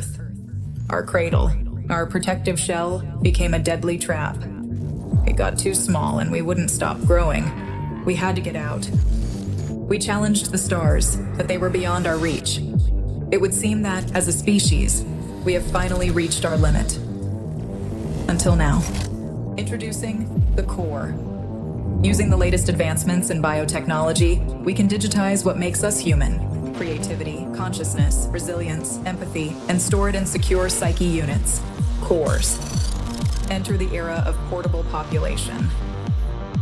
Earth. Our cradle, our protective shell, became a deadly trap. It got too small and we wouldn't stop growing. We had to get out. We challenged the stars, but they were beyond our reach. It would seem that, as a species, we have finally reached our limit. Until now. Introducing the core. Using the latest advancements in biotechnology, we can digitize what makes us human. Creativity, consciousness, resilience, empathy, and store it in secure psyche units, cores. Enter the era of portable population.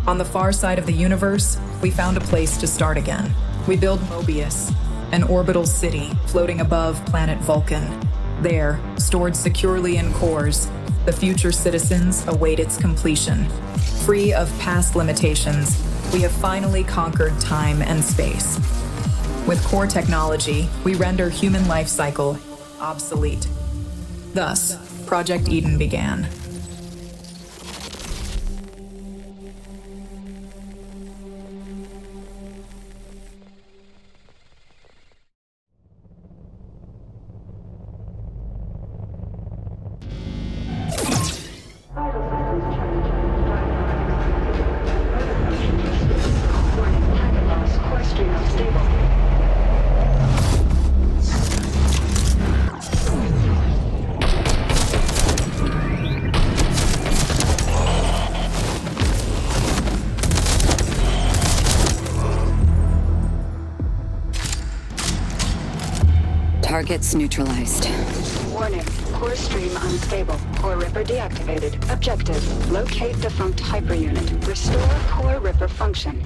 On the far side of the universe, we found a place to start again. We build MOEBIUS, an orbital city floating above planet Vulcan. There, stored securely in cores, the future citizens await its completion. Free of past limitations, we have finally conquered time and space. With core technology, we render human life cycle obsolete. Thus, Project Eden began. Targets neutralized. Warning. Core stream unstable. Core Ripper deactivated. Objective. Locate defunct hyper unit. Restore Core Ripper function.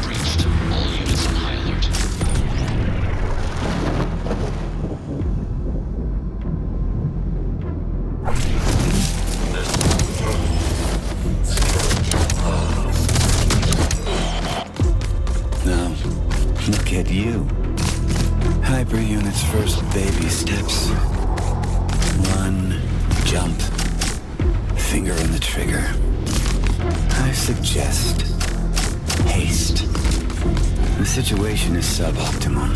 Breached. All units on high alert. Look at you. Hyper Unit's first baby steps. Run, jump, finger on the trigger. I suggest haste. The situation is suboptimal.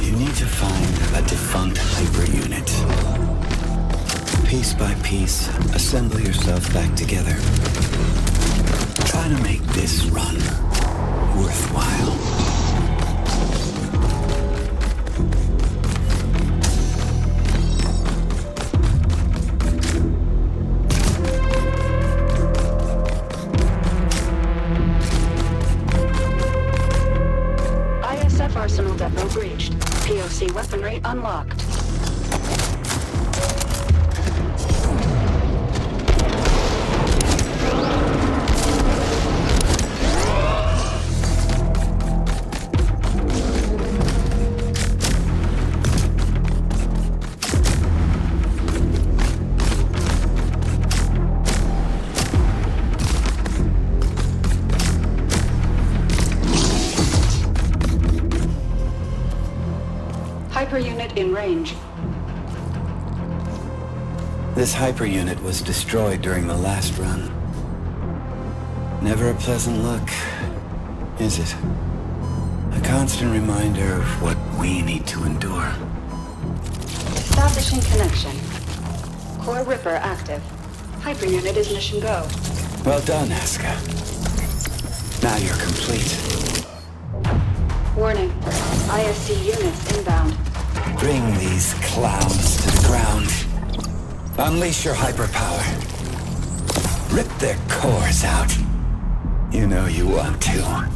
You need to find a defunct Hyper Unit. Piece by piece, assemble yourself back together. Try to make this run worthwhile. ISF Arsenal Depot breached. POC weaponry unlocked. Hyper unit in range. This Hyper Unit was destroyed during the last run. Never a pleasant look, is it? A constant reminder of what we need to endure. Establishing connection. Core Ripper active. Hyper unit is mission go. Well done, Aska. Now you're complete. Warning. ISC units inbound. Bring these clowns to the ground. Unleash your hyperpower. Rip their cores out. You know you want to.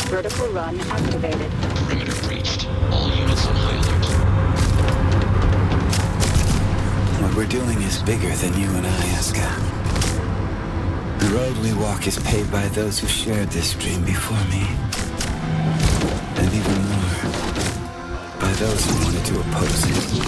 Vertical run activated. Perimeter breached. All units on high alert. What we're doing is bigger than you and I, Aska. The road we walk is paved by those who shared this dream before me. And even more, by those who wanted to oppose it.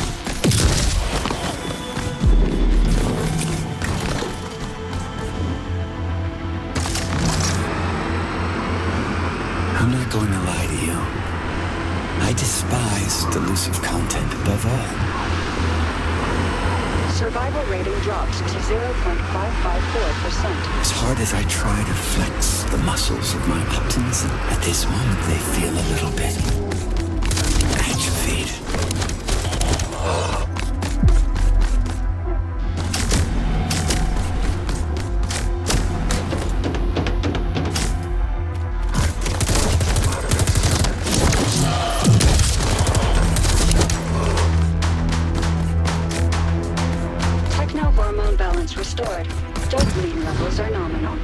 I'm not going to lie to you. I despise delusive content above all. Survival rating dropped to 0.554%. As hard as I try to flex the muscles of my optimism, at this moment they feel a little bit atrophied. Techno-hormone balance restored. Dopamine levels are nominal.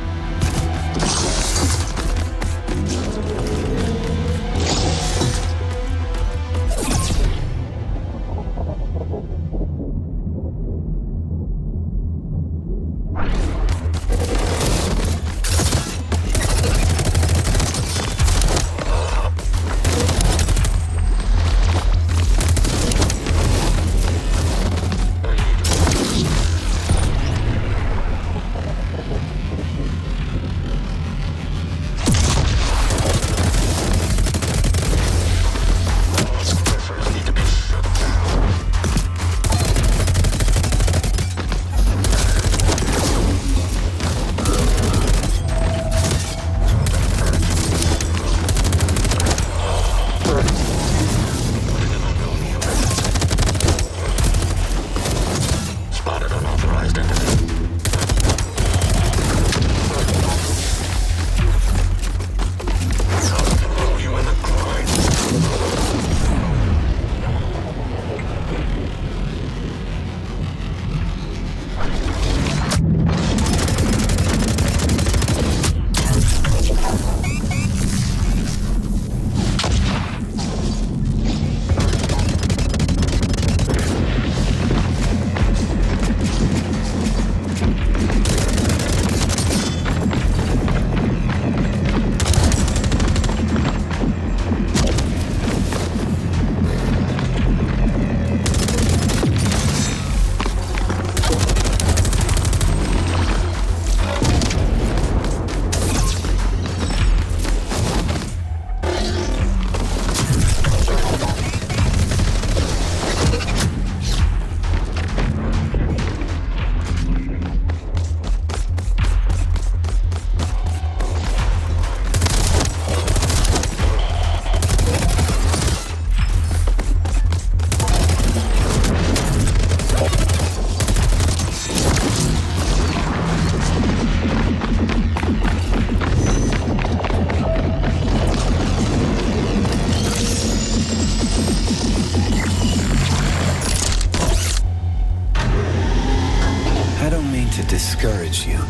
Discourage you.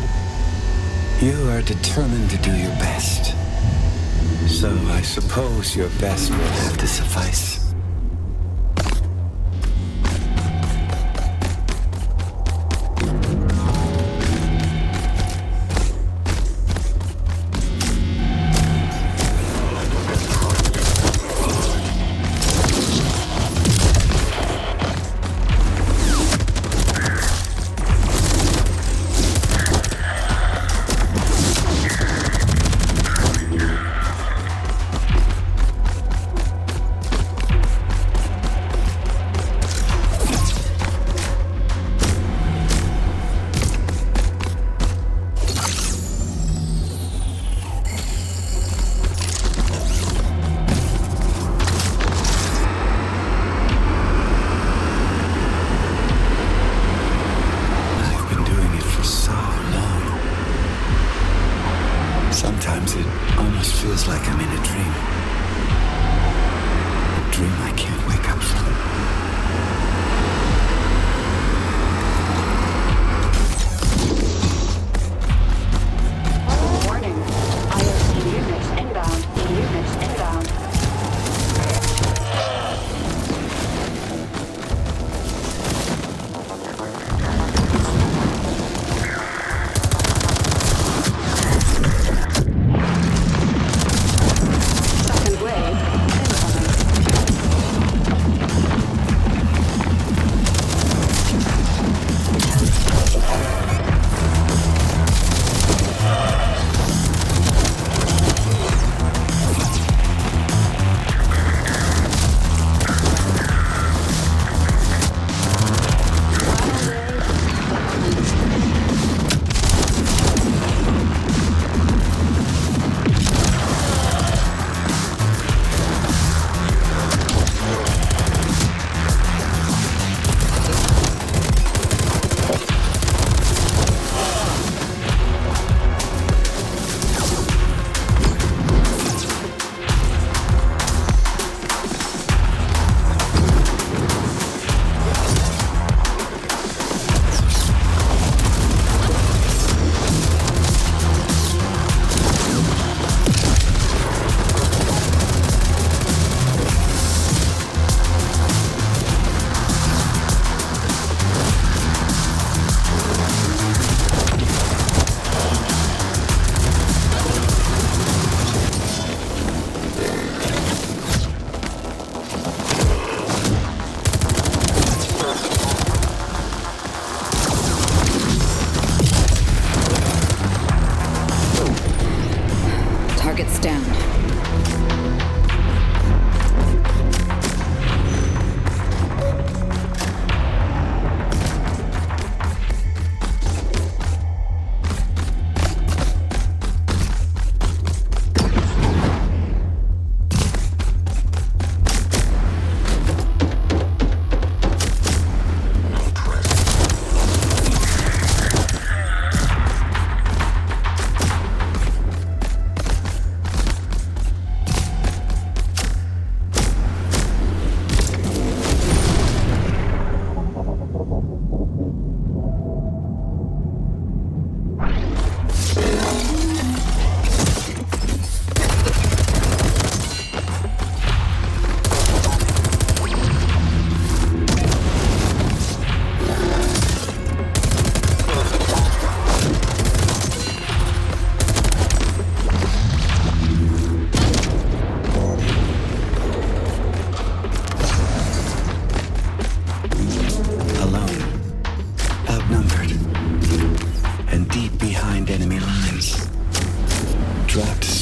You are determined to do your best. So I suppose your best will have to suffice. Sometimes it almost feels like I'm in a dream. A dream I can't wake up from. Warning. ISP units inbound. Unit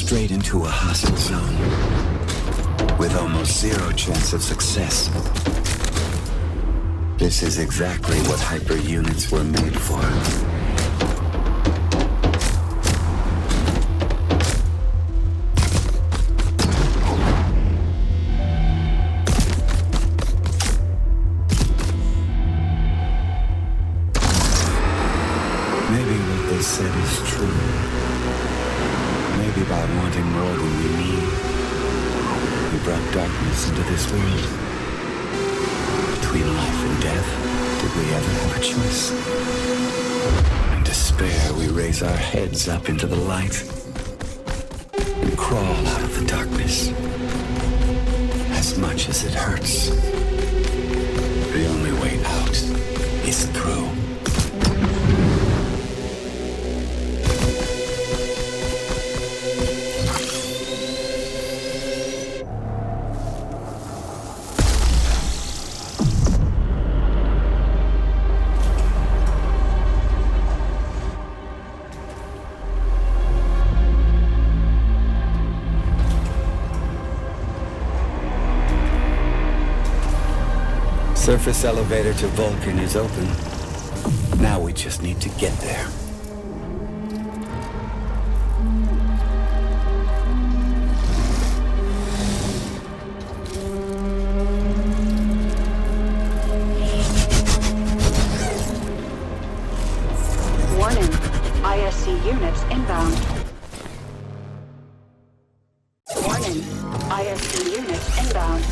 straight into a hostile zone, with almost zero chance of success. This is exactly what hyper units were made for. Maybe what they said is true. Maybe by wanting more than we need, we brought darkness into this world. Between life and death, did we ever have a choice? In despair, we raise our heads up into the light and crawl out of the darkness. As much as it hurts, the only way out is through. Surface elevator to Vulcan is open. Now we just need to get there. Warning. ISC units inbound. Warning. ISC units inbound.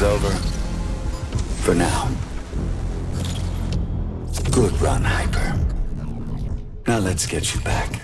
Over. For now. Good run, Hyper. Now let's get you back.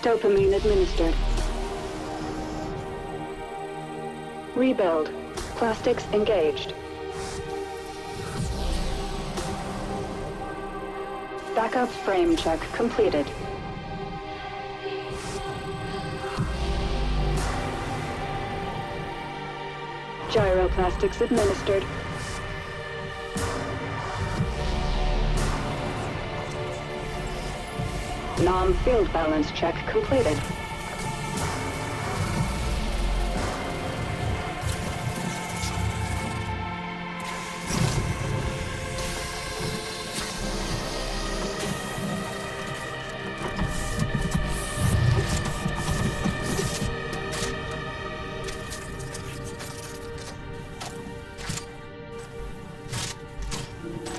Dopamine administered. Rebuild. Plastics engaged. Backup frame check completed. Gyroplastics administered. Nom field balance check completed.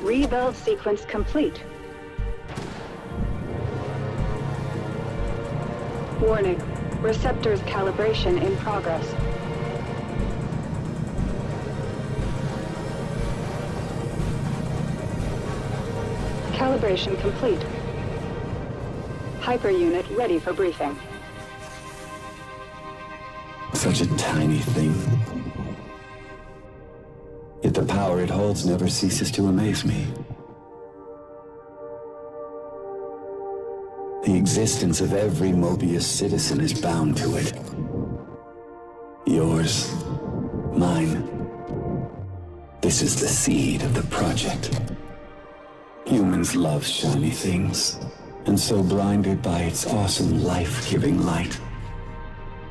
Rebuild sequence complete. Warning. Receptors calibration in progress. Calibration complete. Hyper unit ready for briefing. Such a tiny thing. Yet the power it holds never ceases to amaze me. The existence of every MOEBIUS citizen is bound to it. Yours, mine. This is the seed of the project. Humans love shiny things, and so blinded by its awesome life-giving light,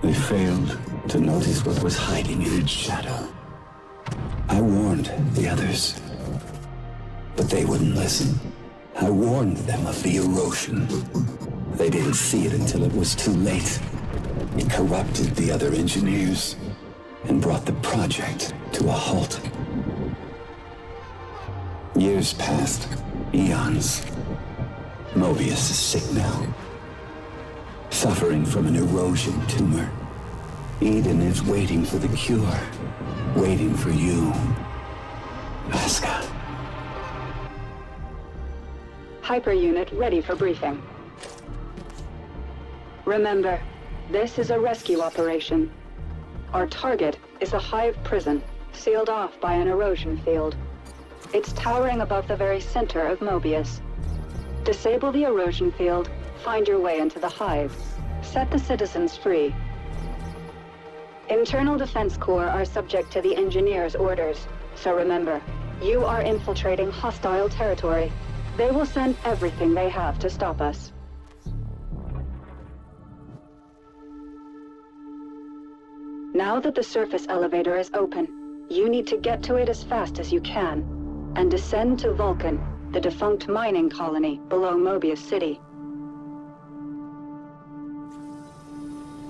they failed to notice what was hiding in its shadow. I warned the others, but they wouldn't listen. I warned them of the erosion. They didn't see it until it was too late. It corrupted the other engineers and brought the project to a halt. Years passed, eons. MOEBIUS is sick now, suffering from an erosion tumor. Eden is waiting for the cure. Waiting for you, Aska. Hyper unit ready for briefing. Remember, this is a rescue operation. Our target is a hive prison, sealed off by an erosion field. It's towering above the very center of MOEBIUS. Disable the erosion field, find your way into the hive. Set the citizens free. Internal Defense Corps are subject to the engineers' orders. So remember, you are infiltrating hostile territory. They will send everything they have to stop us. Now that the surface elevator is open, you need to get to it as fast as you can, and descend to Vulcan, the defunct mining colony below MOEBIUS City.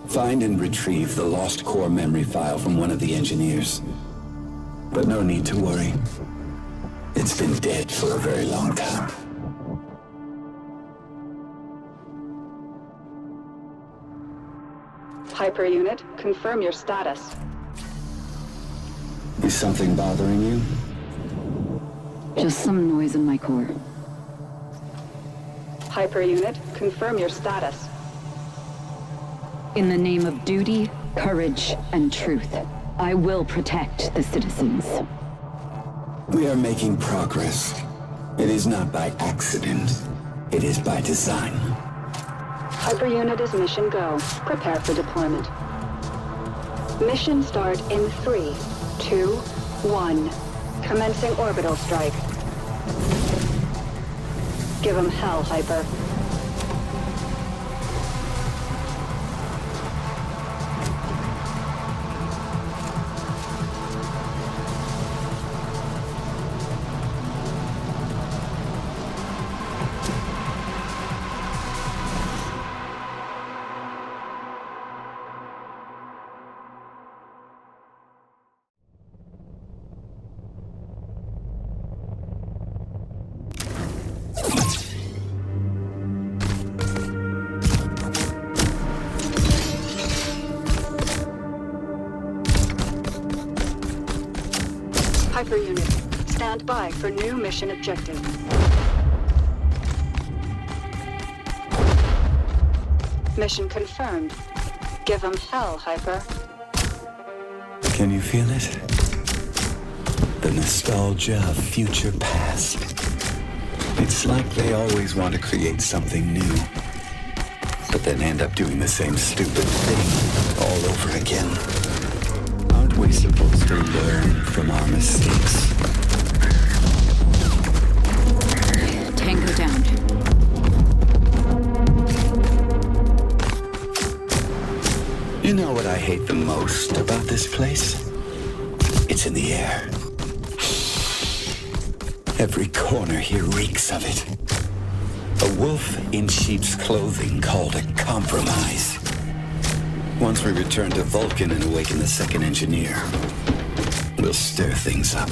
Find and retrieve the lost core memory file from one of the engineers. But no need to worry. It's been dead for a very long time. Hyper unit, confirm your status. Is something bothering you? Just some noise in my core. Hyper unit, confirm your status. In the name of duty, courage, and truth, I will protect the citizens. We are making progress. It is not by accident. It is by design. Hyper unit is mission go. Prepare for deployment. Mission start in 3, 2, 1. Commencing orbital strike. Give 'em hell, Hyper. Hyper unit, stand by for new mission objective. Mission confirmed. Give 'em hell, Hyper. Can you feel it? The nostalgia of future past. It's like they always want to create something new, but then end up doing the same stupid thing all over again. Aren't we supposed to learn from our mistakes? Tango down. You know what I hate the most about this place? It's in the air. Every corner here reeks of it. A wolf in sheep's clothing called a compromise. Once we return to Vulcan and awaken the second engineer, we'll stir things up.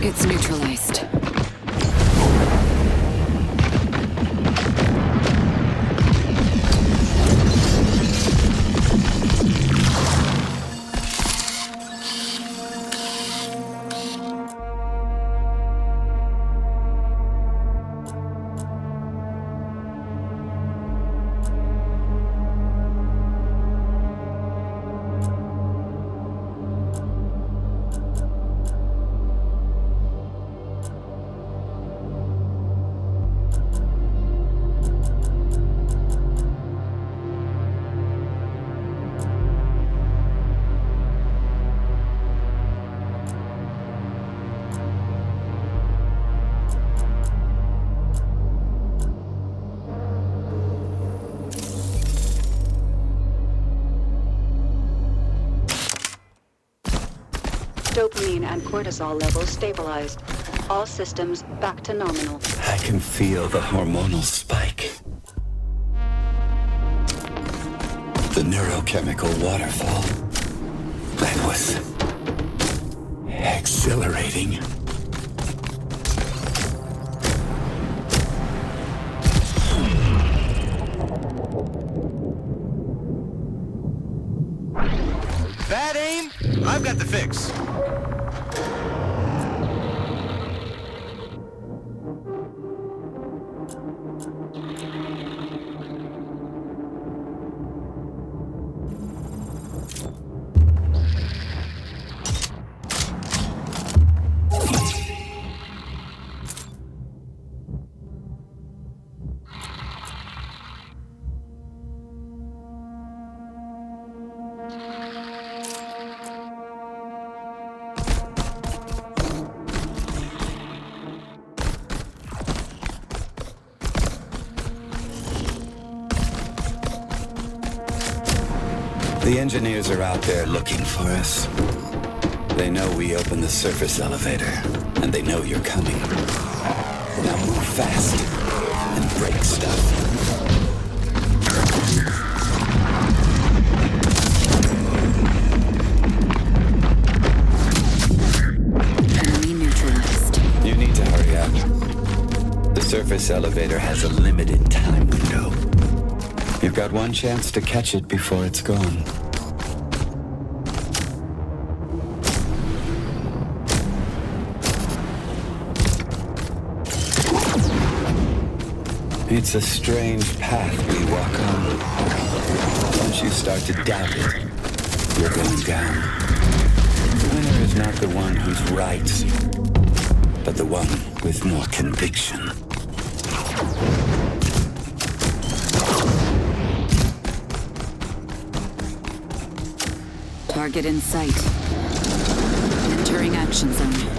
Target's neutralized. Dopamine and cortisol levels stabilized. All systems back to nominal. I can feel the hormonal spike. The neurochemical waterfall. That was exhilarating. Bad aim? I've got the fix. The engineers are out there looking for us. They know we opened the surface elevator, and they know you're coming. Now move fast and break stuff. Enemy neutralized. You need to hurry up. The surface elevator has a limited time window. You've got one chance to catch it before it's gone. It's a strange path we walk on. Once you start to doubt it, you're going down. The winner is not the one who's right, but the one with more conviction. Target in sight. Entering action zone.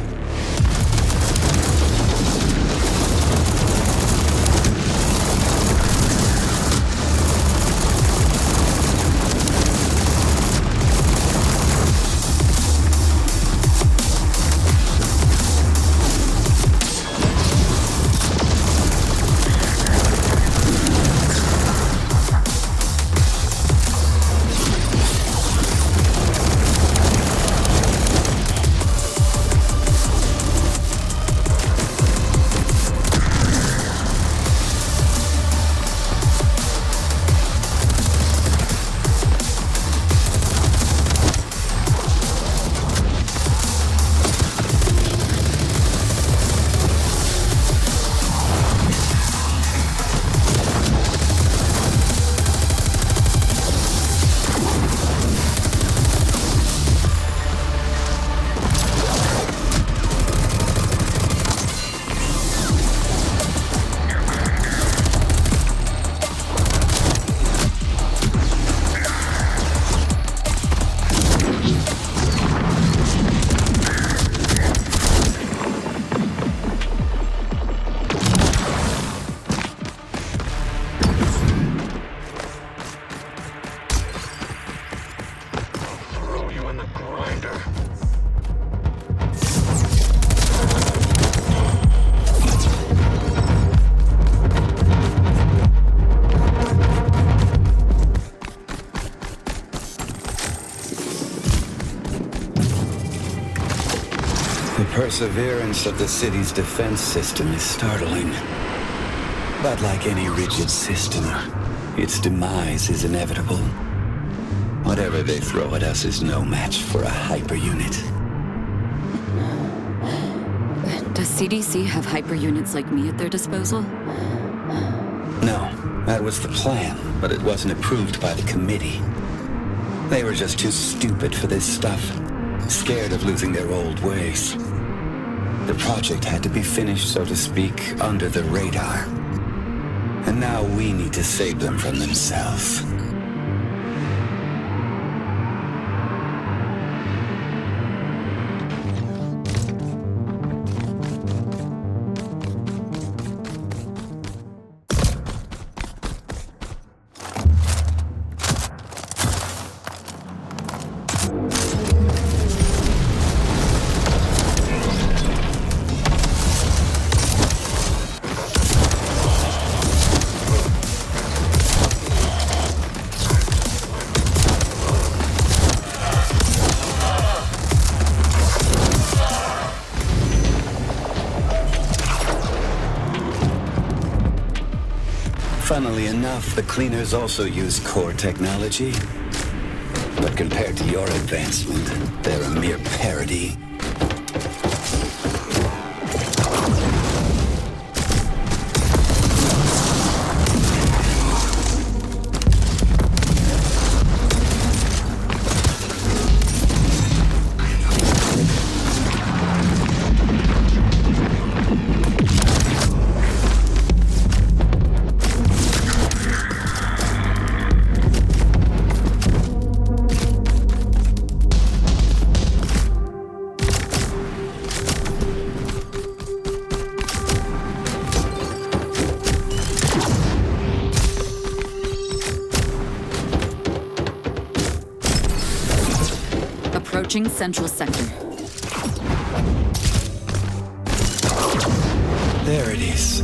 The perseverance of the city's defense system is startling. But like any rigid system, its demise is inevitable. Whatever they throw at us is no match for a hyper unit. Does CDC have hyper units like me at their disposal? No, that was the plan, but it wasn't approved by the committee. They were just too stupid for this stuff, scared of losing their old ways. The project had to be finished, so to speak, under the radar. And now we need to save them from themselves. Funnily enough, the cleaners also use core technology. But compared to your advancement, they're a mere parody. Approaching Central Sector. There it is.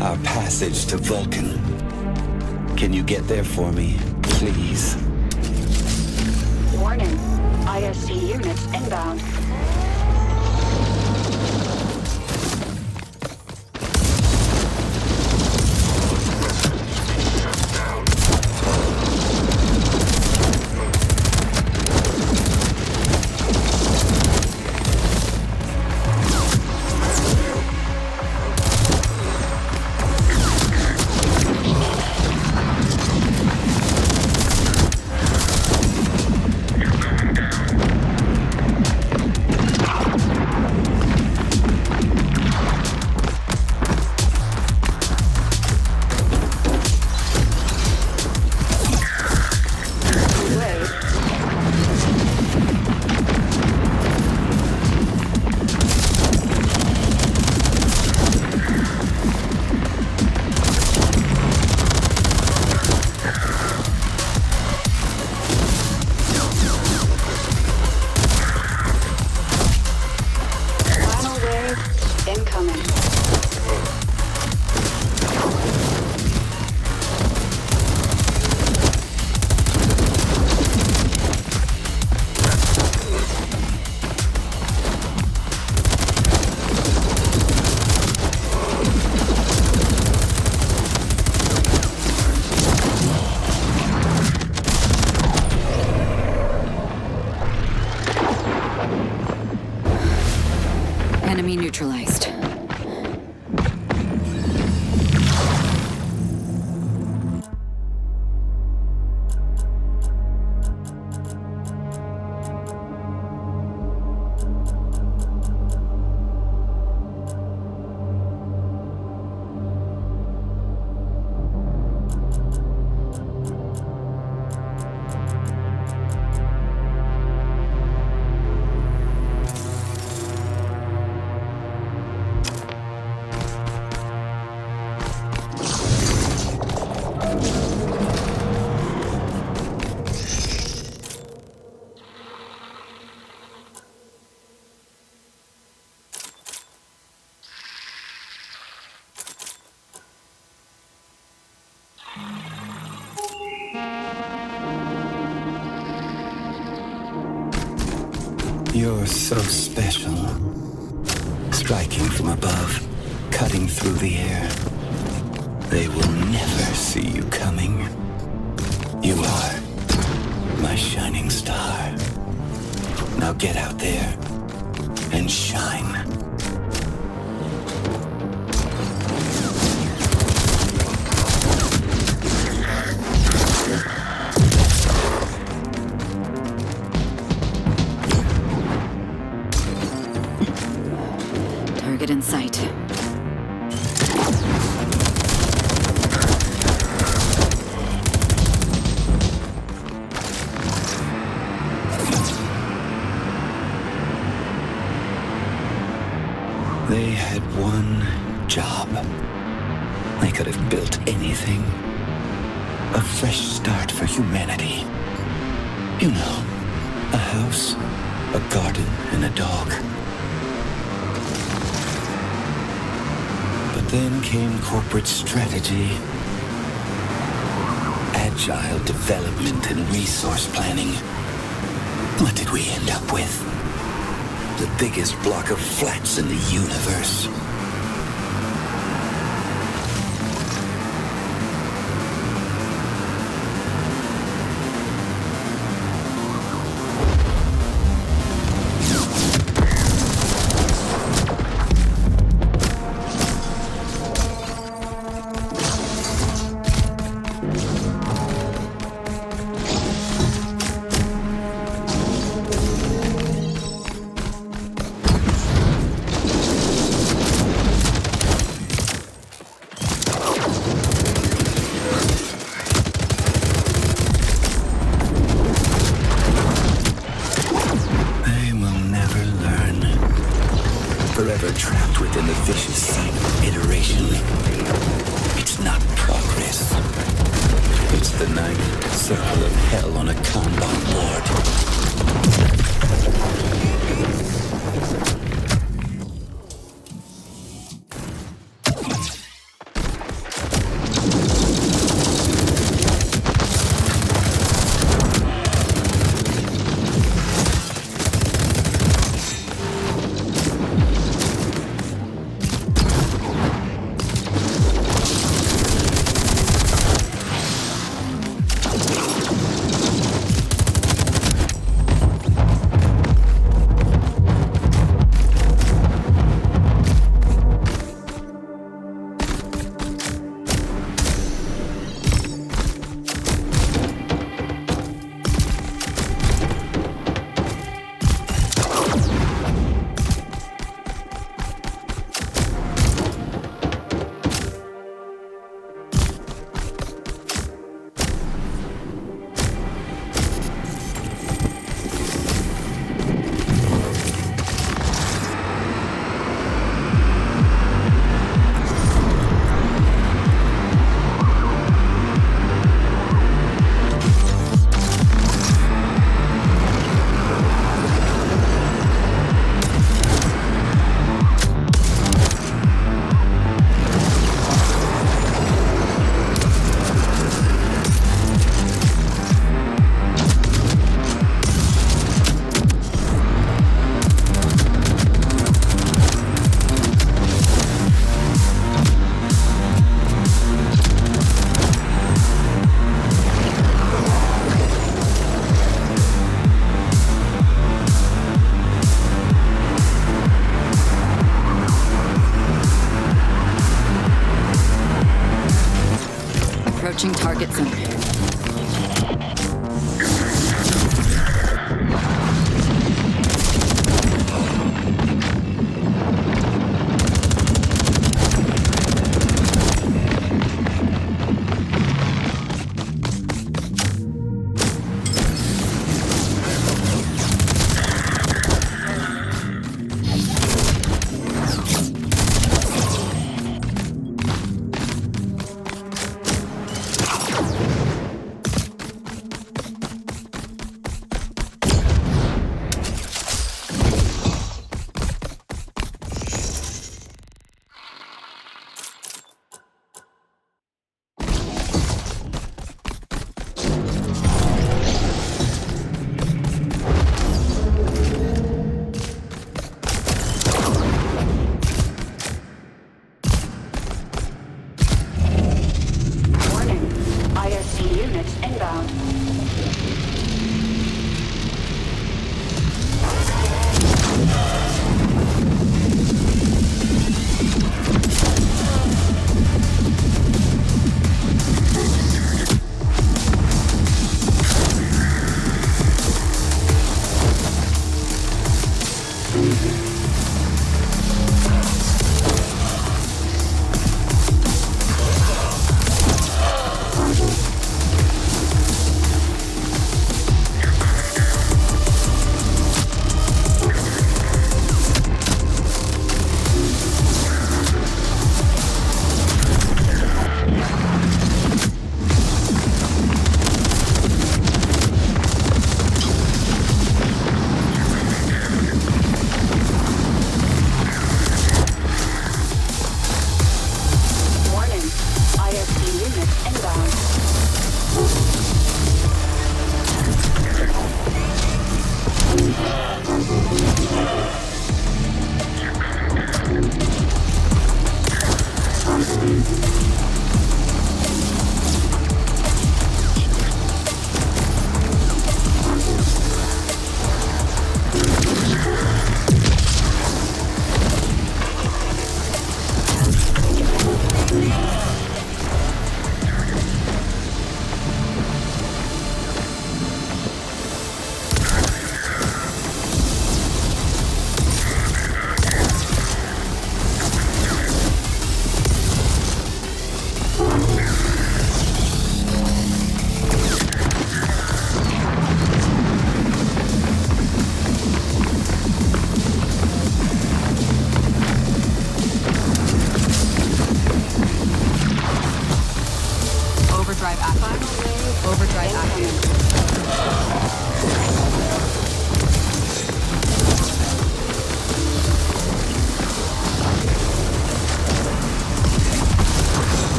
Our passage to Vulcan. Can you get there for me, please? Warning. ISC units inbound. Enemy neutralized. You're so special. Striking from above, cutting through the air. They will never see you coming. You are my shining star. Now get out there and shine. Target in sight. They had one job. They could have built anything. A fresh start for humanity. You know, a house, a garden, and a dog. But then came corporate strategy, agile development, and resource planning. What did we end up with? The biggest block of flats in the universe. Forever trapped within the vicious cycle of iteration. It's not progress. It's the ninth circle of hell on a Kanban board. Approaching target center.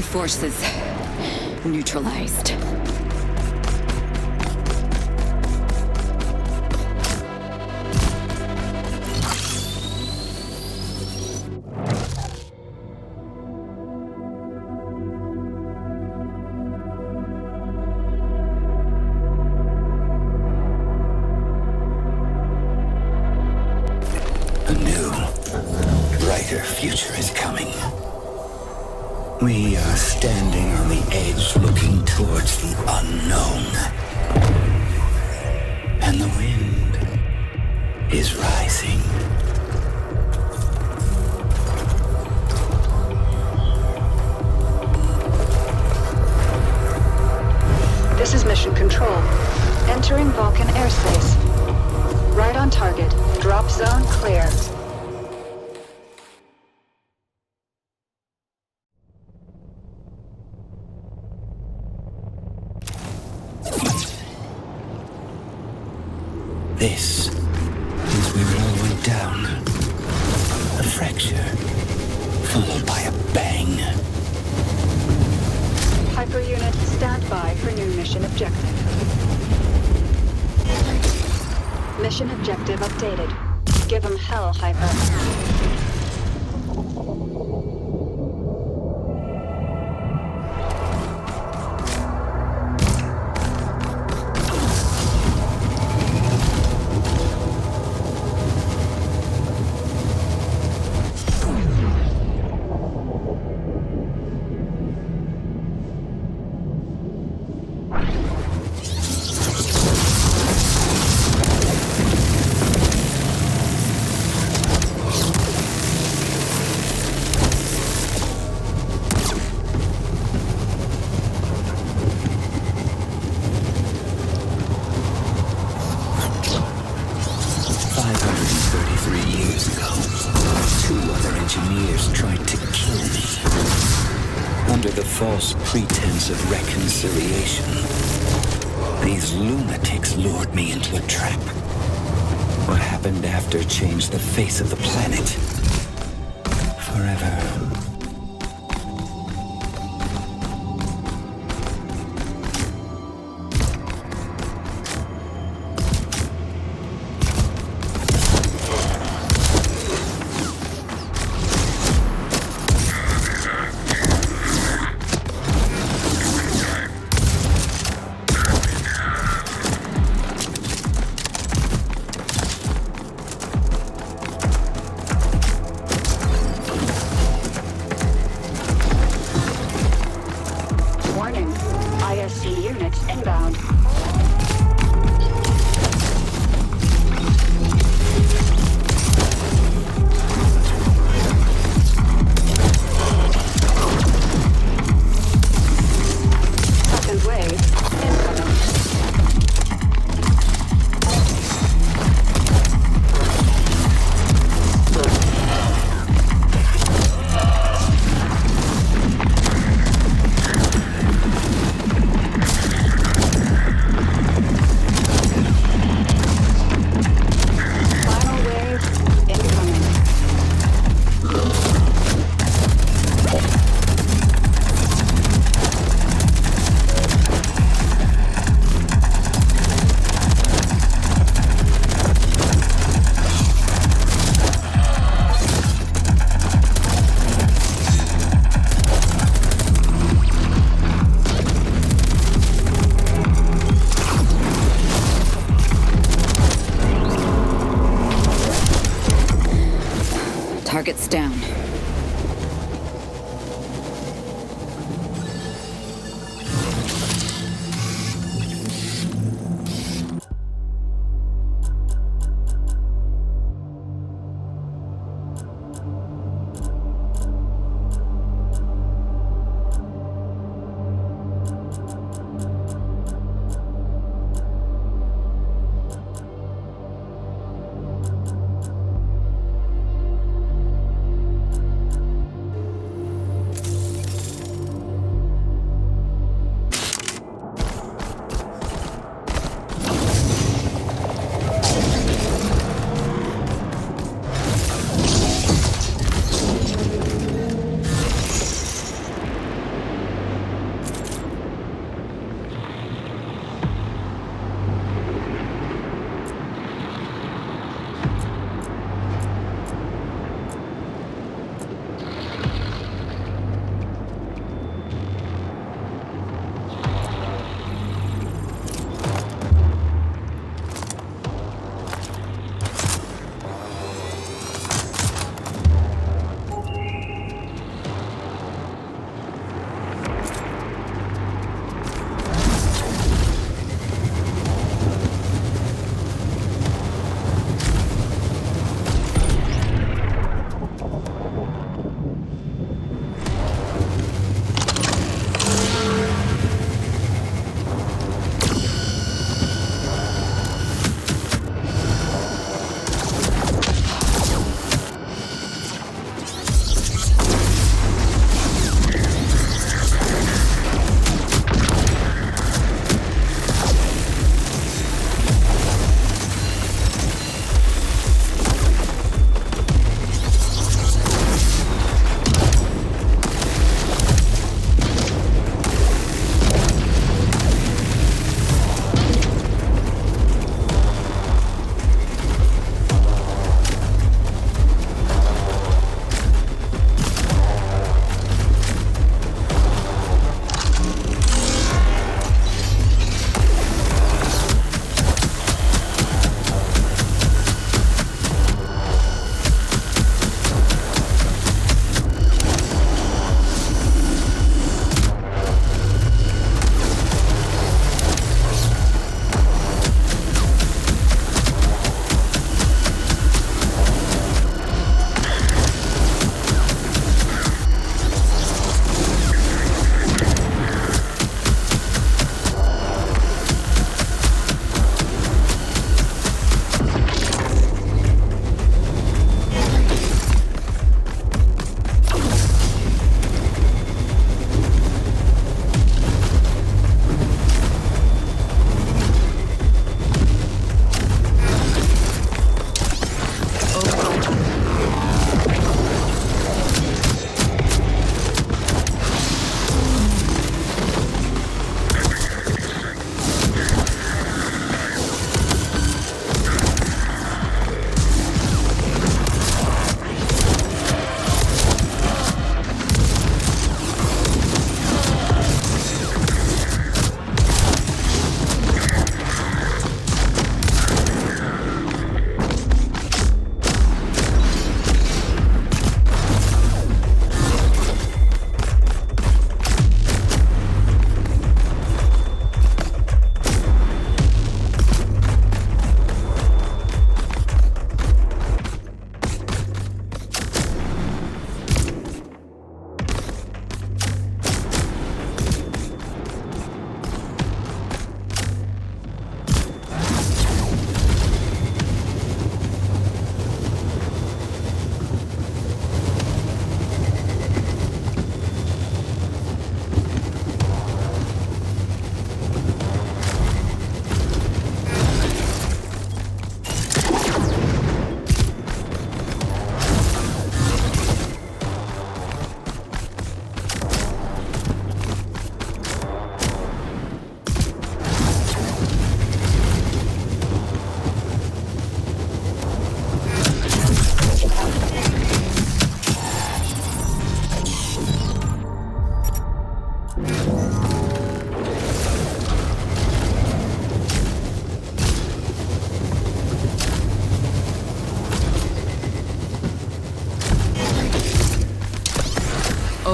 forces neutralized. A new, brighter future is coming. We are standing on the edge looking towards the unknown. And the wind is rising. This is Mission Control. Entering Vulcan airspace. Right on target. Drop zone clear. This is where it all went down. A fracture, followed by a bang. Hyper unit, stand by for new mission objective. Mission objective updated. Give them hell, Hyper. Under the false pretense of reconciliation, these lunatics lured me into a trap. What happened after changed the face of the planet forever. Target's down.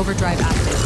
Overdrive active.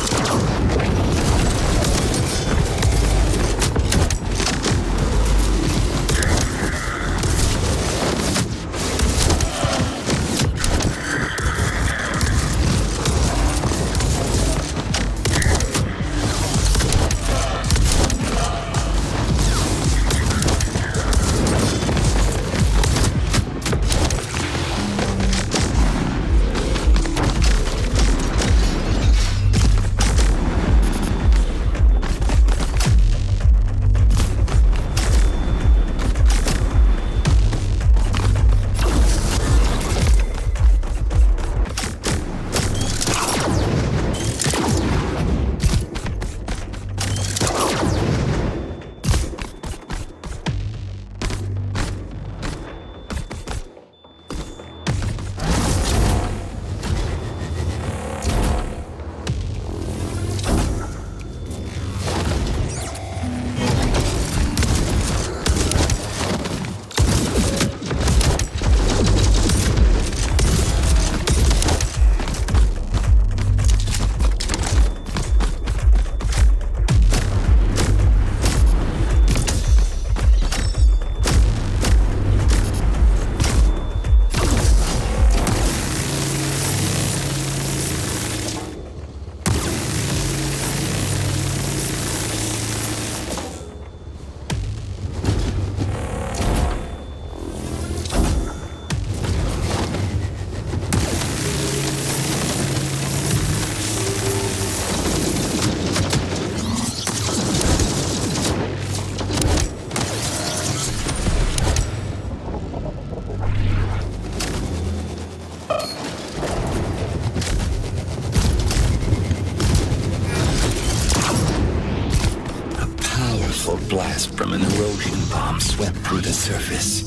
Blast from an erosion bomb swept through the surface,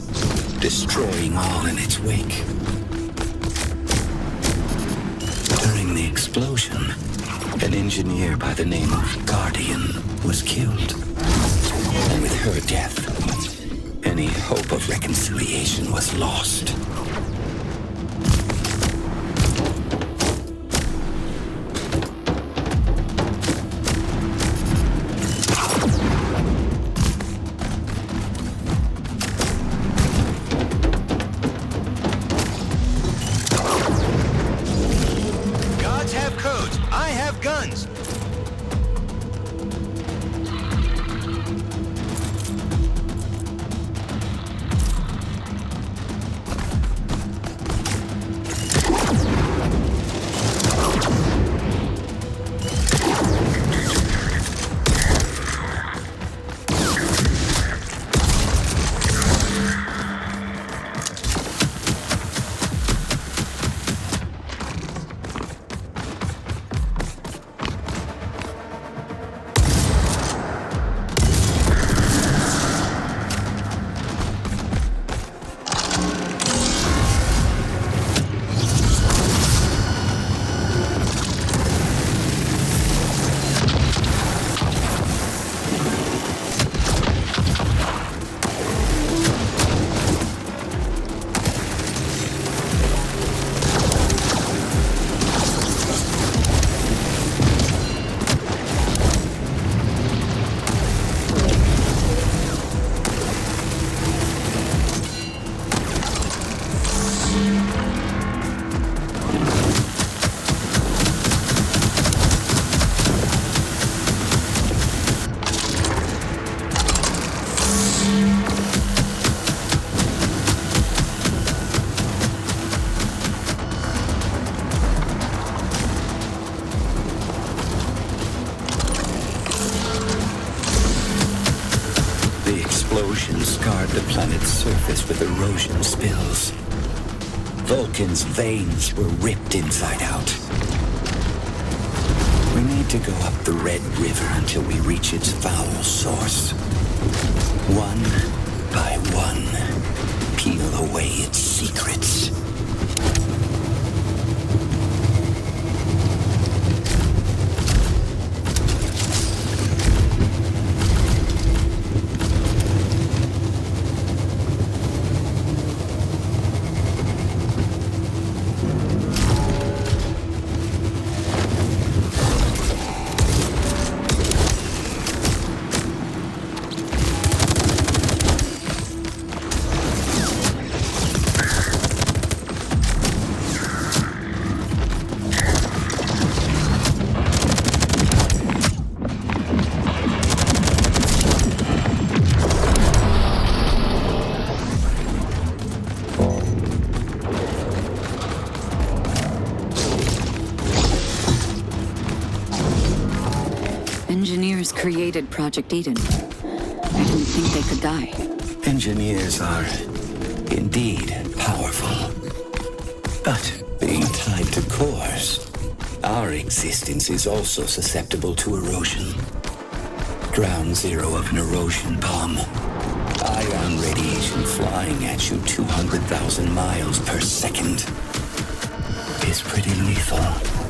destroying all in its wake. During the explosion, an engineer by the name of Guardian was killed. And with her death, any hope of reconciliation was lost. Scarred the planet's surface with erosion spills. Vulcan's veins were ripped inside out. We need to go up the Red River until we reach its foul source. One by one, peel away its secrets. created Project Eden. I didn't think they could die. Engineers are indeed powerful. But being tied to cores, our existence is also susceptible to erosion. Ground zero of an erosion bomb. Ion radiation flying at you 200,000 miles per second is pretty lethal.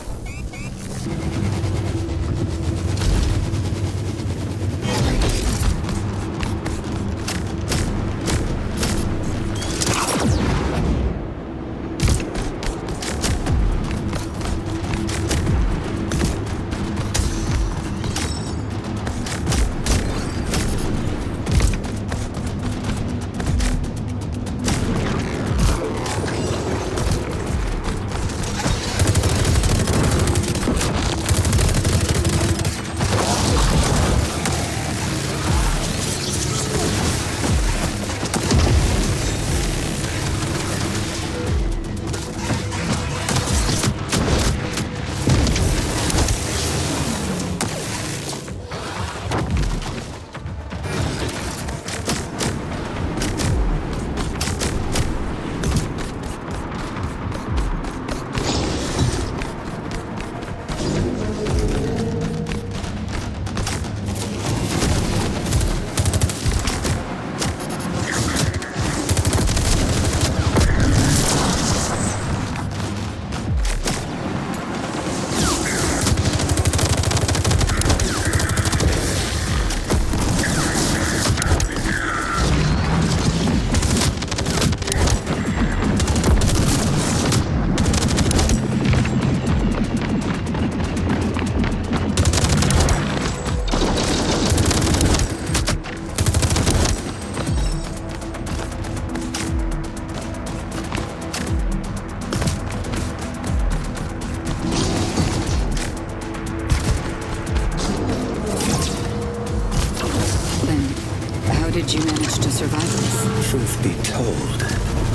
Did you manage to survive this? Truth be told,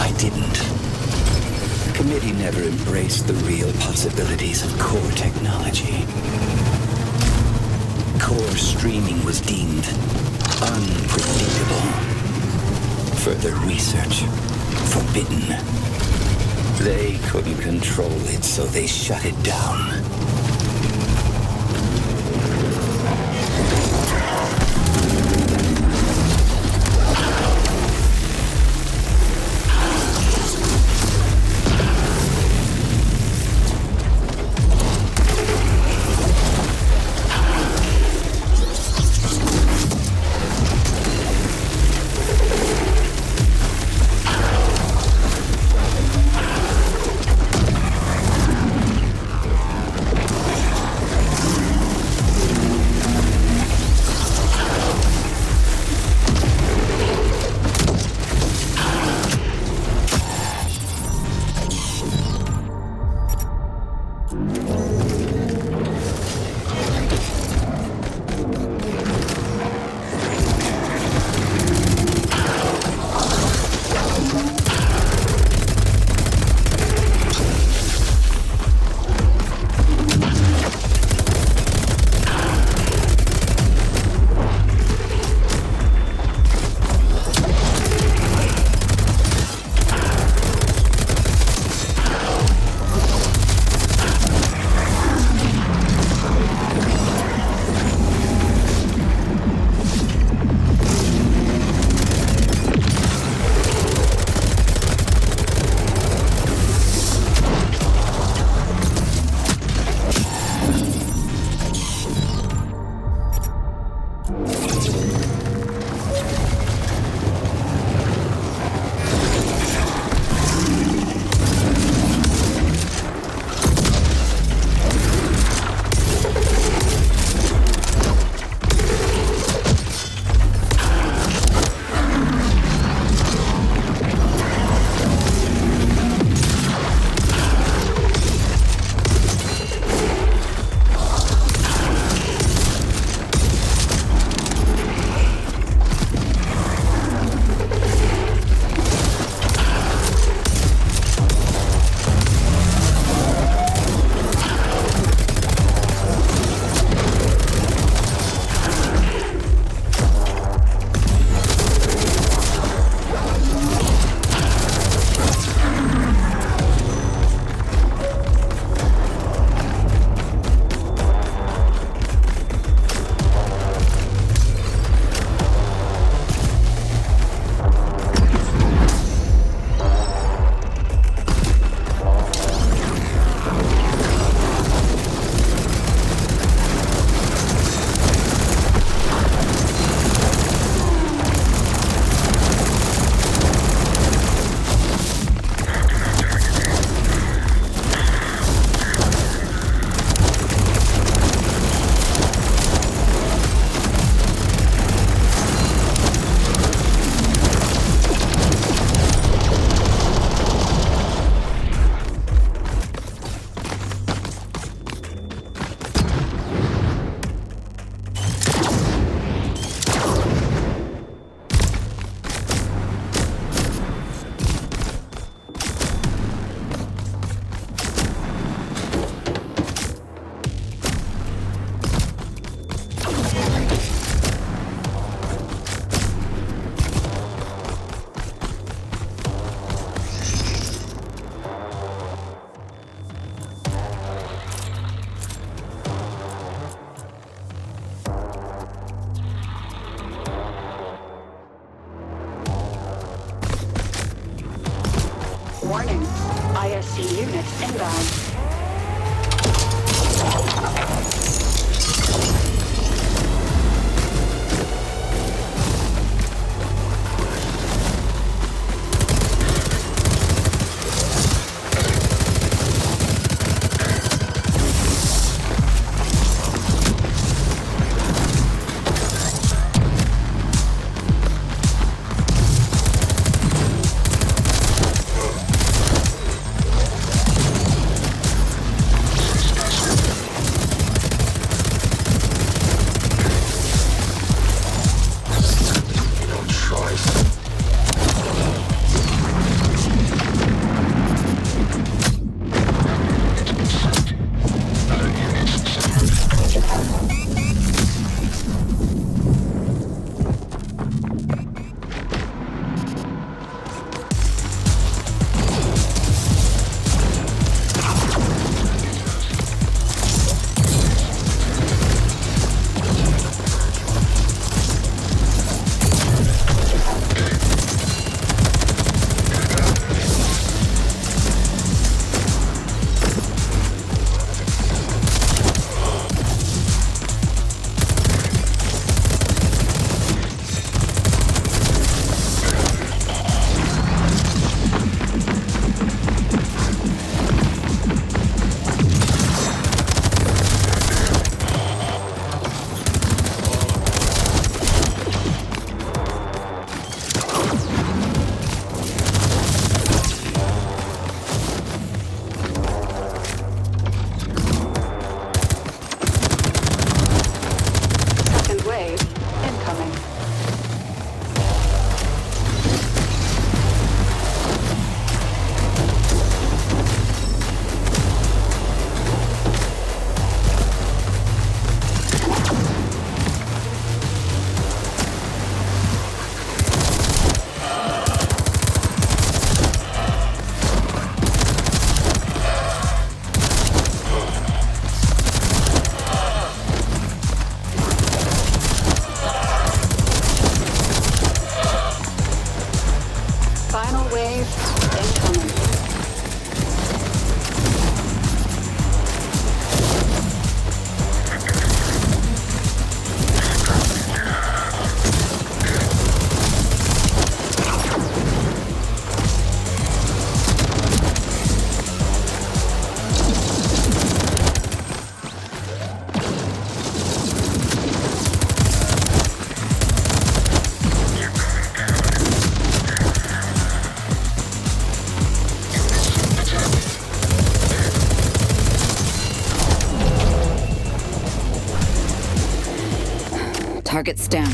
I didn't. The committee never embraced the real possibilities of core technology. Core streaming was deemed unpredictable. Further research forbidden. They couldn't control it, so they shut it down. Warning. ISC units inbound. Target's down.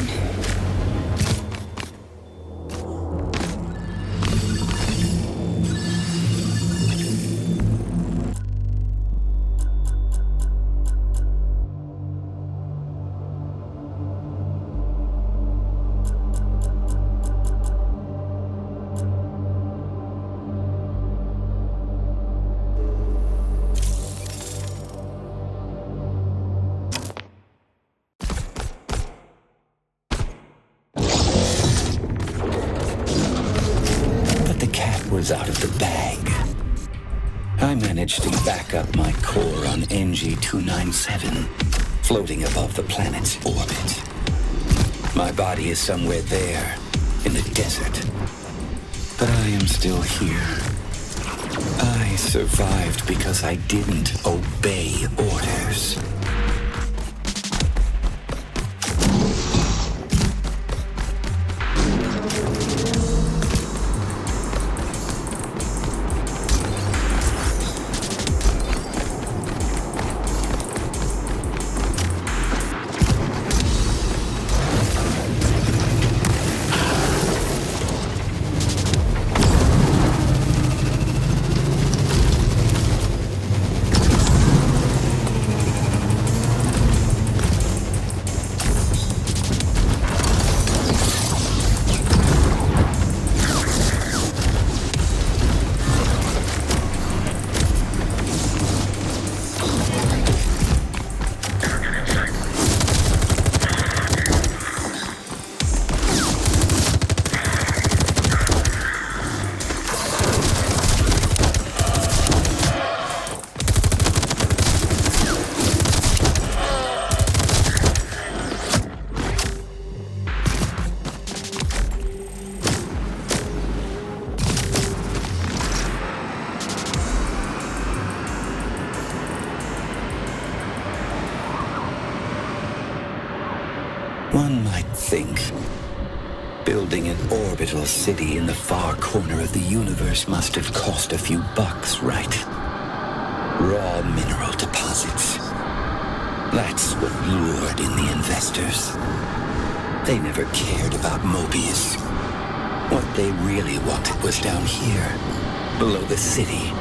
Was out of the bag. I managed to back up my core on NG-297, floating above the planet's orbit. My body is somewhere there, in the desert. But I am still here. I survived because I didn't obey orders. One might think building an orbital city in the far corner of the universe must have cost a few bucks, right? Raw mineral deposits. That's what lured in the investors. They never cared about MOEBIUS. What they really wanted was down here, below the city.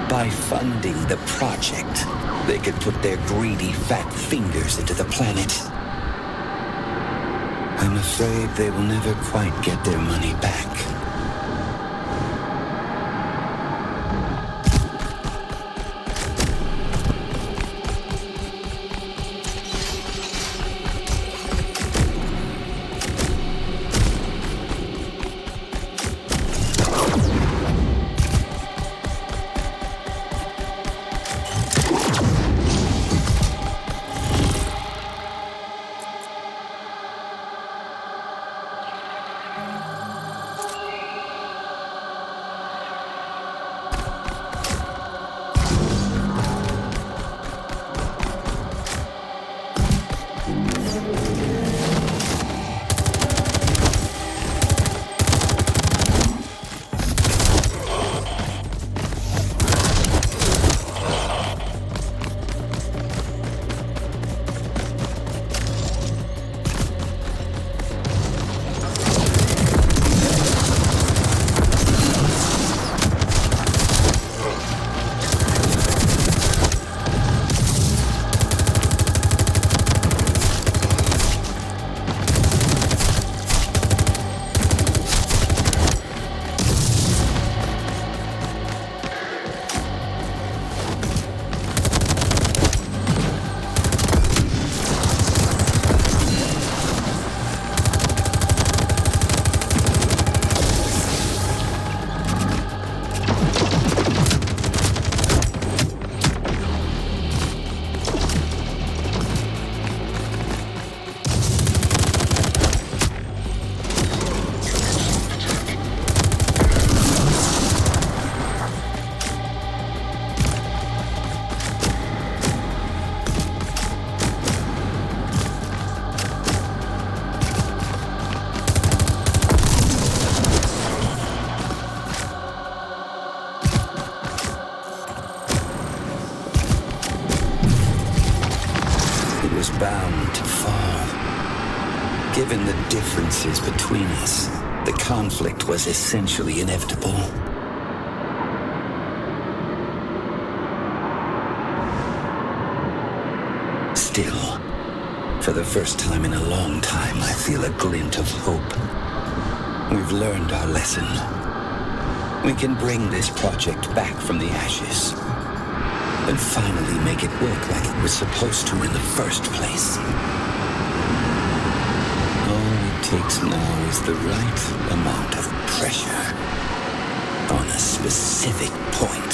By funding the project, they could put their greedy fat fingers into the planet. I'm afraid they will never quite get their money back. Bound to fall. Given the differences between us, the conflict was essentially inevitable. Still, for the first time in a long time, I feel a glint of hope. We've learned our lesson. We can bring this project back from the ashes and finally make it work like it was supposed to in the first place. All it takes now is the right amount of pressure on a specific point.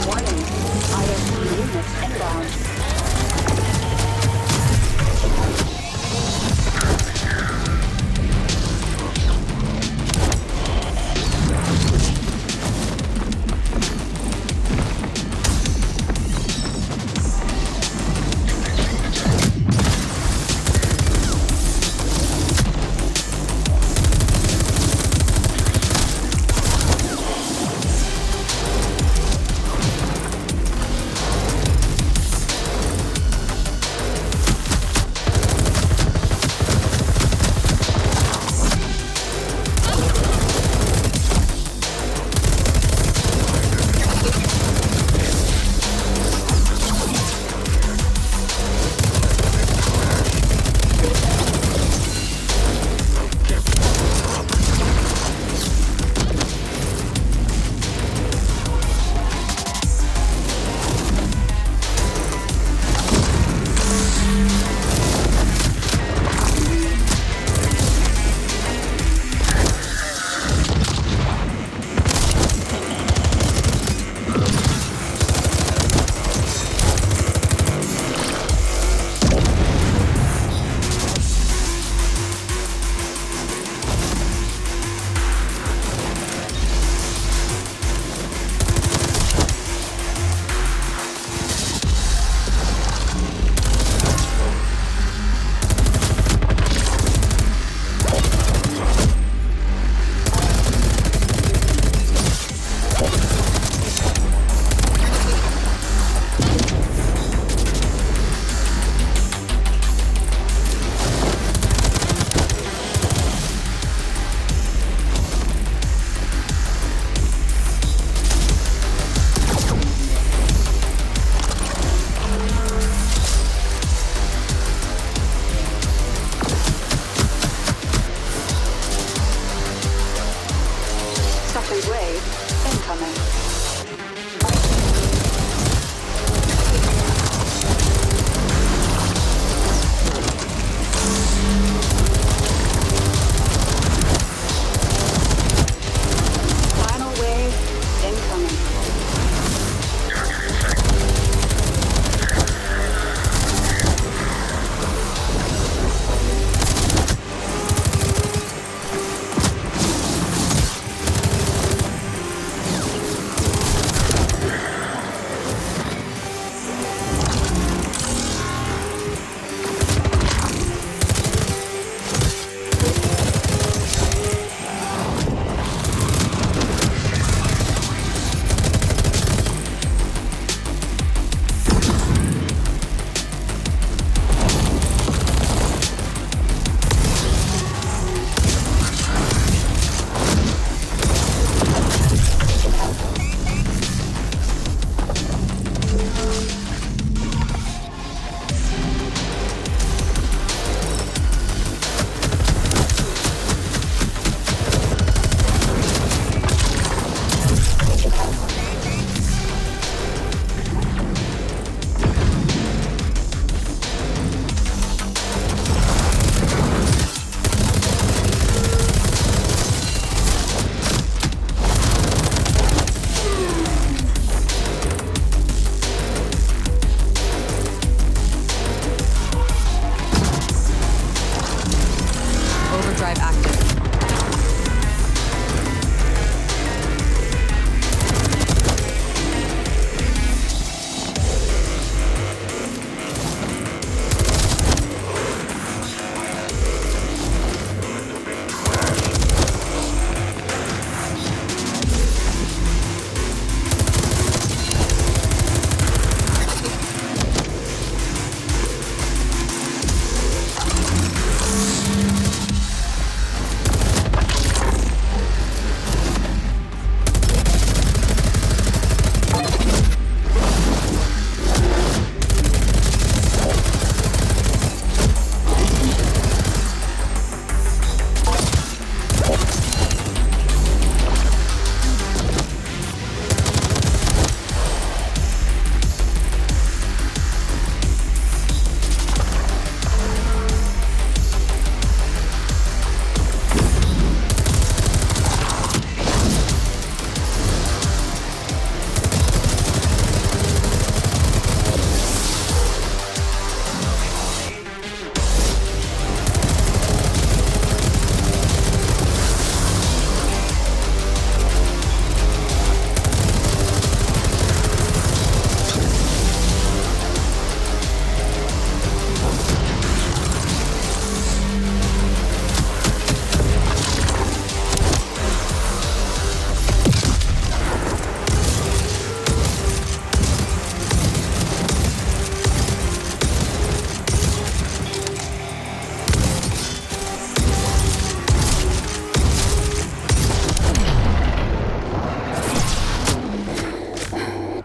Warning, ISP units inbound.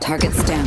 Target's down.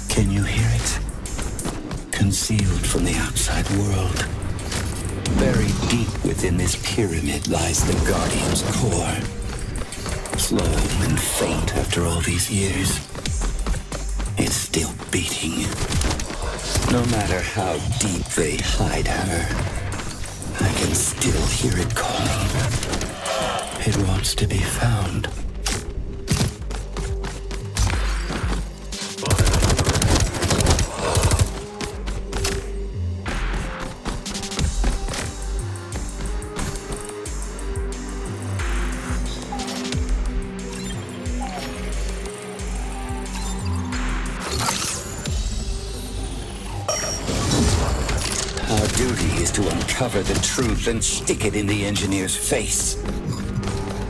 Can you hear it? Concealed from the outside world. Buried deep within this pyramid lies the Guardian's core. Slow and faint after all these years. It's still beating. No matter how deep they hide her, I can still hear it calling. It wants to be found. Our duty is to uncover the truth and stick it in the engineer's face.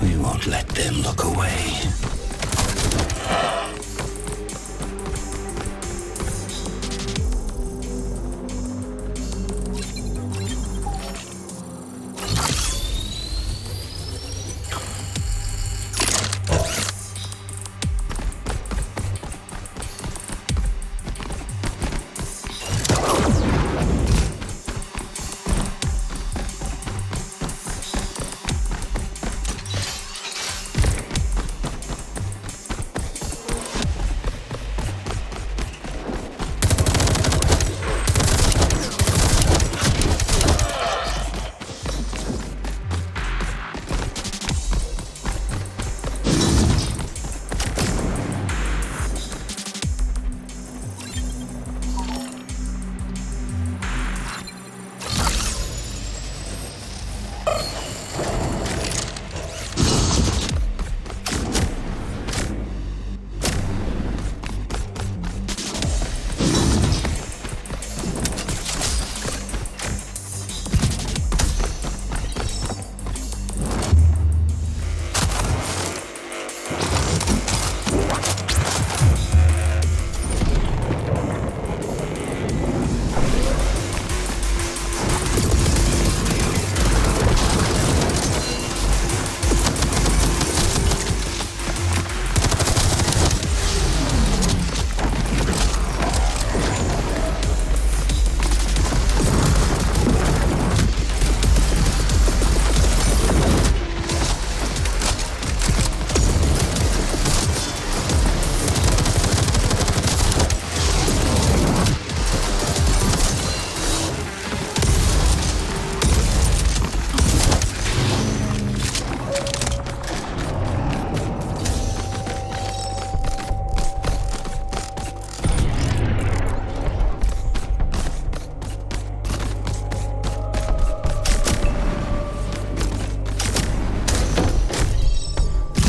We won't let them look away.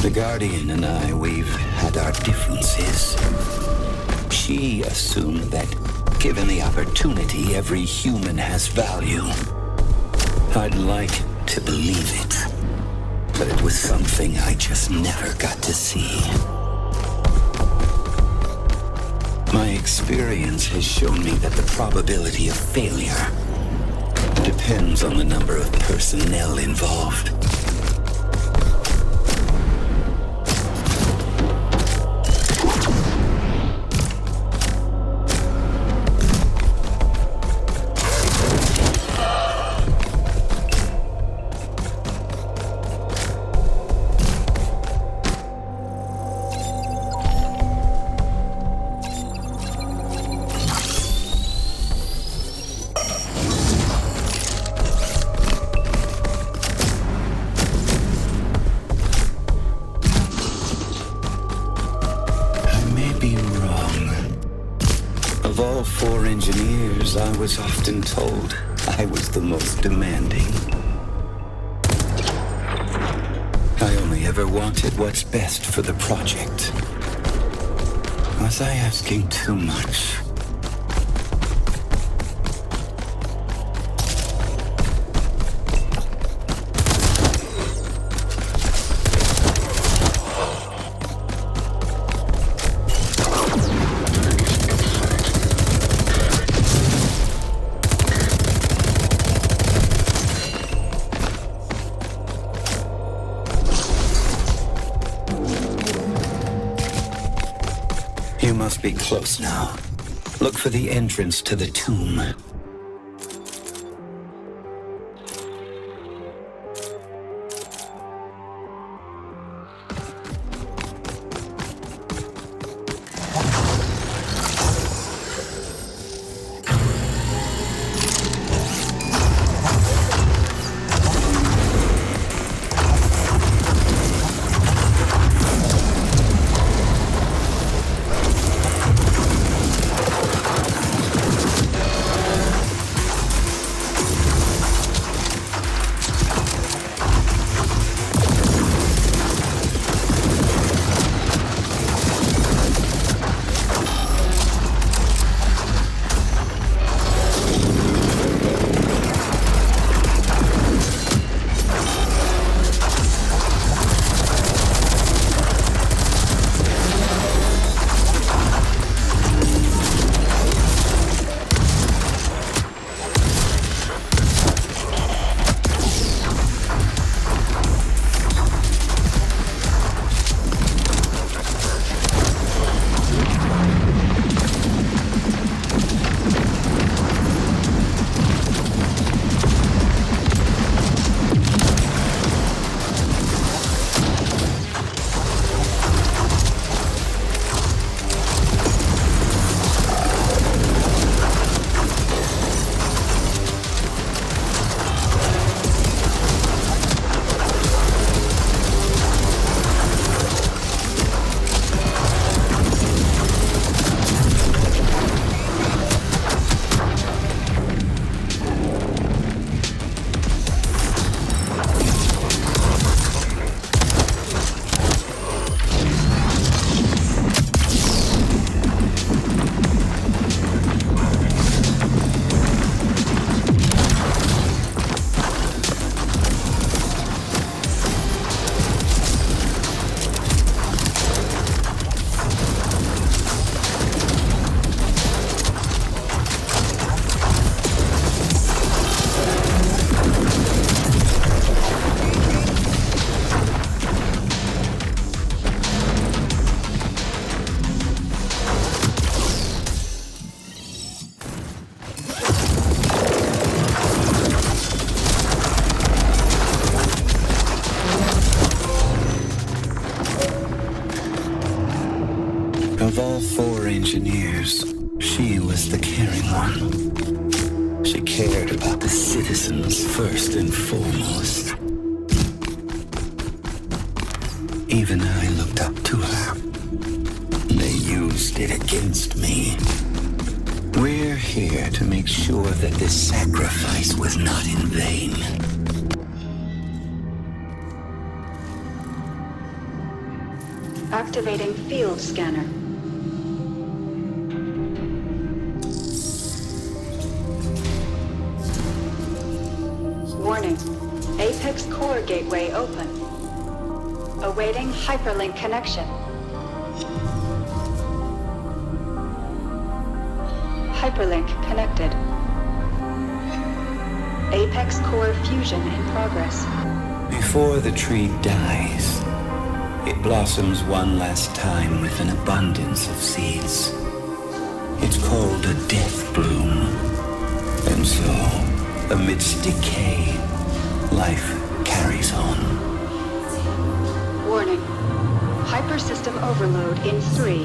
The Guardian and I, we've had our differences. She assumed that, given the opportunity, every human has value. I'd like to believe it, but it was something I just never got to see. My experience has shown me that the probability of failure depends on the number of personnel involved. I was often told I was the most demanding. I only ever wanted what's best for the project. Was I asking too much? You must be close now. Look for the entrance to the tomb. Of all four engineers, she was the caring one. She cared about the citizens first and foremost. Even I looked up to her. They used it against me. We're here to make sure that this sacrifice was not in vain. Activating field scanner. Warning. Apex core gateway open. Awaiting hyperlink connection. Hyperlink connected. Apex core fusion in progress. Before the tree dies, it blossoms one last time with an abundance of seeds. It's called a death bloom. And so, amidst decay, life carries on. Warning. Hypersystem overload in 3,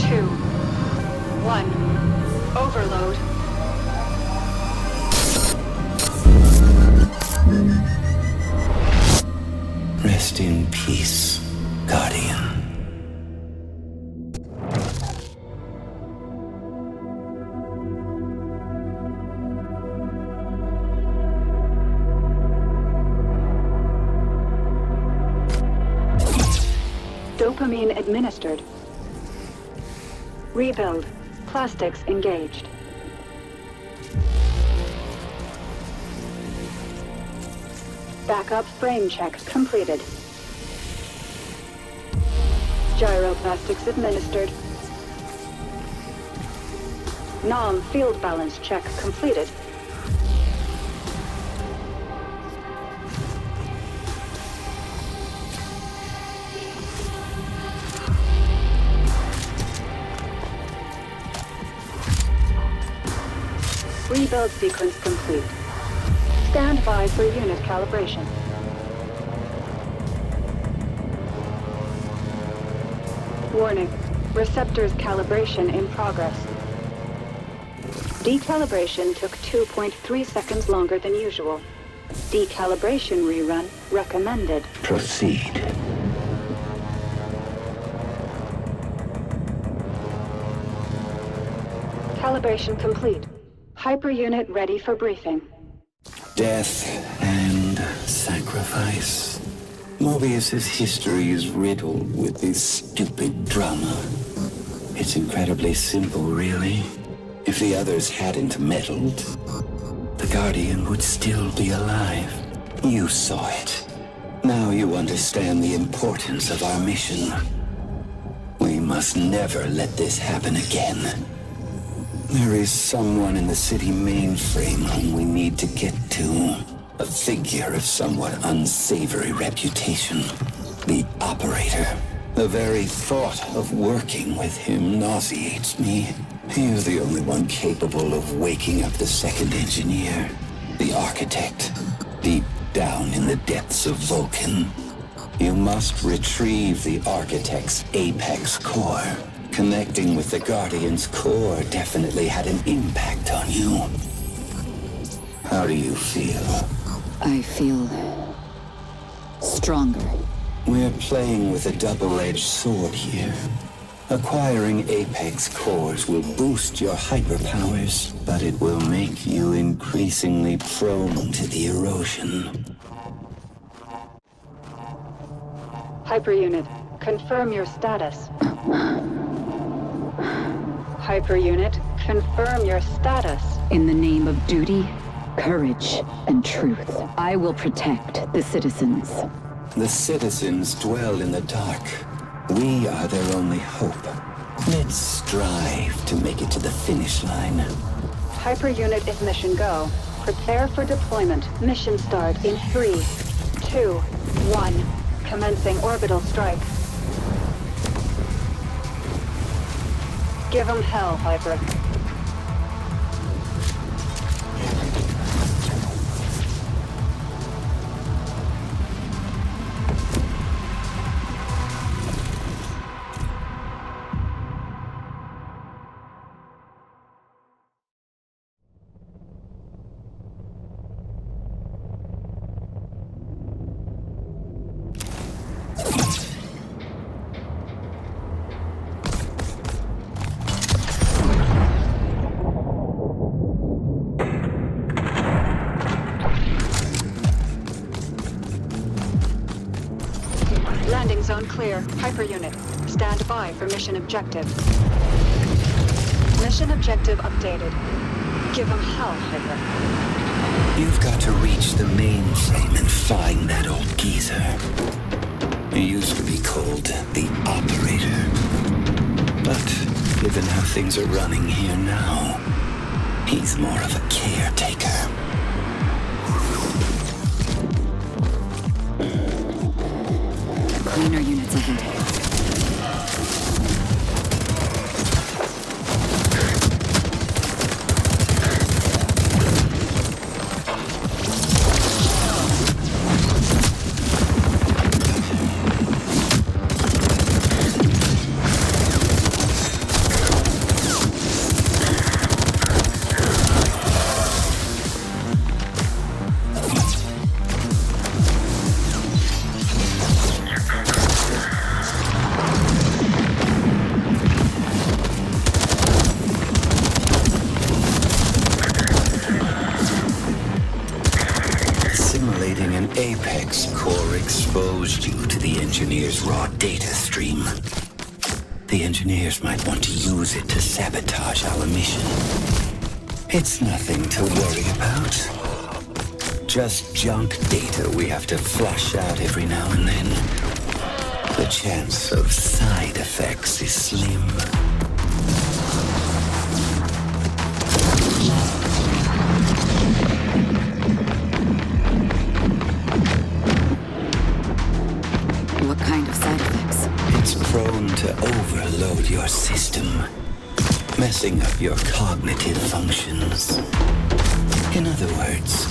2, 1. Overload. Rest in peace, Guardian. Dopamine administered. Rebuild. Plastics engaged. Backup frame check completed. Gyroplastics administered. NOM field balance check completed. Rebuild sequence complete. Stand by for unit calibration. Warning. Receptors calibration in progress. Decalibration took 2.3 seconds longer than usual. Decalibration rerun recommended. Proceed. Calibration complete. Hyper unit ready for briefing. Death and sacrifice. Mobius's history is riddled with this stupid drama. It's incredibly simple, really. If the others hadn't meddled, the Guardian would still be alive. You saw it. Now you understand the importance of our mission. We must never let this happen again. There is someone in the city mainframe whom we need to get to. A figure of somewhat unsavory reputation. The Operator. The very thought of working with him nauseates me. He is the only one capable of waking up the second engineer. The Architect. Deep down in the depths of Vulcan. You must retrieve the Architect's apex core. Connecting with the Guardian's core definitely had an impact on you. How do you feel? I feel stronger. We're playing with a double-edged sword here. Acquiring apex cores will boost your hyperpowers, but it will make you increasingly prone to the erosion. Hyper unit, confirm your status. Hyper unit, confirm your status. In the name of duty, courage, and truth, I will protect the citizens. The citizens dwell in the dark. We are their only hope. Let's strive to make it to the finish line. Hyper unit is mission go. Prepare for deployment. Mission start in 3, 2, 1. Commencing orbital strike. Give 'em hell, Hyper. Landing zone clear. Hyper unit, stand by for mission objective. Mission objective updated. Give 'em hell, Hyper. You've got to reach the mainframe and find that old geezer. He used to be called the Operator. But given how things are running here now, he's more of a caretaker. Cleaner units ahead. Apex Core exposed you to the Engineer's raw data stream. The Engineers might want to use it to sabotage our mission. It's nothing to worry about. Just junk data we have to flush out every now and then. The chance of side effects is slim. What kind of side effects? It's prone to overload your system, messing up your cognitive functions. In other words,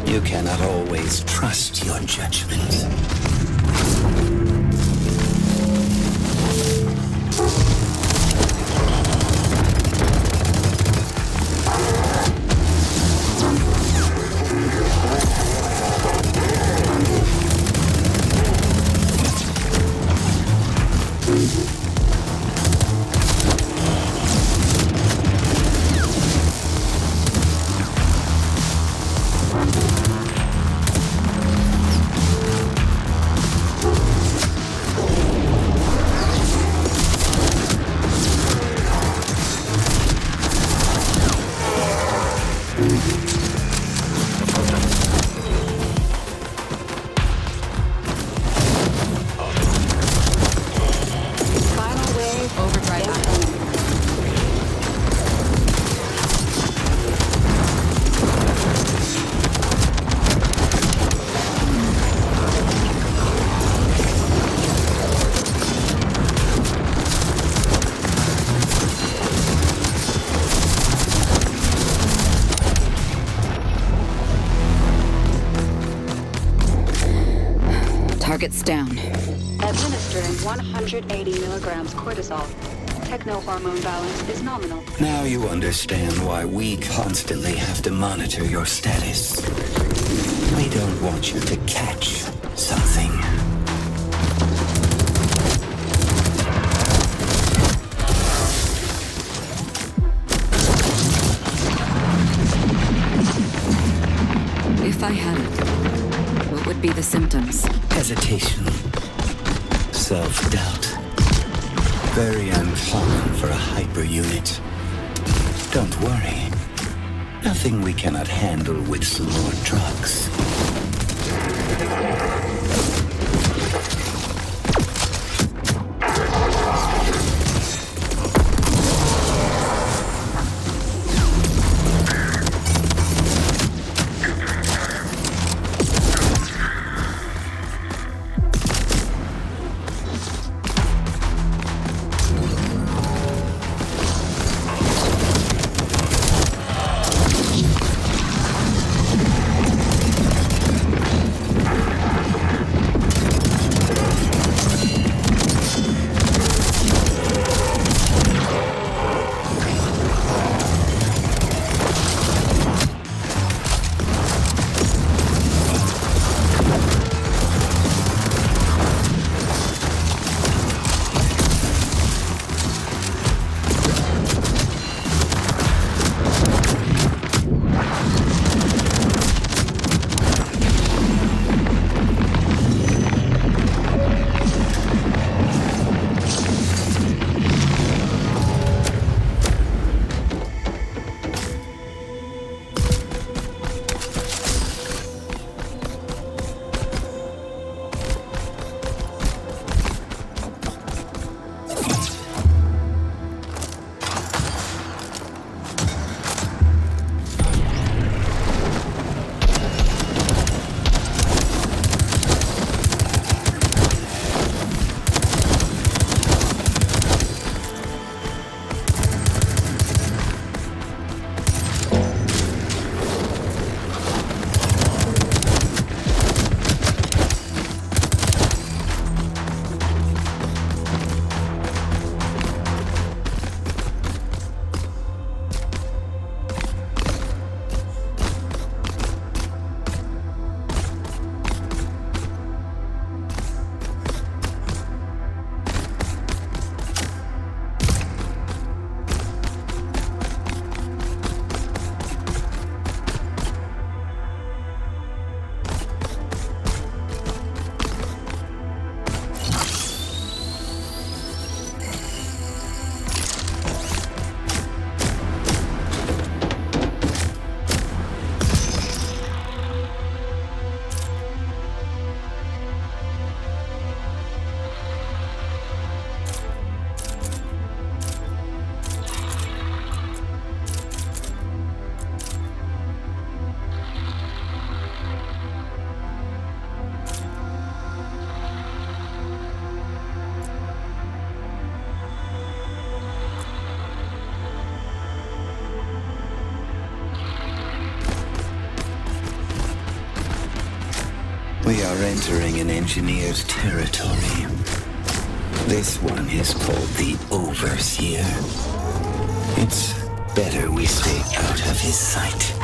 you cannot always trust your judgment. Target's down. Administering 180 milligrams cortisol. Techno-hormone balance is nominal. Now you understand why we constantly have to monitor your status. We don't want you to catch something. If I had it, what would be the symptoms? Hesitation. Self-doubt. Very uncommon for a hyper unit. Don't worry. Nothing we cannot handle with some more drugs. We're entering an engineer's territory. This one is called the Overseer. It's better we stay out of his sight.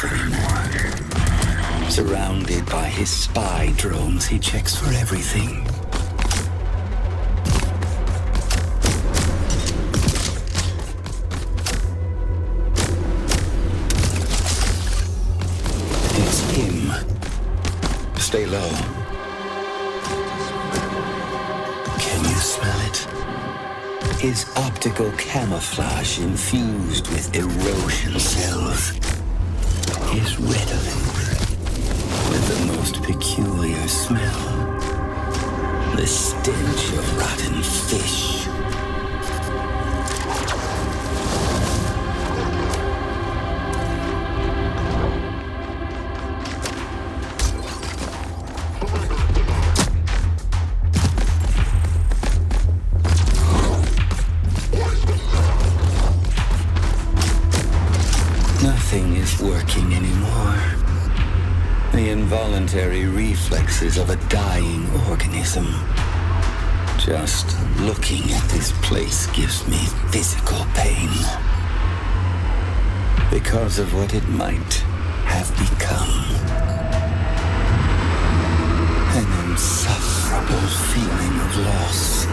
Anymore. Surrounded by his spy drones, he checks for everything. It's him. Stay low. Can you smell it? His optical camouflage infused with erosion cells. Is redolent with the most peculiar smell. The stench of rotten fish. Nothing is working anymore. The involuntary reflexes of a dying organism. Just looking at this place gives me physical pain. Because of what it might have become. An insufferable feeling of loss.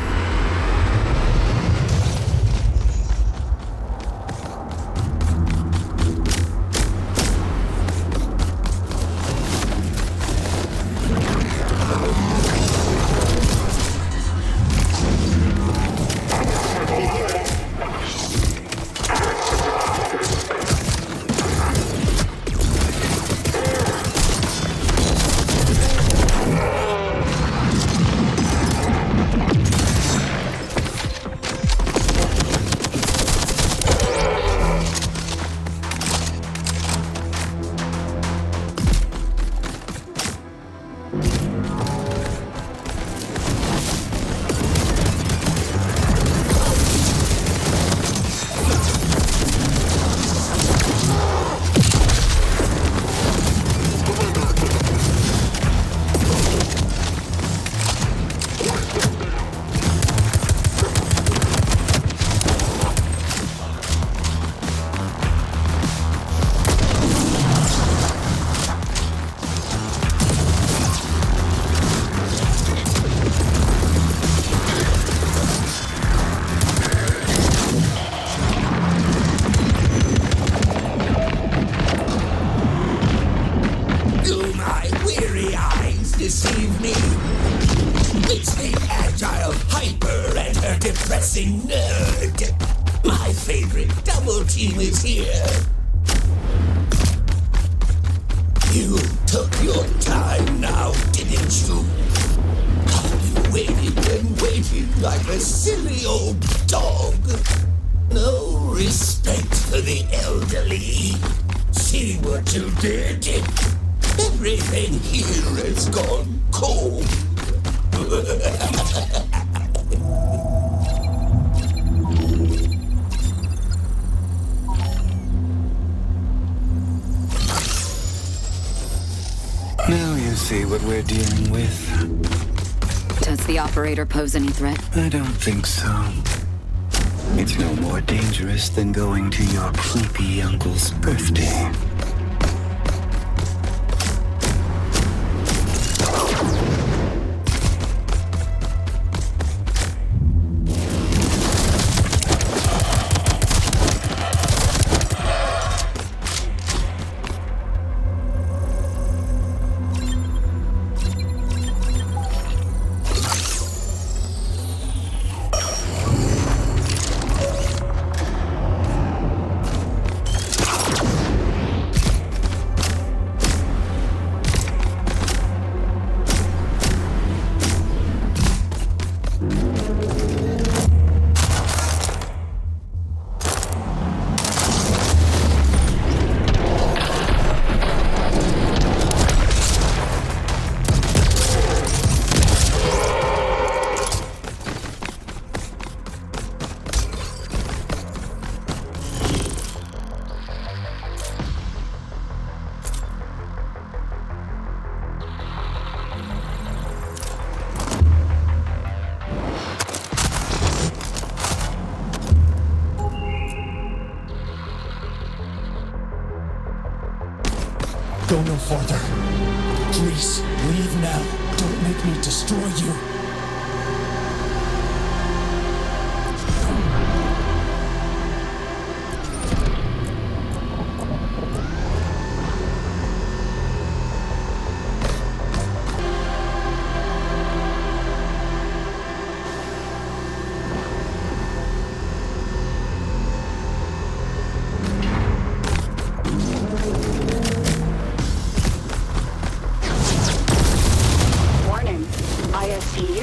amazing nerd. My favorite double team is here. You took your time now, didn't you? You waited and waited like a silly old dog. No respect for the elderly. See what you did? Everything here has gone cold. Now you see what we're dealing with. Does the operator pose any threat? I don't think so. It's no more dangerous than going to your creepy uncle's birthday. Go no farther. Please, leave now. Don't make me destroy you. ISC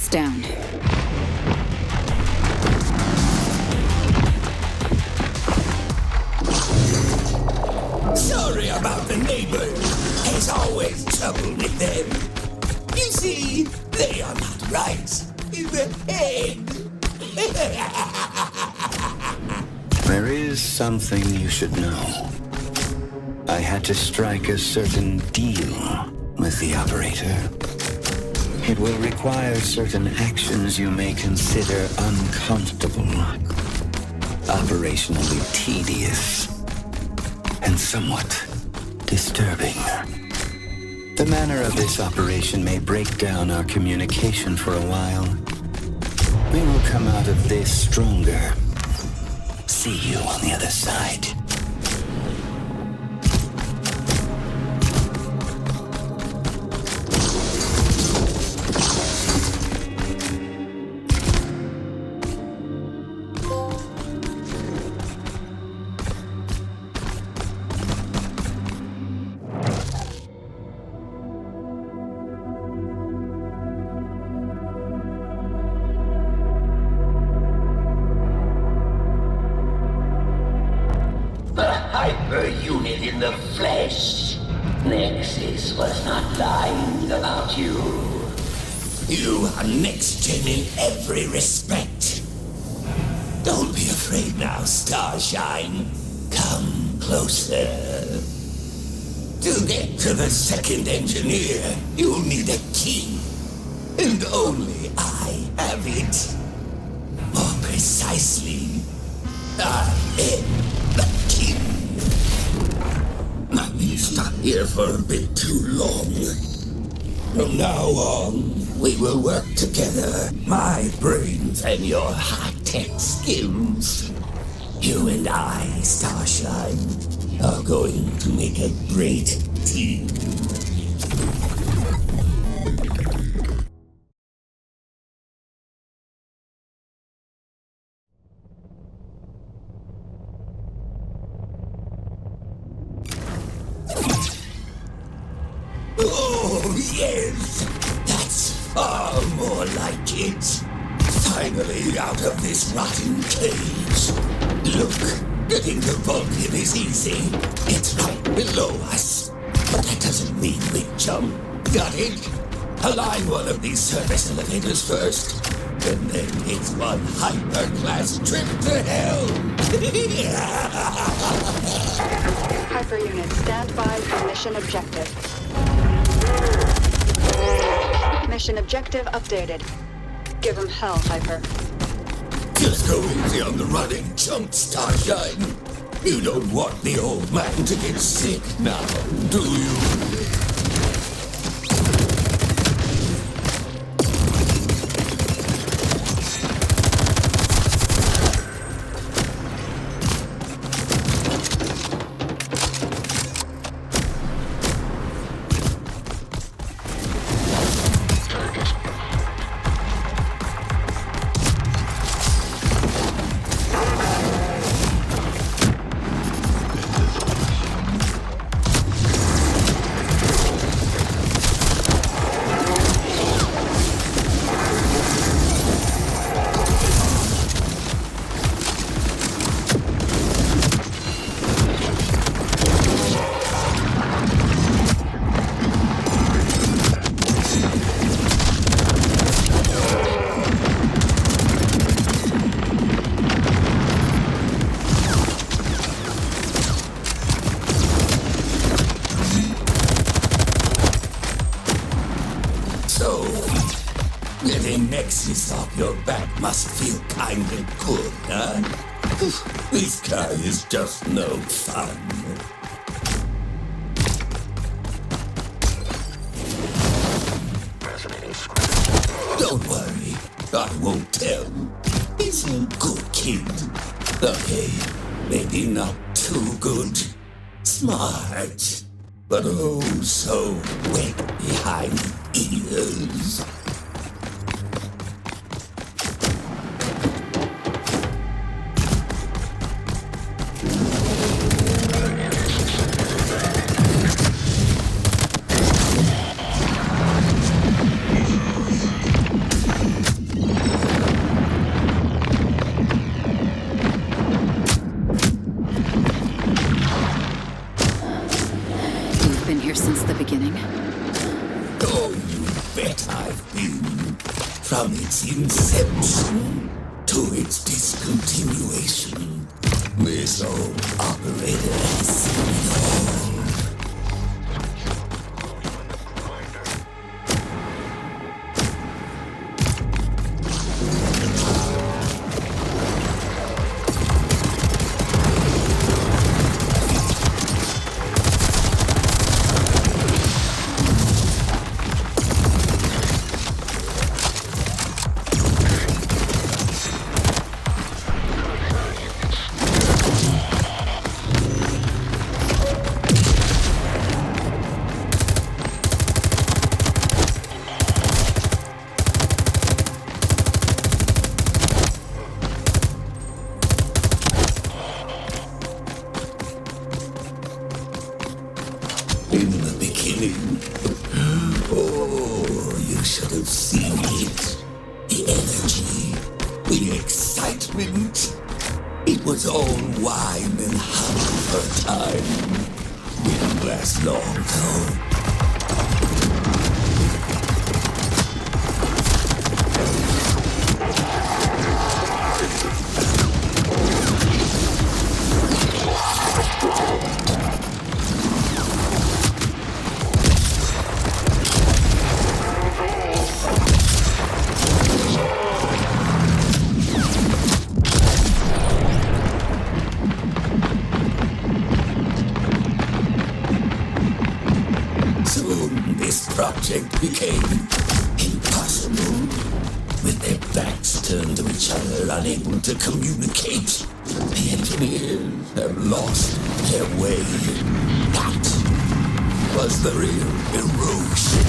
units down. Sorry about the neighbors. There's always trouble with them. You see, they are not right in the head. There is something you should know. I had to strike a certain deal with the operator. It will require certain actions you may consider uncomfortable, operationally tedious, and somewhat disturbing. The manner of this operation may break down our communication for a while. We will come out of this stronger. See you on the other side. Hyper unit in the flesh. Nexus was not lying about you. You are next gen in every respect. Don't be afraid now, Starshine. Come closer. To get to the second engineer, you'll need a key. And only I have it. More precisely, I am the king. I've been stuck here for a bit too long. From now on, we will work together. My brains and your high-tech skills. You and I, Starshine, are going to make a great team. Oh, yes! That's far more like it. Finally out of this rotten cage. Look, getting the Vulcan is easy. It's right below us. But that doesn't mean we jump. Got it? Align one of these service elevators first. And then it's one hyper-class trip to hell. Hyper unit, stand by for mission objective. Mission objective updated. Give him hell, Hyper. Just go easy on the running jump, Starshine. You don't want the old man to get sick now, do you? Getting Nexus off your back must feel kinda good, huh? This guy is just no fun. Don't worry, I won't tell. He's a good kid. Okay, maybe not too good. Smart, but oh so wet behind ears. from its inception to its discontinuation. This old operator has seen it all. In the beginning, oh, you should have seen it. The energy, the excitement. It was all wine and honey for a time. Didn't last long, though. Soon this project became impossible. With their backs turned to each other, unable to communicate, the engineers have lost their way. That was the real erosion.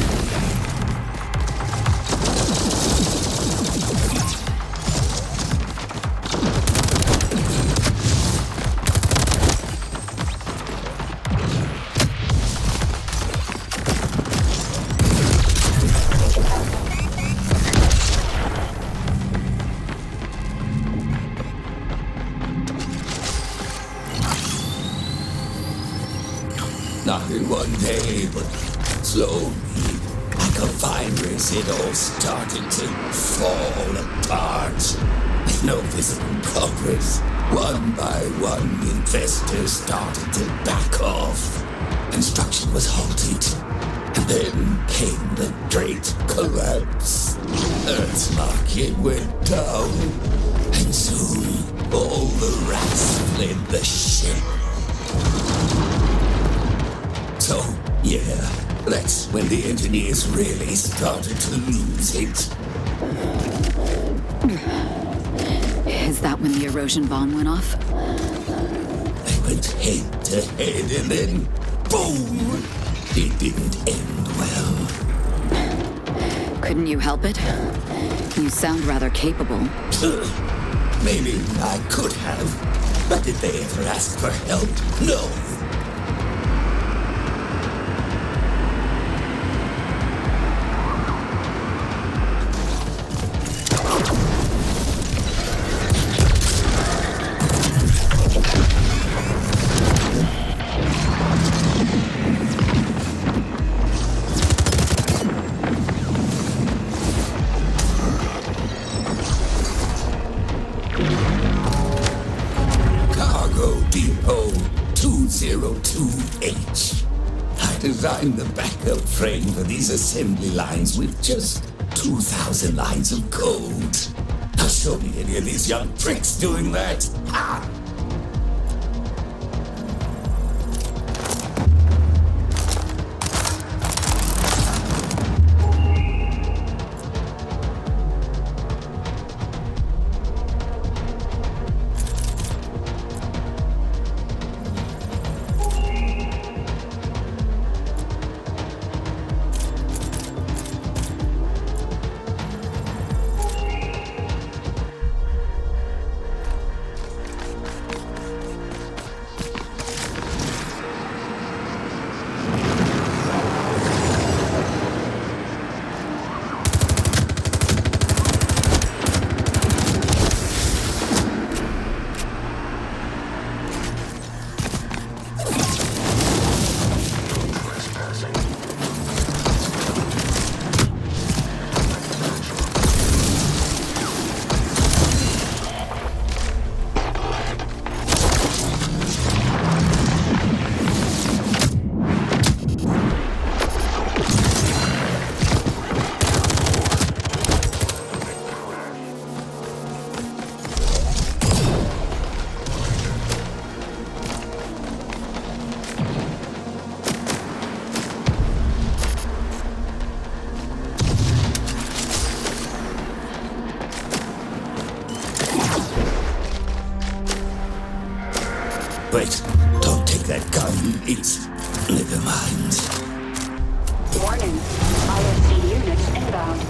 Not in one day, but slowly, like a virus, it all started to fall apart. With no visible progress, one by one, investors started to back off. Construction was halted, and then came the great collapse. Earth's market went down, and soon all the rats fled the ship. So, yeah, that's when the engineers really started to lose it. Is that when the erosion bomb went off? They went head to head and then, boom! It didn't end well. Couldn't you help it? You sound rather capable. Maybe I could have, but did they ever ask for help? No. Depot 202H. I designed the backup frame for these assembly lines with just 2,000 lines of code. Now show me any of these young pricks doing that. Ha! It's... never mind. Warning. ISC units inbound.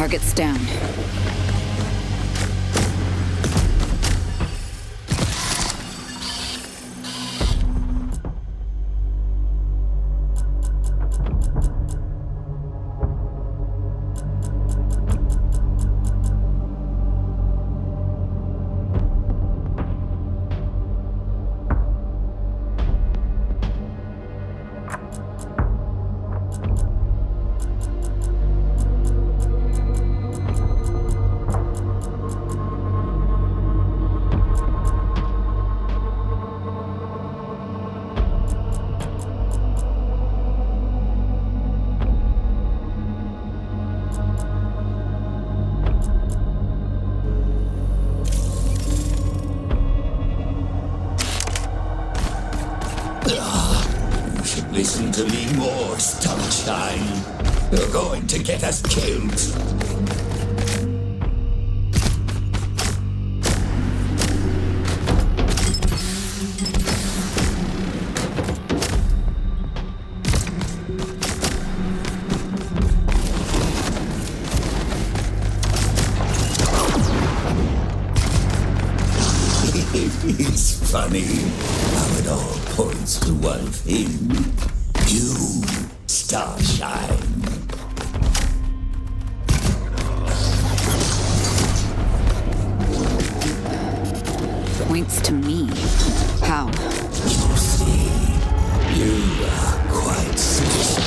Target's down. Listen to me more, Starshine. You're going to get us killed. It's funny how it all points to one thing. You, Starshine. Points to me. How? You see, you are quite special.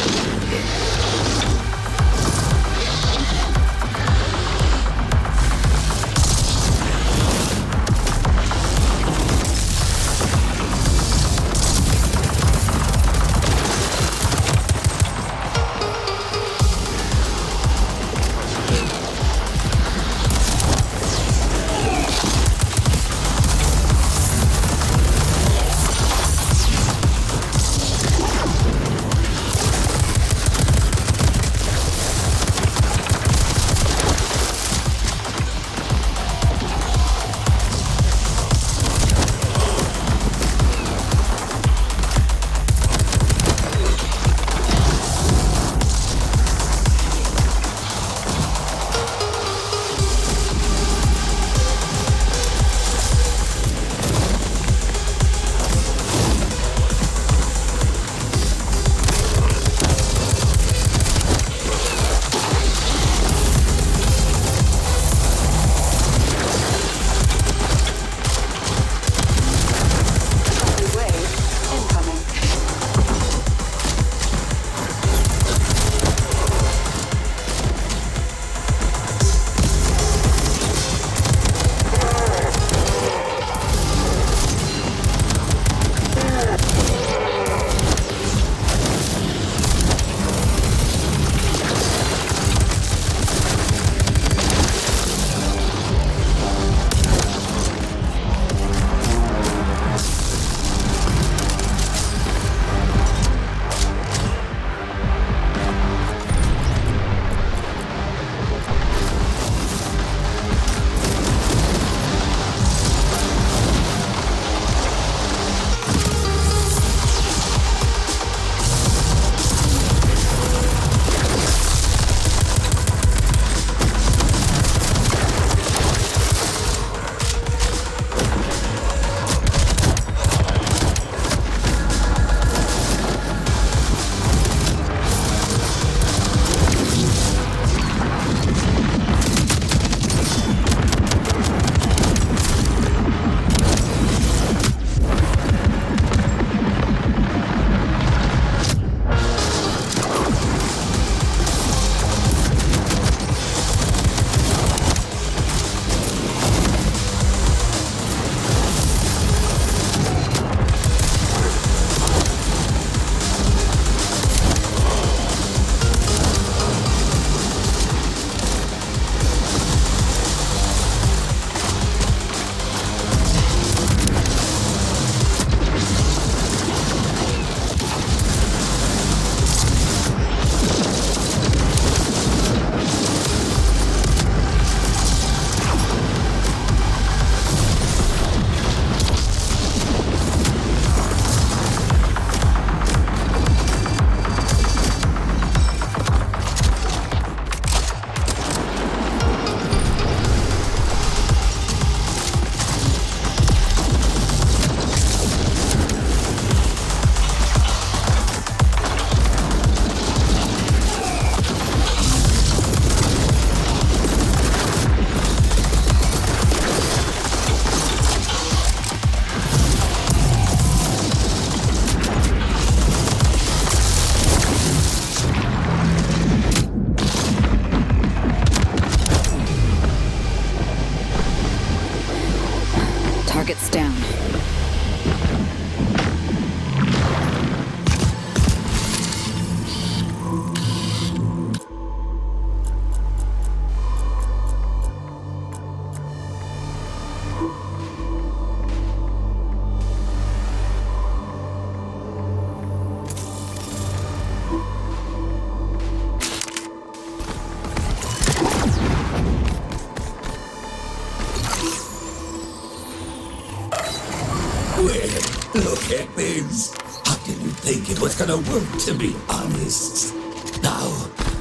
is. I didn't think it was gonna work, to be honest. Now,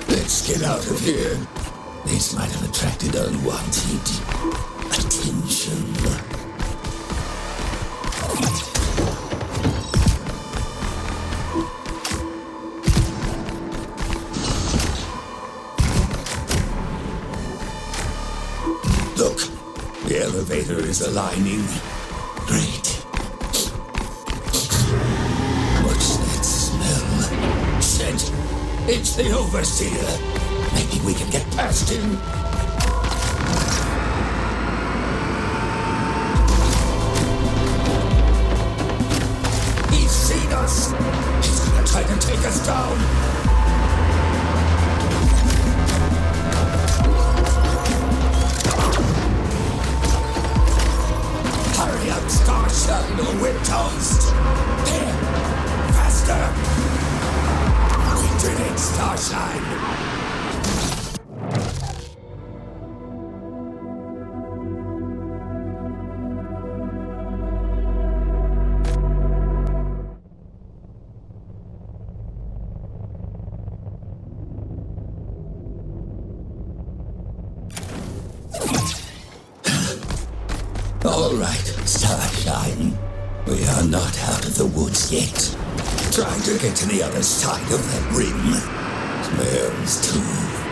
let's get out of here. This might have attracted unwanted attention. Look, the elevator is aligning. Great. What's that smell? Shit! It's the Overseer. Maybe we can get past him. He's seen us. He's gonna try to take us down. Hurry up, Starshine, or we're toast! Here! Faster! We did it, Starshine! All right, Starshine. We are not out of the woods yet. Trying to get to the other side of that rim. Smells too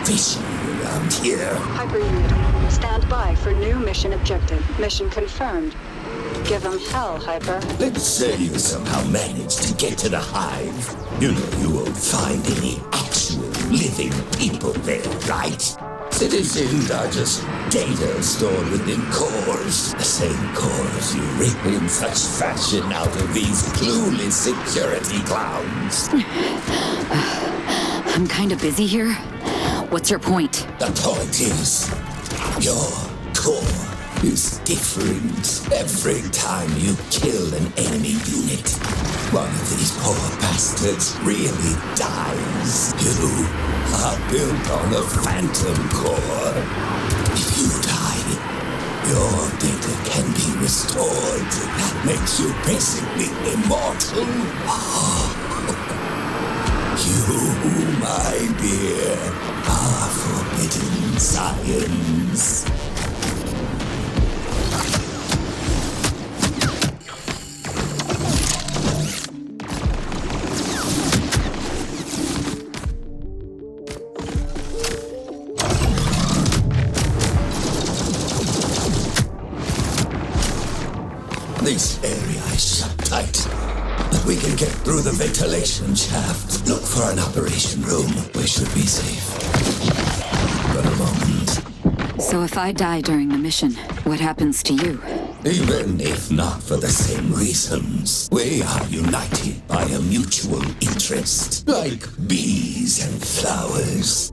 fishy around here. Hyper Unit, stand by for new mission objective. Mission confirmed. Give them hell, Hyper. Let's say you somehow managed to get to the hive. You know you won't find any actual living people there, right? Citizens are just data stored within cores. The same cores you rip in such fashion out of these clueless security clowns. I'm kind of busy here. What's your point? The point is, your core is different every time you kill an enemy unit. One of these poor bastards really dies. You are built on a phantom core. If you die, your data can be restored. That makes you basically immortal. You, my dear, are forbidden science. This area is shut tight, but we can get through the ventilation shaft. Look for an operation room. We should be safe. For a moment. So if I die during the mission, what happens to you? Even if not for the same reasons, we are united by a mutual interest, like bees and flowers.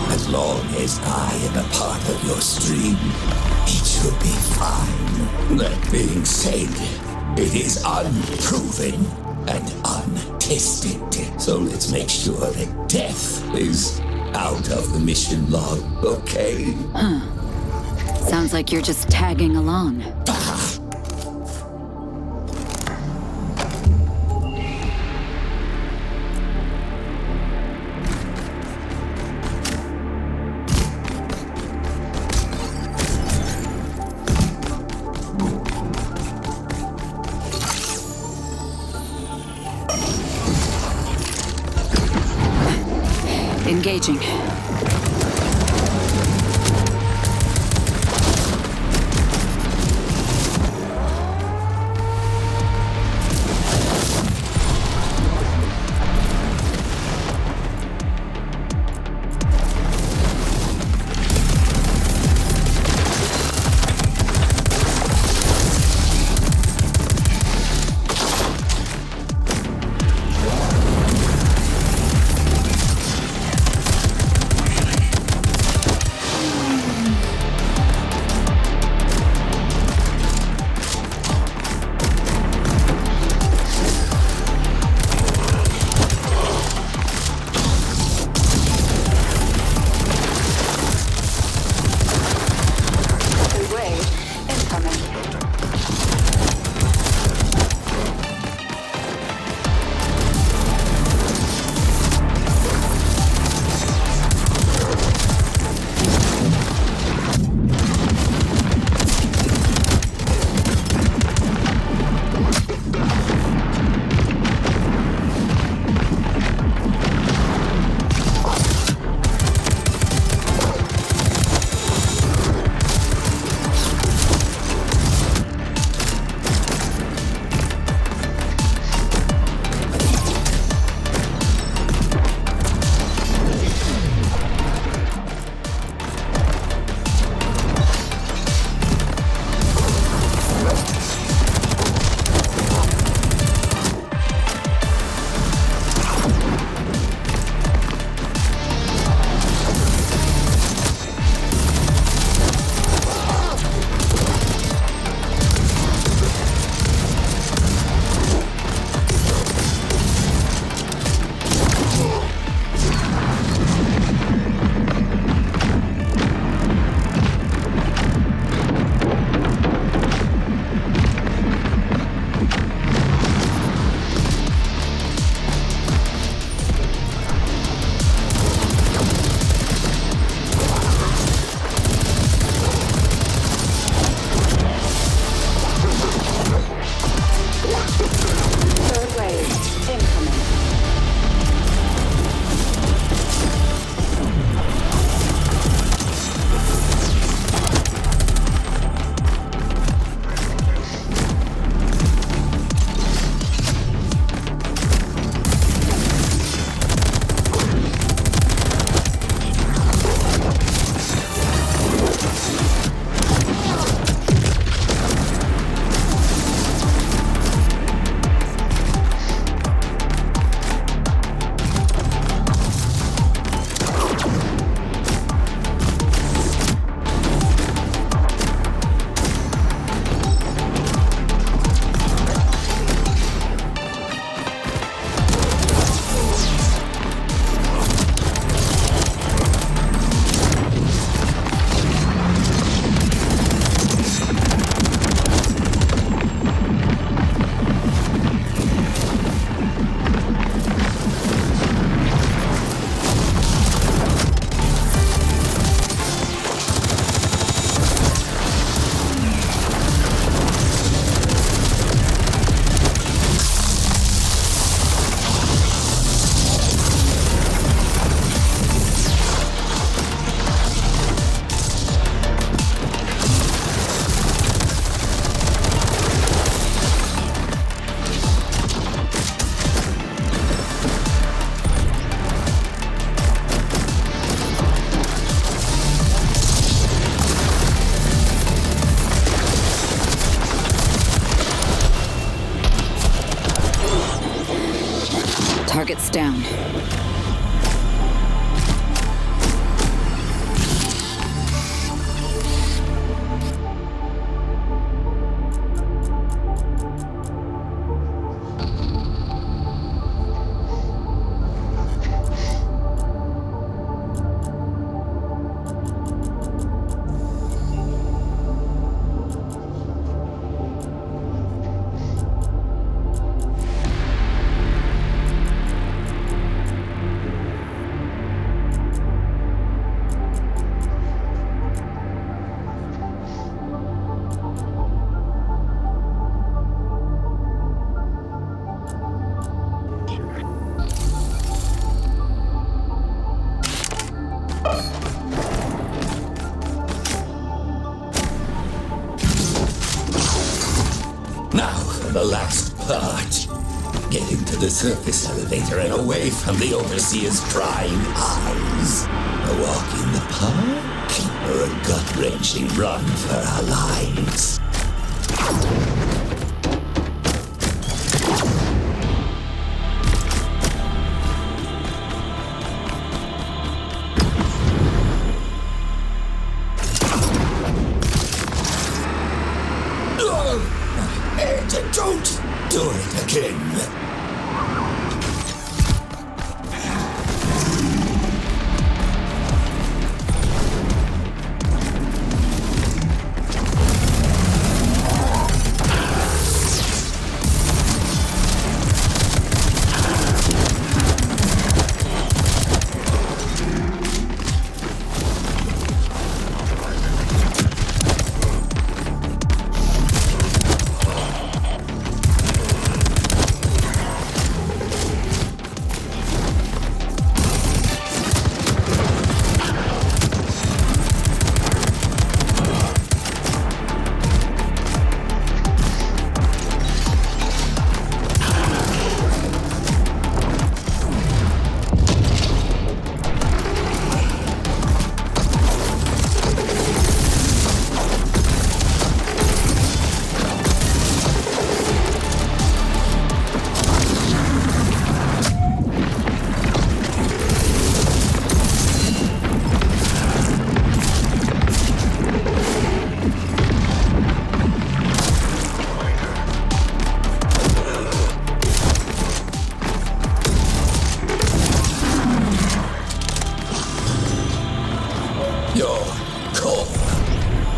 As long as I am a part of your stream, it should be fine. That being said, it is unproven and untested. So let's make sure that death is out of the mission log, okay? Sounds like you're just tagging along. Engaging. Target's down. Now for the last part. Getting to the surface elevator and away from the Overseer's prying eyes. A walk in the park, or a gut-wrenching run for our lives. Don't do it again.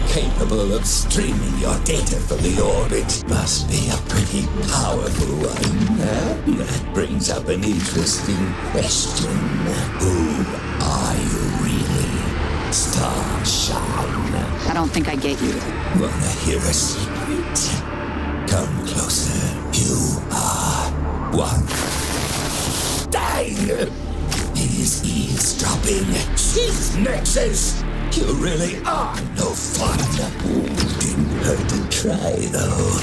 Capable of streaming your data from the orbit must be a pretty powerful one. That brings up an interesting question. Who are you really? Starshine? I don't think I get you. Wanna hear a secret? Come closer. You are one. Dang! He's eavesdropping. She's nexus! You really are no fun. Didn't hurt to try, though.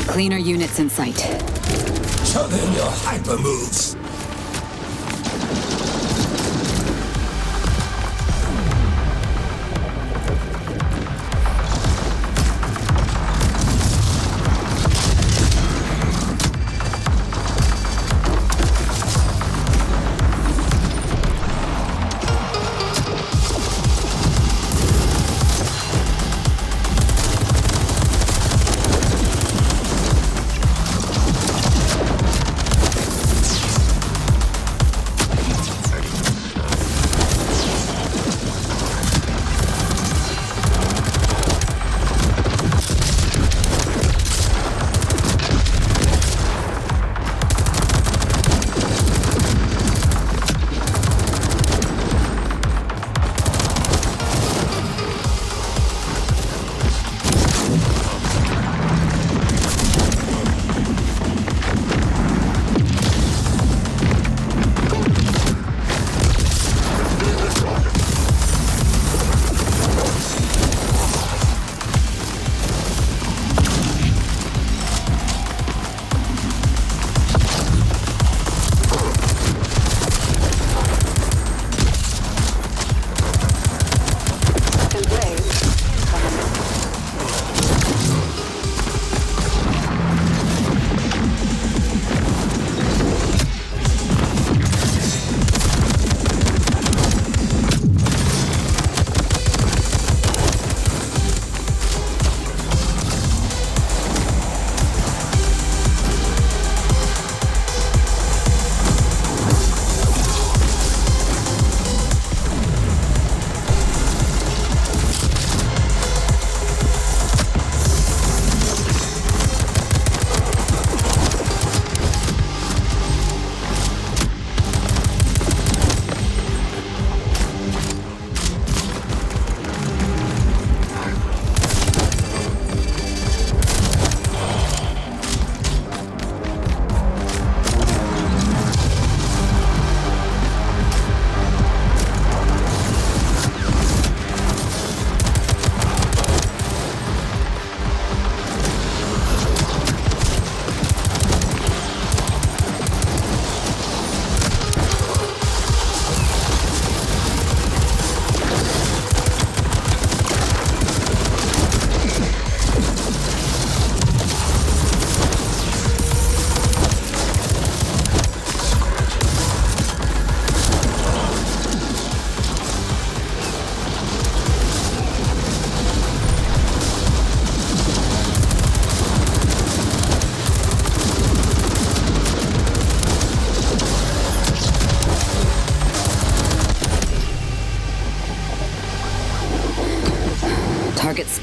Cleaner units in sight. Show them your hyper moves.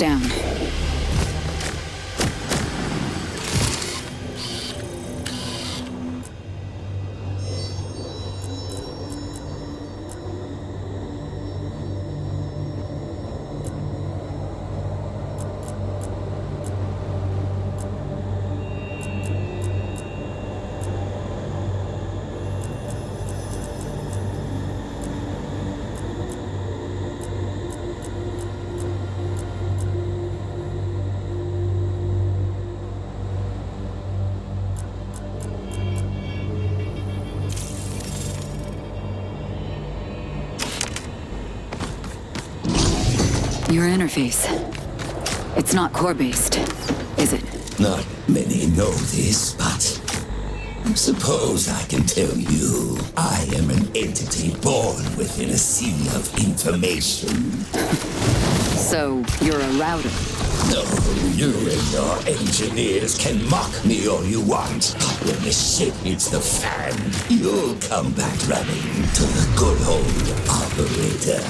down. Your interface. It's not core-based, is it? Not many know this, but I suppose I can tell you. I am an entity born within a sea of information. So, you're a router. No, you and your engineers can mock me all you want, but when the shit hits the fan, you'll come back running to the good old operator.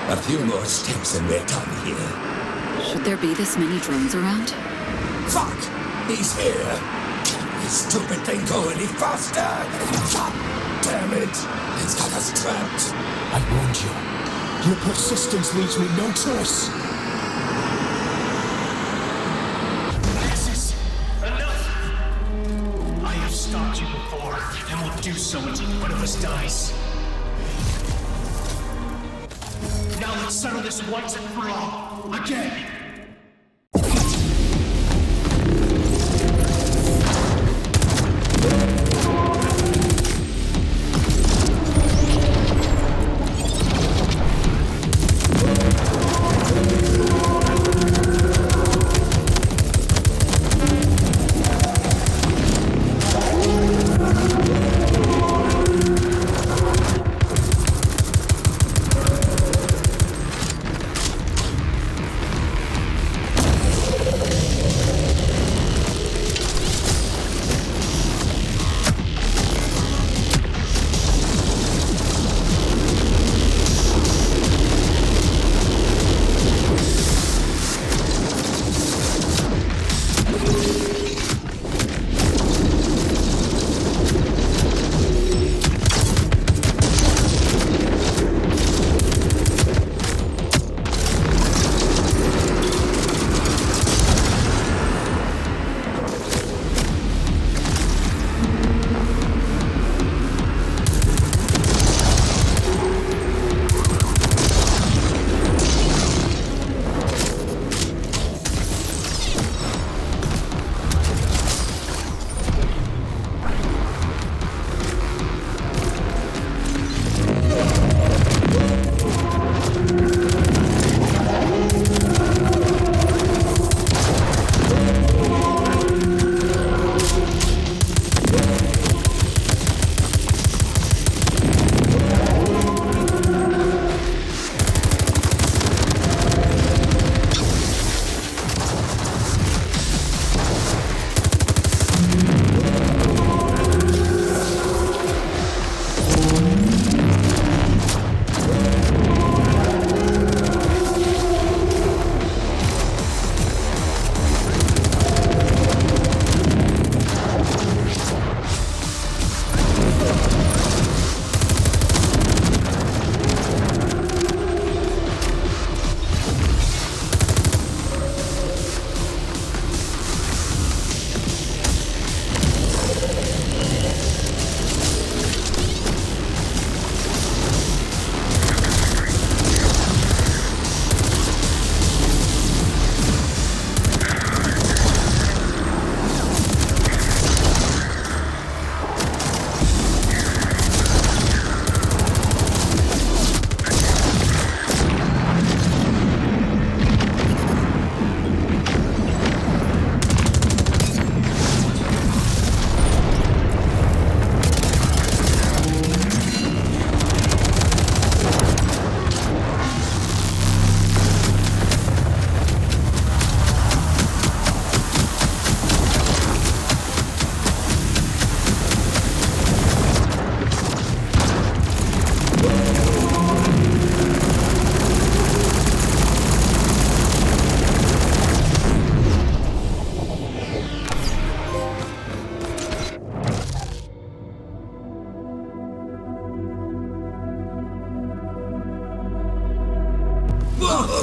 A few more steps and we're done here. Should there be this many drones around? Fuck! He's here! Can't this stupid thing go any faster? God damn it! It's got us trapped! I warned you. Your persistence leaves me no choice. This is enough! I have stopped you before, and will do so until one of us dies. Now let's settle this once and for all. Again!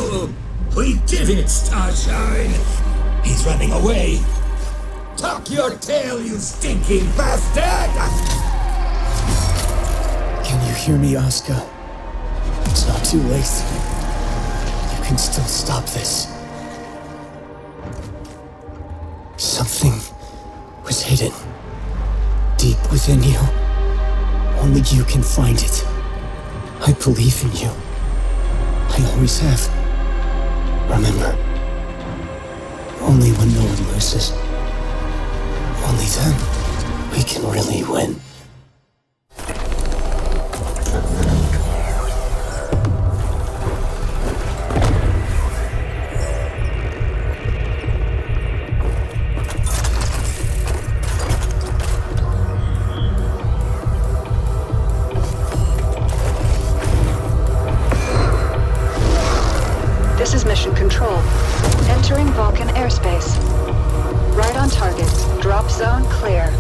fool! We did it, Starshine! He's running away! Tuck your tail, you stinking bastard! Can you hear me, Aska? It's not too late. You can still stop this. Something was hidden. Deep within you. Only you can find it. I believe in you. I always have. Remember, only when no one loses, only then we can really win. This is Mission Control. Entering Vulcan airspace. Right on target. Drop zone clear.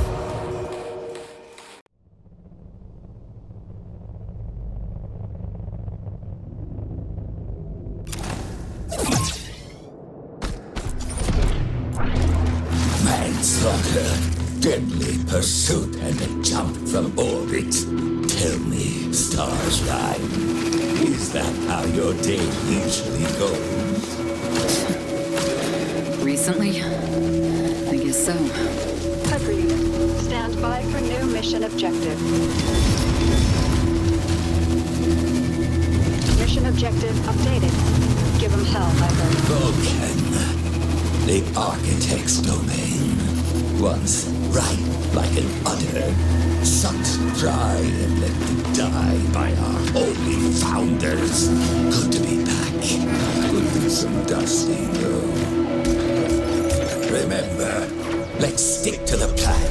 Manslaughter, deadly pursuit, and a jump from orbit. Tell me, Starshine, is that how your day usually goes? Recently? I guess so. HYPER unit, stand by for new mission objective. Mission objective updated. Give them hell, HYPER. Vulcan, the Architect's domain. Once ripe like an udder, sucked dry and let to die by our holy founders. Good to be back. We'll do some dusting, though. Remember, let's stick to the plan.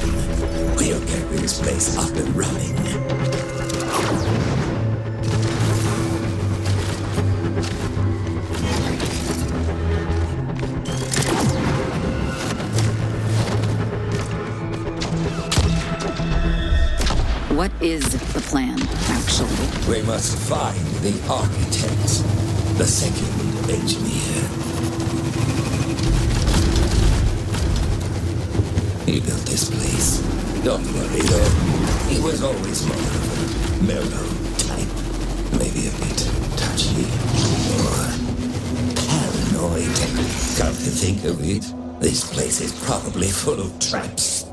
We'll get this place up and running. What is the plan, actually? We must find the architect, the second engineer. He built this place. Don't worry, though. He was always more of a mellow type. Maybe a bit touchy or paranoid. Come to think of it, this place is probably full of traps.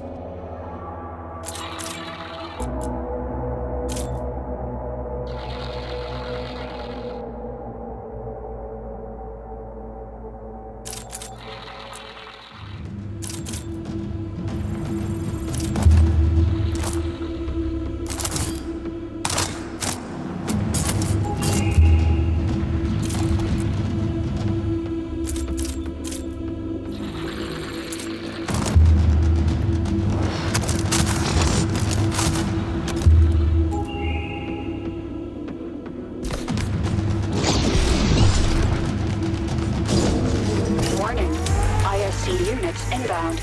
Units inbound.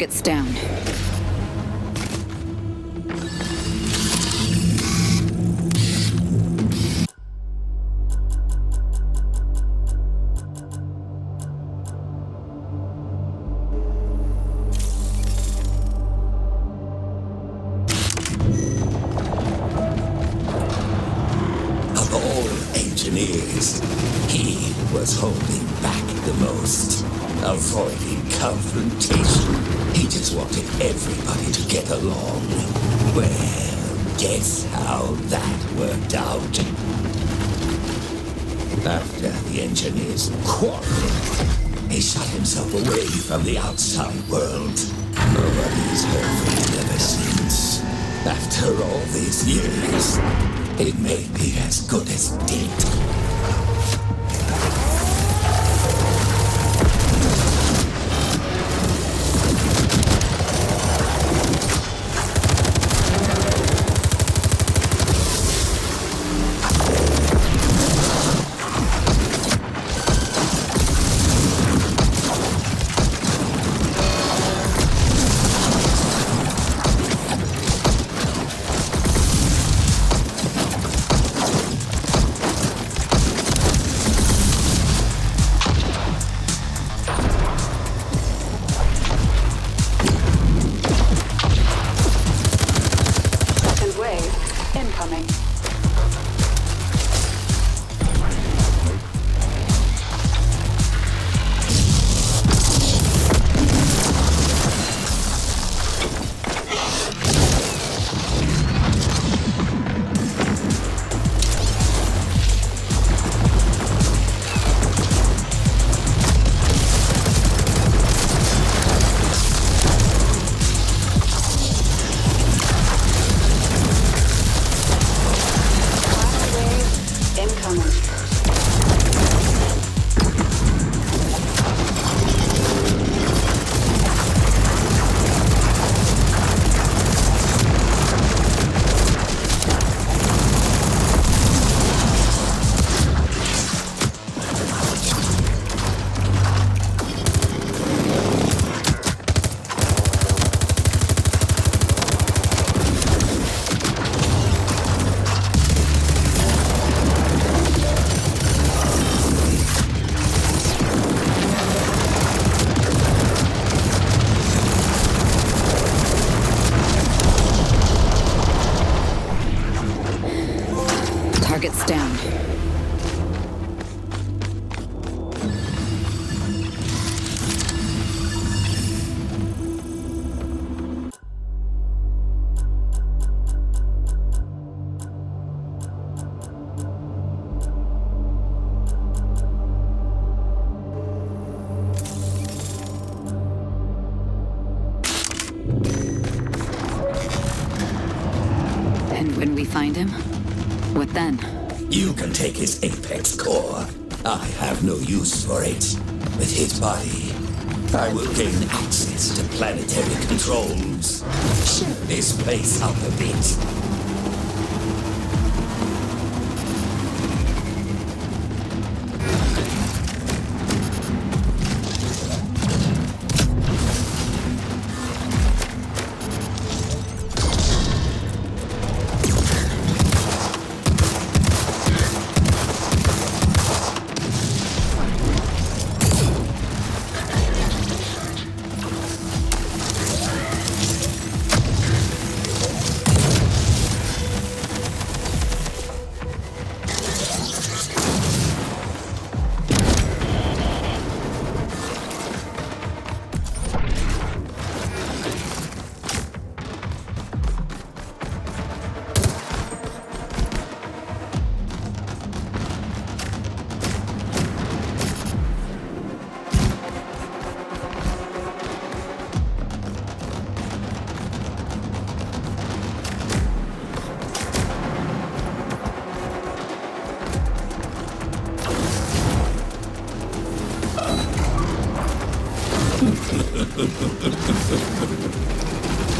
Target's down. Of all engineers, he was holding back the most, avoiding confrontation. He just wanted everybody to get along. Well, guess how that worked out. After the engineers quarreled, he shut himself away from the outside world. Nobody's heard from him ever since. After all these years, it may be as good as dead. Incoming. Target's down. And when we find him, what then? You can take his apex core. I have no use for it. With his body, I will gain access to planetary controls. Shift this place up a bit.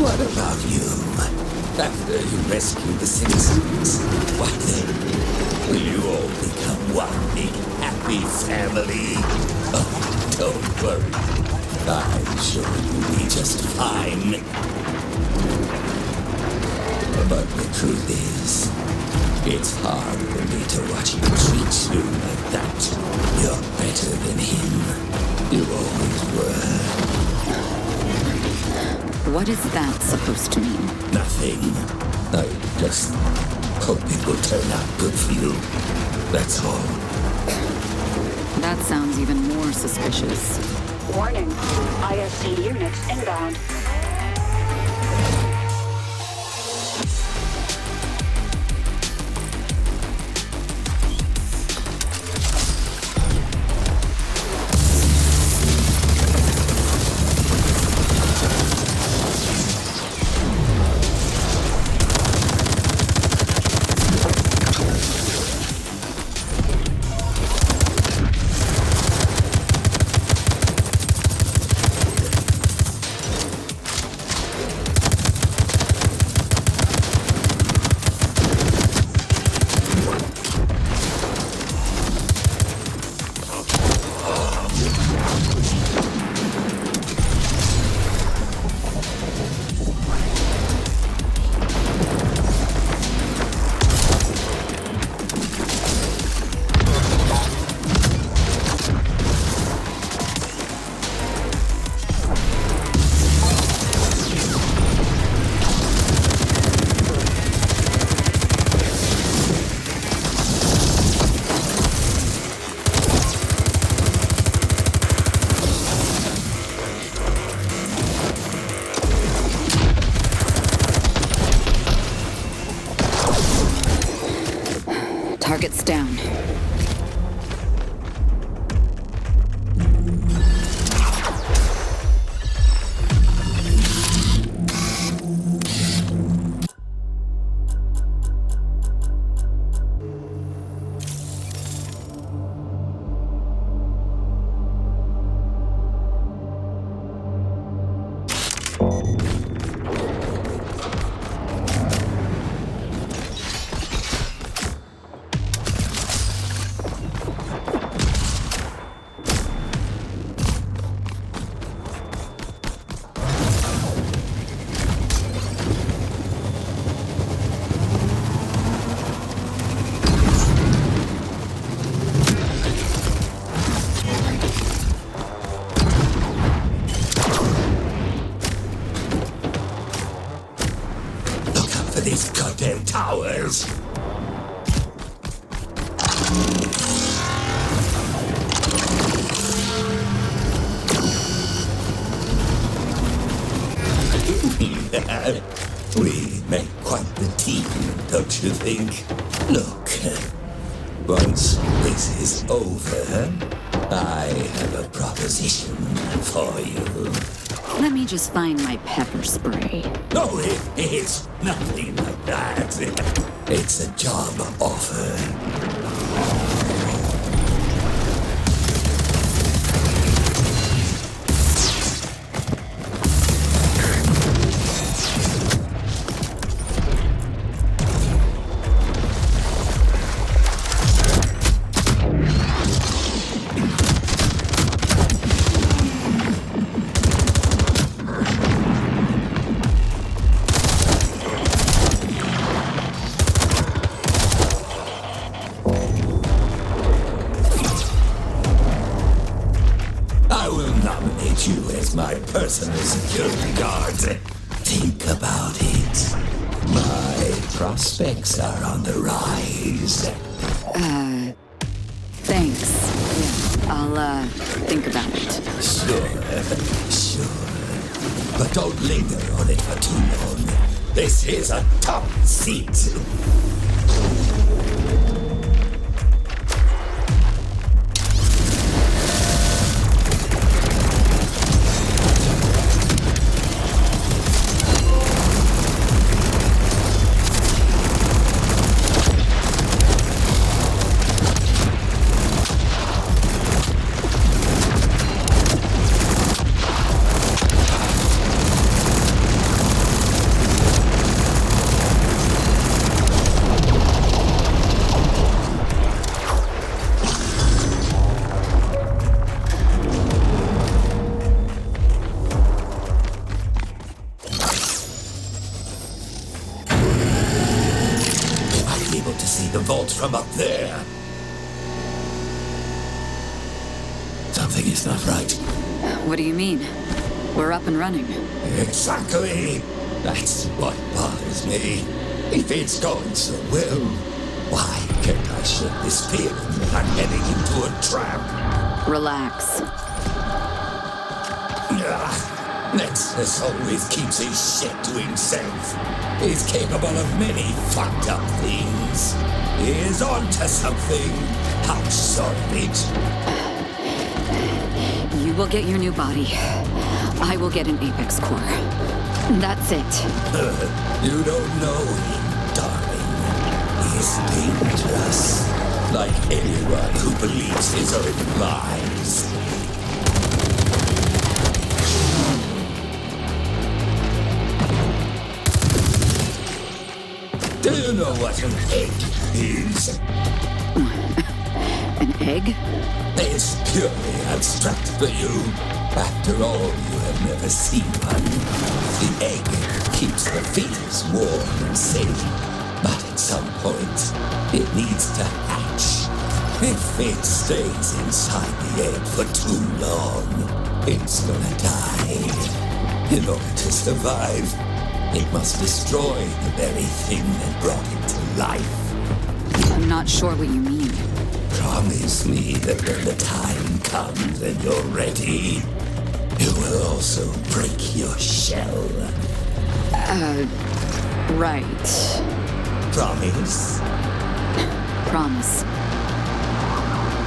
What about you? After you rescue the citizens, what then? Will you all become one big happy family? Oh, don't worry. I'm sure you'll be just fine. But the truth is, it's hard for me to watch you treat you like that. You're better than him. You always were. What is that supposed to mean? Nothing. I just hope it will turn out good for you. That's all. That sounds even more suspicious. Warning. ISC units inbound. Target's down. These goddamn towers! We make quite the team, don't you think? Look, once this is over, I have a proposition for you. Let me just find my pepper spray. No, it's nothing like that. It's a job offer. You as my personal security guard. Think about it. My prospects are on the rise. Thanks. Yeah, I'll, think about it. Sure. But don't linger on it for too long. This is a top seat. the vault from up there. Something is not right. What do you mean? We're up and running. Exactly. That's what bothers me. If it's going so well, why can't I shake this feeling that I'm heading into a trap? Relax. Nexus always keeps his shit to himself. He's capable of many fucked up things. He is onto something. How solid. You will get your new body. I will get an Apex core. That's it. You don't know him, darling. He's dangerous. Like anyone who believes his own lies. Do you know what an egg is? An egg? It's purely abstract for you. After all, you have never seen one. The egg keeps the fetus warm and safe. But at some point, it needs to hatch. If it stays inside the egg for too long, it's gonna die. In order to survive, it must destroy the very thing that brought it to life. I'm not sure what you mean. Promise me that when the time comes and you're ready, you will also break your shell. Right. Promise? Promise.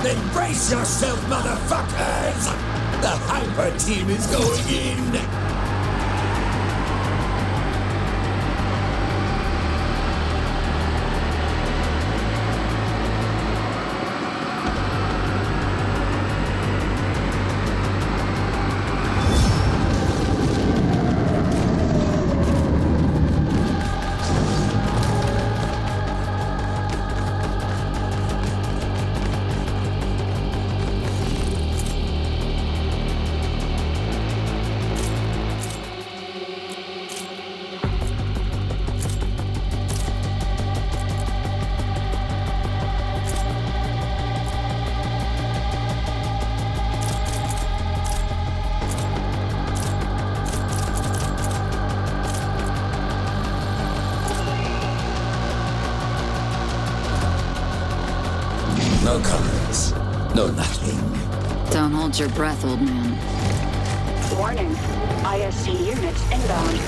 Then brace yourself, motherfuckers! The Hyper team is going in! No comments. No nothing. Don't hold your breath, old man. Warning. ISC units inbound.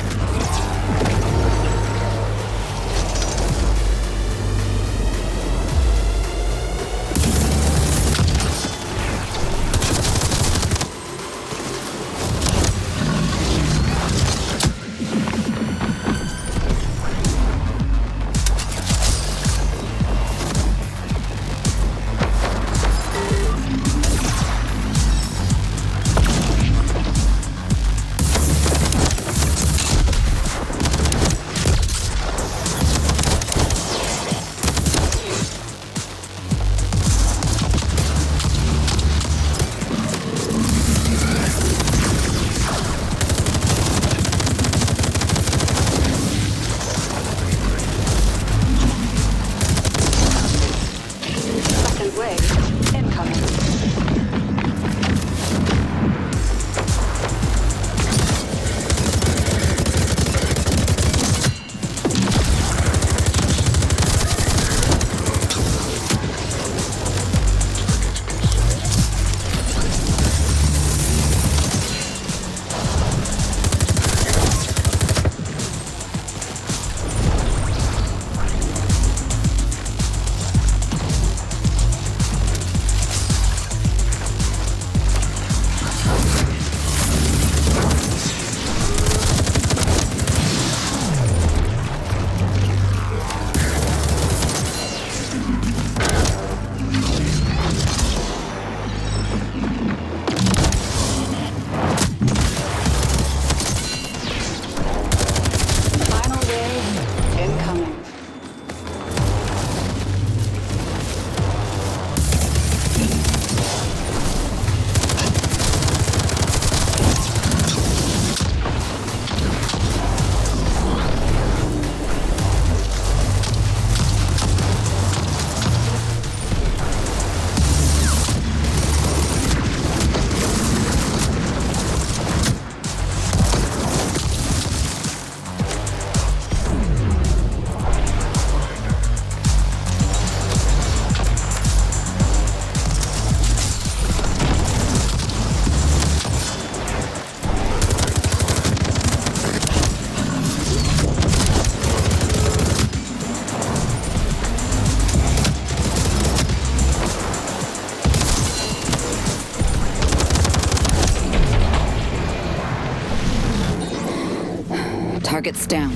Turrets down.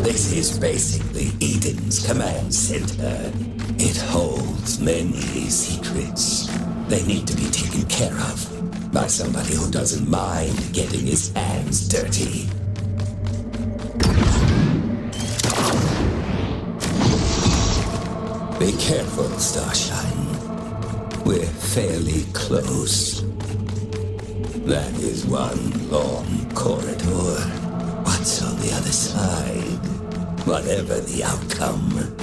This is basically Eden's command center. It holds many secrets. They need to be taken care of by somebody who doesn't mind getting his hands dirty. Be careful, Starshine. We're fairly close. That is one long corridor. What's on the other side? Whatever the outcome,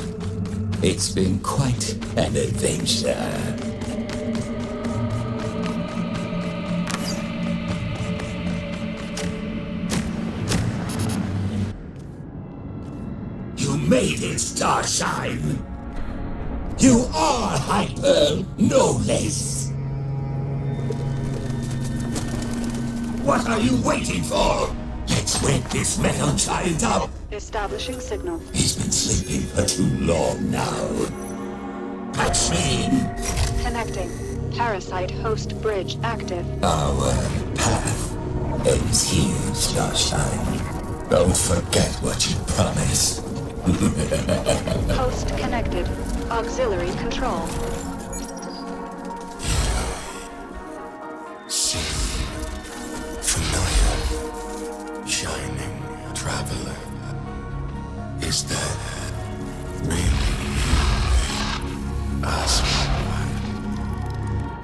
it's been quite an adventure. You made it, Starshine! You are Hyper, no less! What are you waiting for? Let's wake this metal giant up! Establishing signal. He's been sleeping for too long now. Patch me in. Connecting. Parasite host bridge active. Our path ends here, Starshine. Don't forget what you promised. Host connected. Auxiliary control. See, familiar, shining traveler. Is that really you, Asma?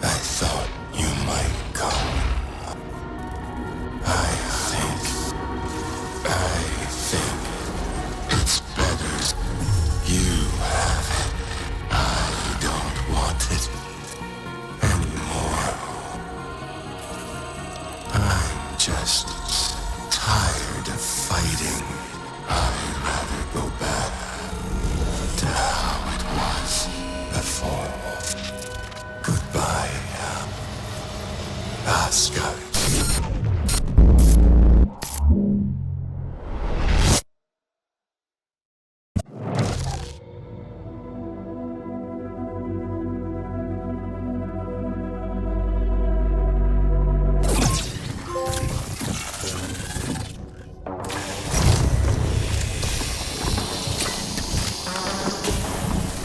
I thought you might come. I think it's better you have it. I don't want it anymore. I'm just tired of fighting. I'd rather go back to how it was before. Goodbye, Aska.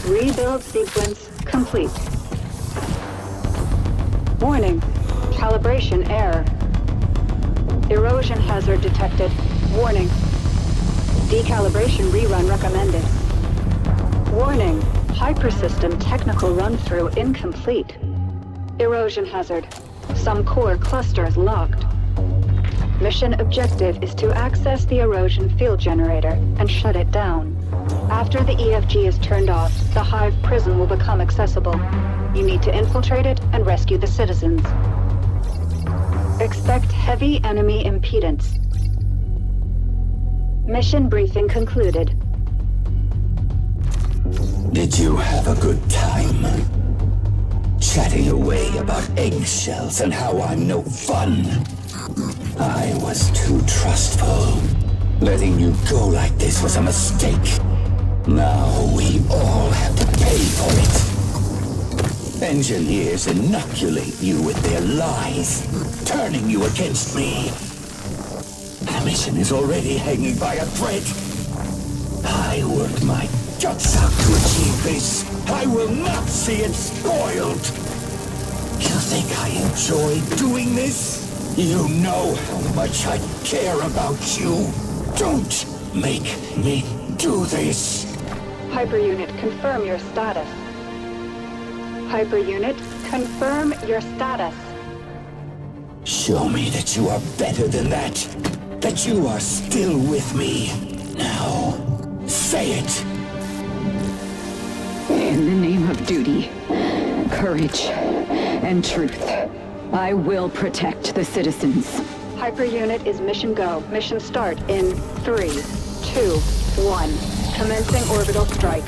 Rebuild sequence complete. Warning. Calibration error. Erosion hazard detected. Warning. Decalibration rerun recommended. Warning. Hypersystem technical run-through incomplete. Erosion hazard. Some core clusters locked. Mission objective is to access the erosion field generator and shut it down. After the EFG is turned off, the Hive prison will become accessible. You need to infiltrate it and rescue the citizens. Expect heavy enemy impedance. Mission briefing concluded. Did you have a good time? Chatting away about eggshells and how I'm no fun. I was too trustful. Letting you go like this was a mistake. Now we all have to pay for it. Engineers inoculate you with their lies, turning you against me. The mission is already hanging by a thread. I worked my guts out to achieve this. I will not see it spoiled. You think I enjoy doing this? You know how much I care about you. Don't make me do this. Hyper Unit, confirm your status. Hyper Unit, confirm your status. Show me that you are better than that. That you are still with me. Now, say it. In the name of duty, courage, and truth, I will protect the citizens. Hyper Unit is mission go. Mission start in 3, 2, 1. Commencing orbital strike.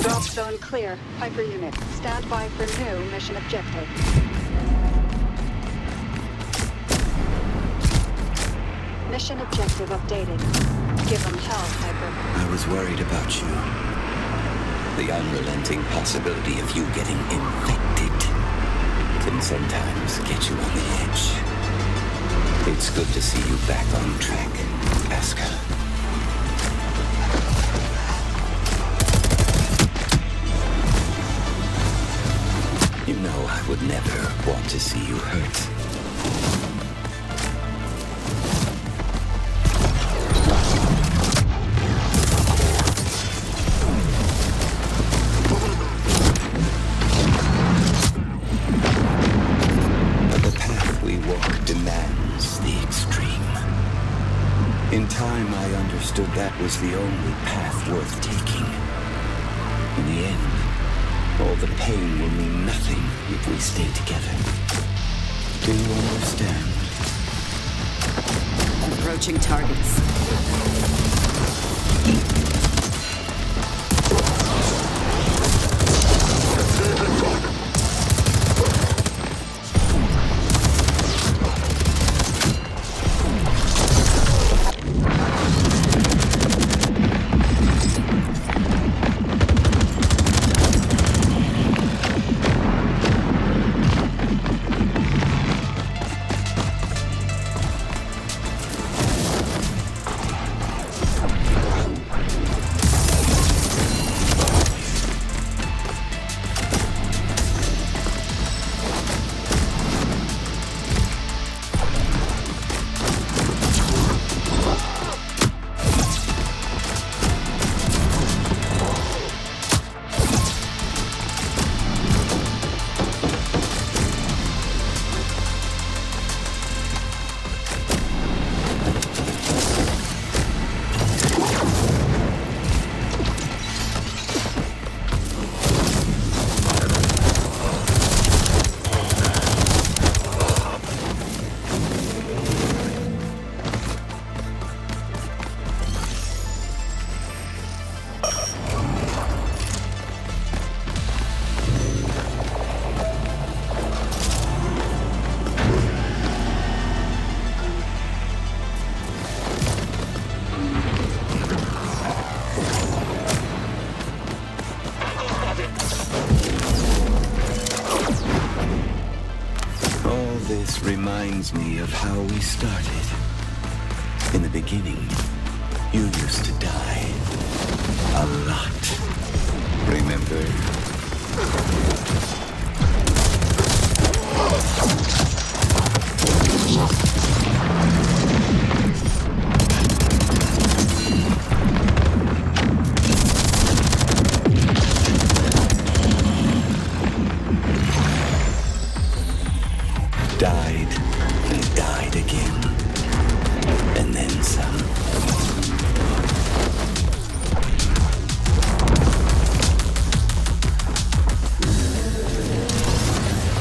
Drop zone clear. HYPER unit, stand by for new mission objective. Mission objective updated. Give them hell, HYPER. I was worried about you. The unrelenting possibility of you getting infected can sometimes get you on the edge. It's good to see you back on track, Aska. You know I would never want to see you hurt. But the path we walk demands the extreme. In time, I understood that was the only path worth taking. In the end, all the pain will mean nothing if we stay together. Do you understand? Approaching targets. This reminds me of how we started. In the beginning, you used to die. A lot. Remember? Died and died again. And then some.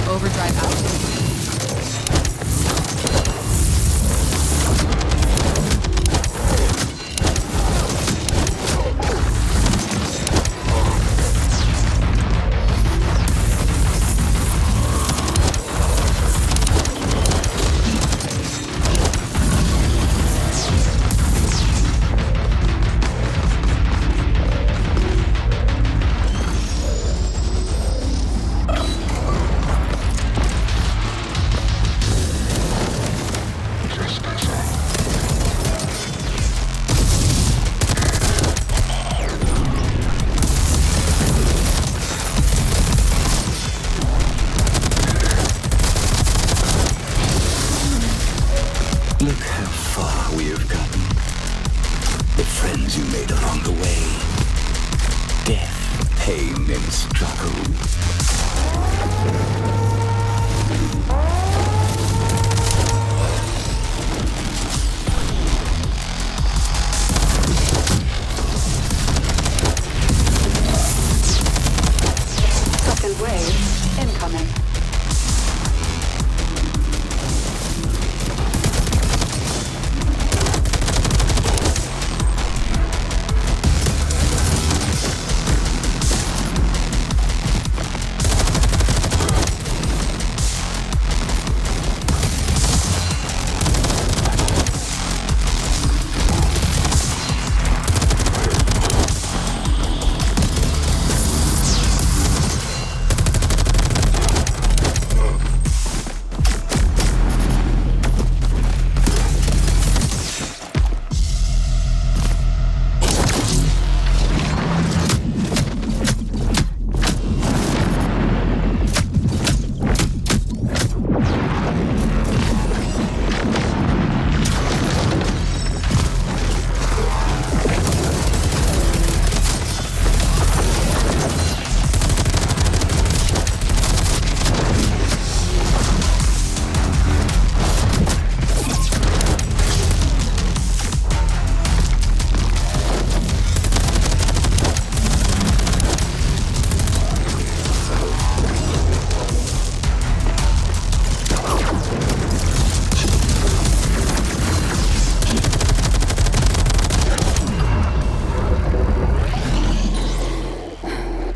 Overdrive out. Look how far we have gotten. The friends you made along the way. Death pain and struggle. Second wave incoming.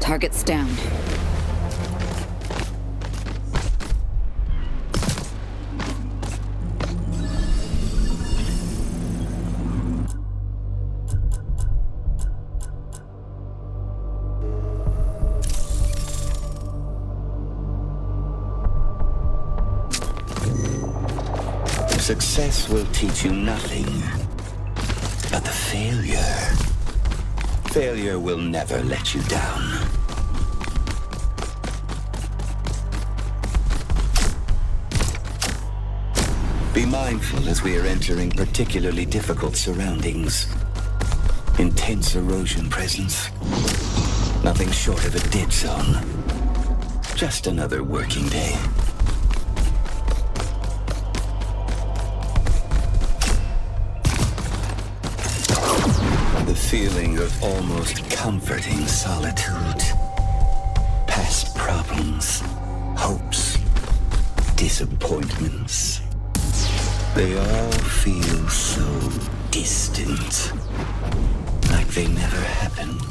Target's down. Success will teach you nothing, but the failure. Failure will never let you down. Be mindful as we are entering particularly difficult surroundings. Intense erosion presence. Nothing short of a dead zone. Just another working day. The feeling of almost comforting solitude. Past problems, hopes, disappointments. They all feel so distant, like they never happened.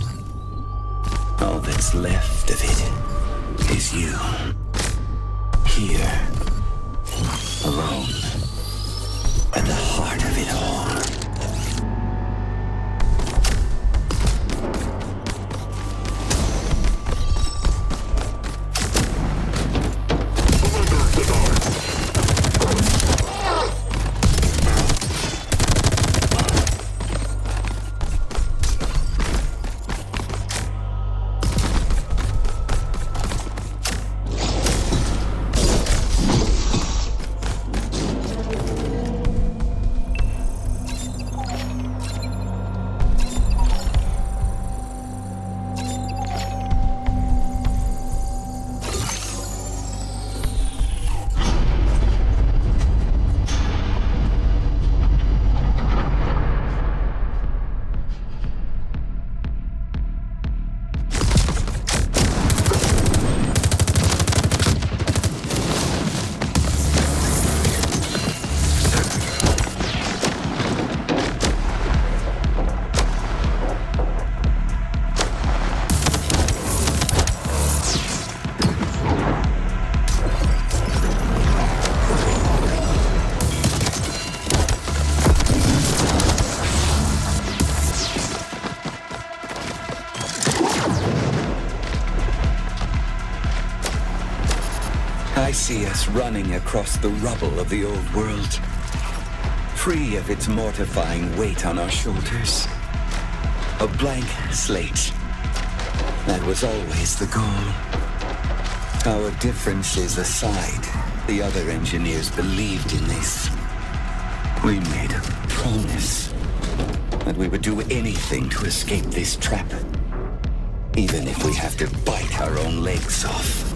All that's left of it is you, here, alone, at the heart of it all. I see us running across the rubble of the old world, free of its mortifying weight on our shoulders. A blank slate. That was always the goal. Our differences aside, the other engineers believed in this. We made a promise that we would do anything to escape this trap. Even if we have to bite our own legs off.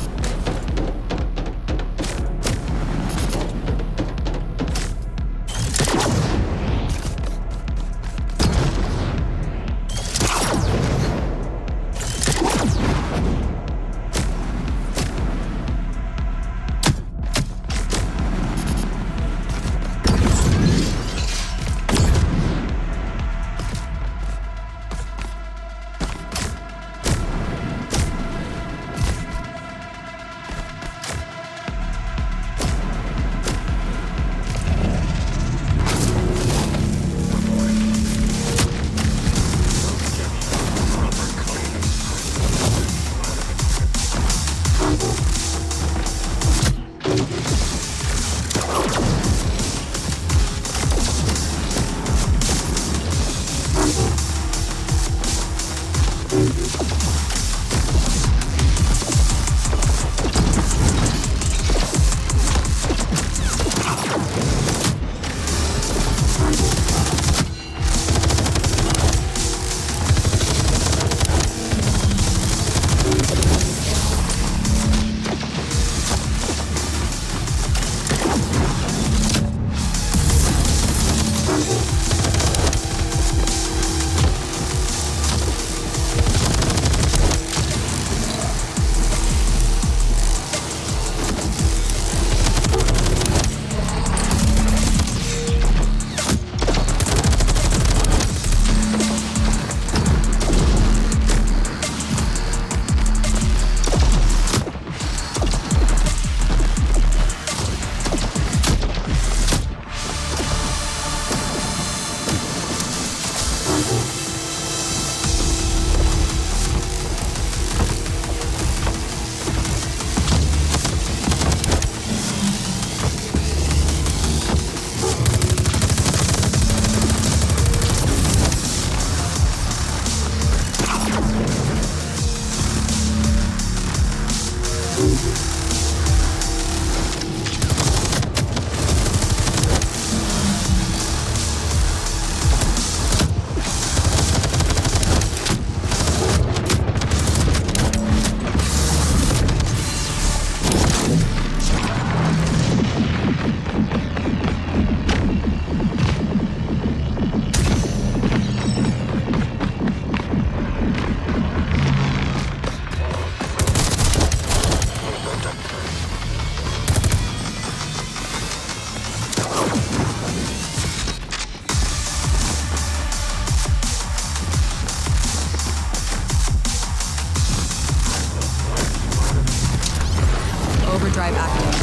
Overdrive active.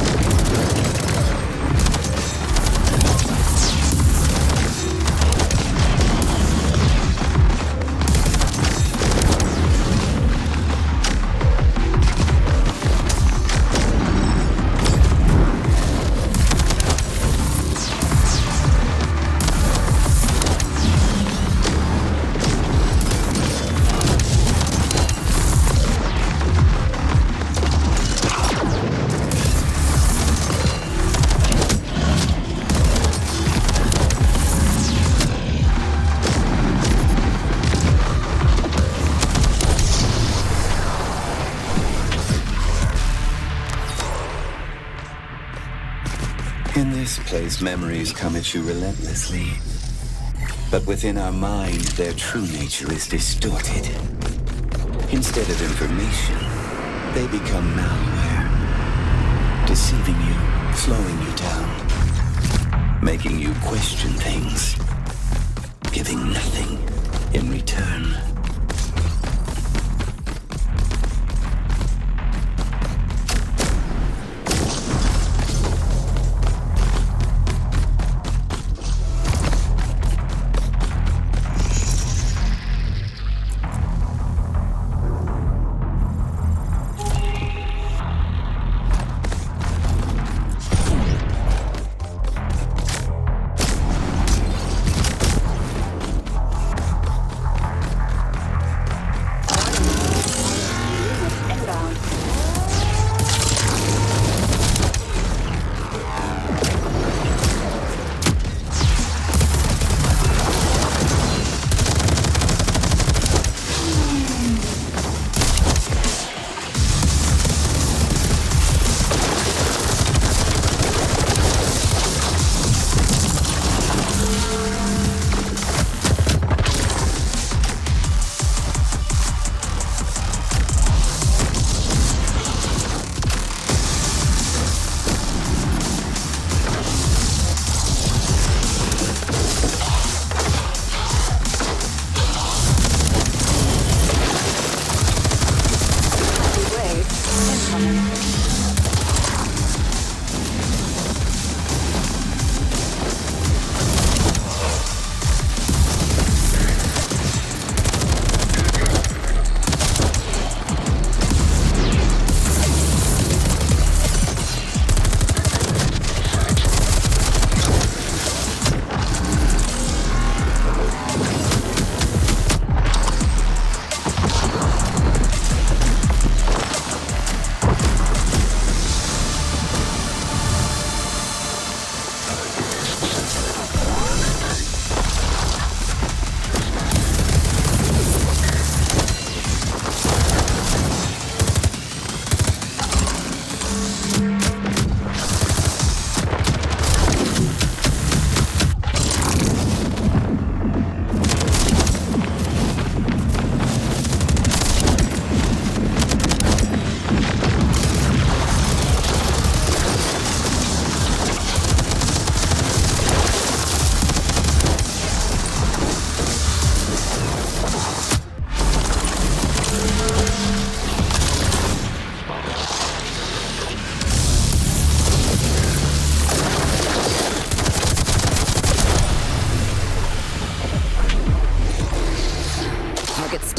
In this place, memories come at you relentlessly. But within our mind, their true nature is distorted. Instead of information, they become malware. Deceiving you, slowing you down, making you question things, giving nothing in return.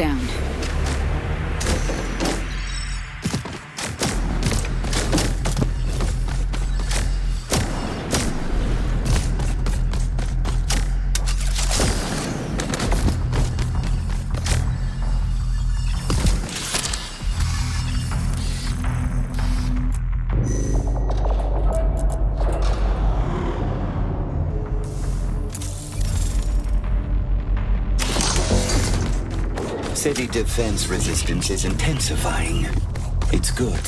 down. City defense resistance is intensifying. It's good.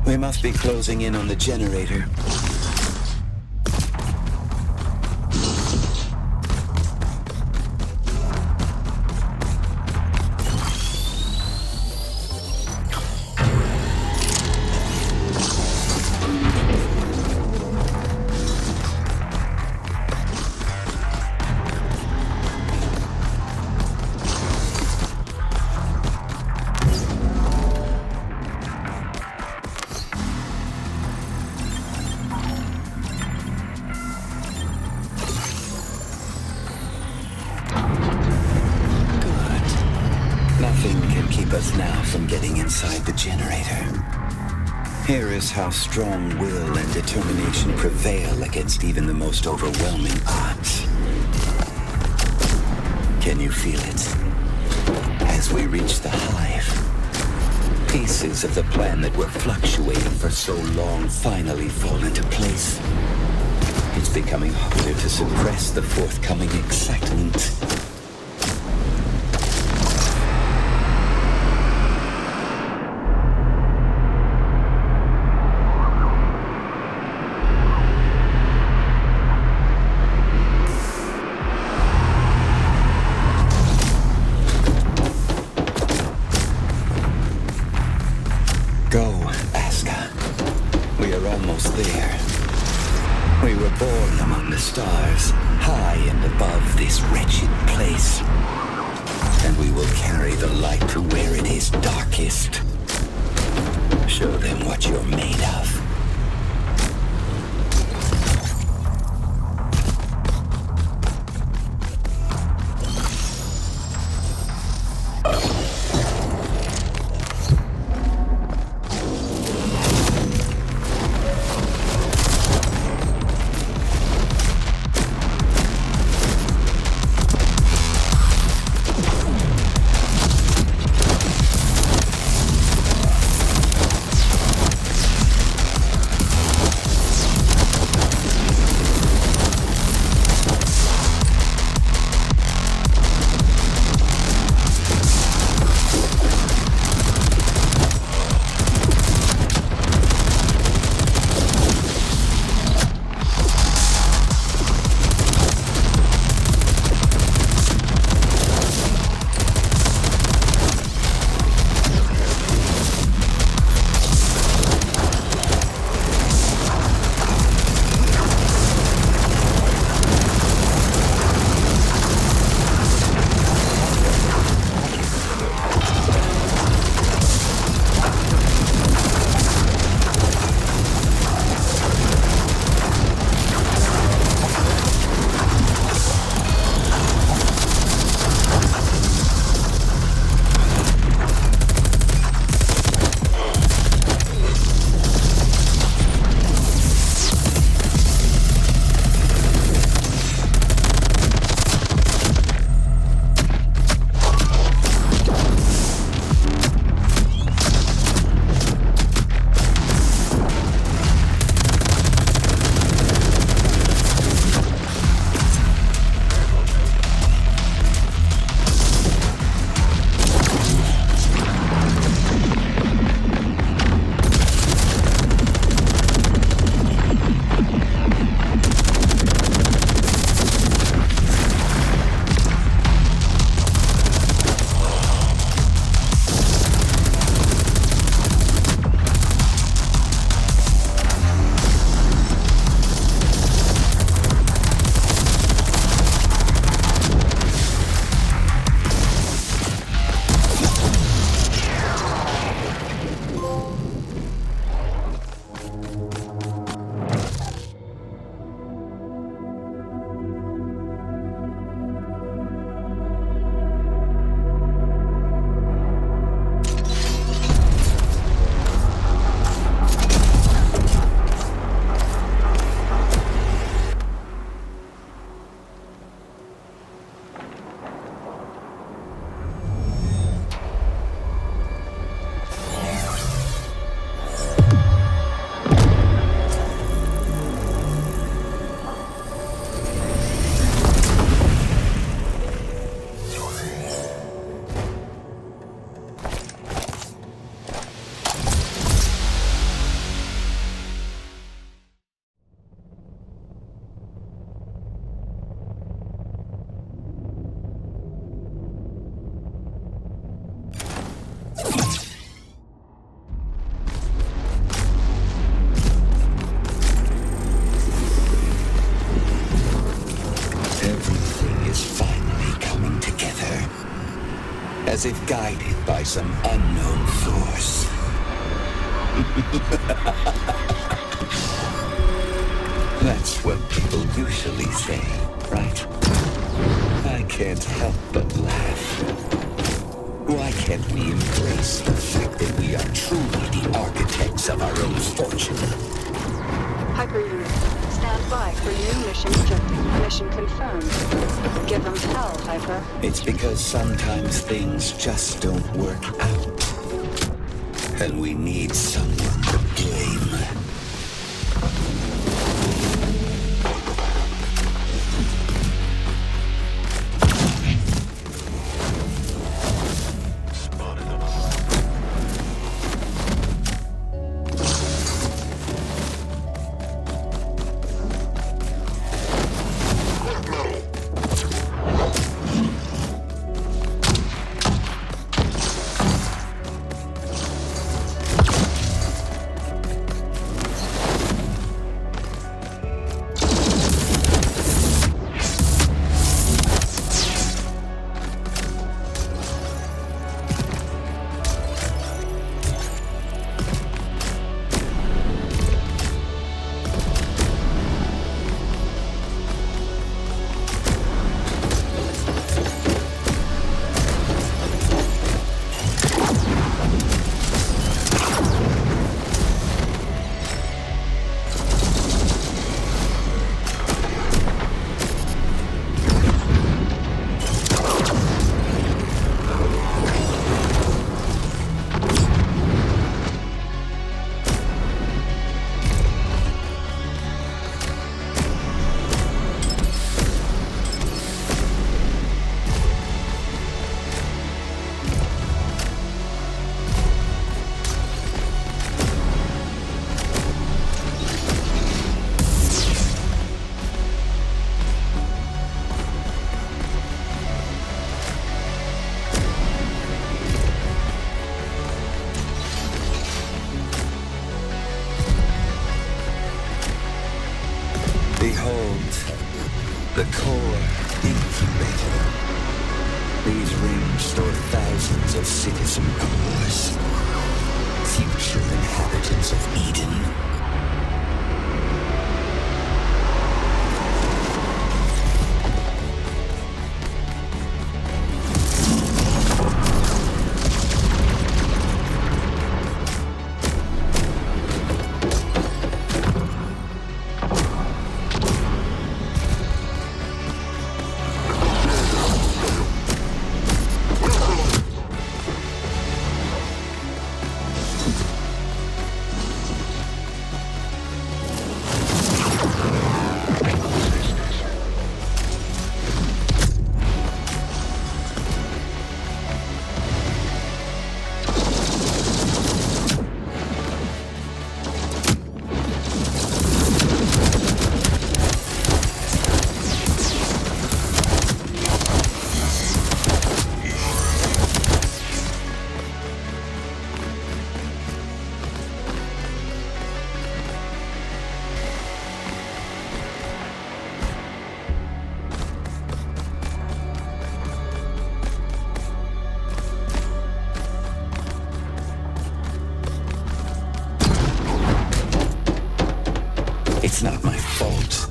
We must be closing in on the generator. Nothing can keep us now from getting inside the generator. Here is how strong will and determination prevail against even the most overwhelming odds. Can you feel it? As we reach the hive, pieces of the plan that were fluctuating for so long finally fall into place. It's becoming harder to suppress the forthcoming excitement. Go, Aska. We are almost there. We were born among the stars, high and above this wretched place. And we will carry the light to where it is darkest. Show them what you're made of. as if guided by some unknown force. That's what people usually say, right? I can't help but laugh. Why can't we embrace the fact that we are truly the architects of our own fortune? Hyper unit, stand by for new mission objective. Mission confirmed. Give them hell, Hyper. It's because sometimes things just don't work out. And we need someone to blame. Behold, the core incubator. These rings store thousands of citizen cores, future inhabitants of Eden. It's not my fault.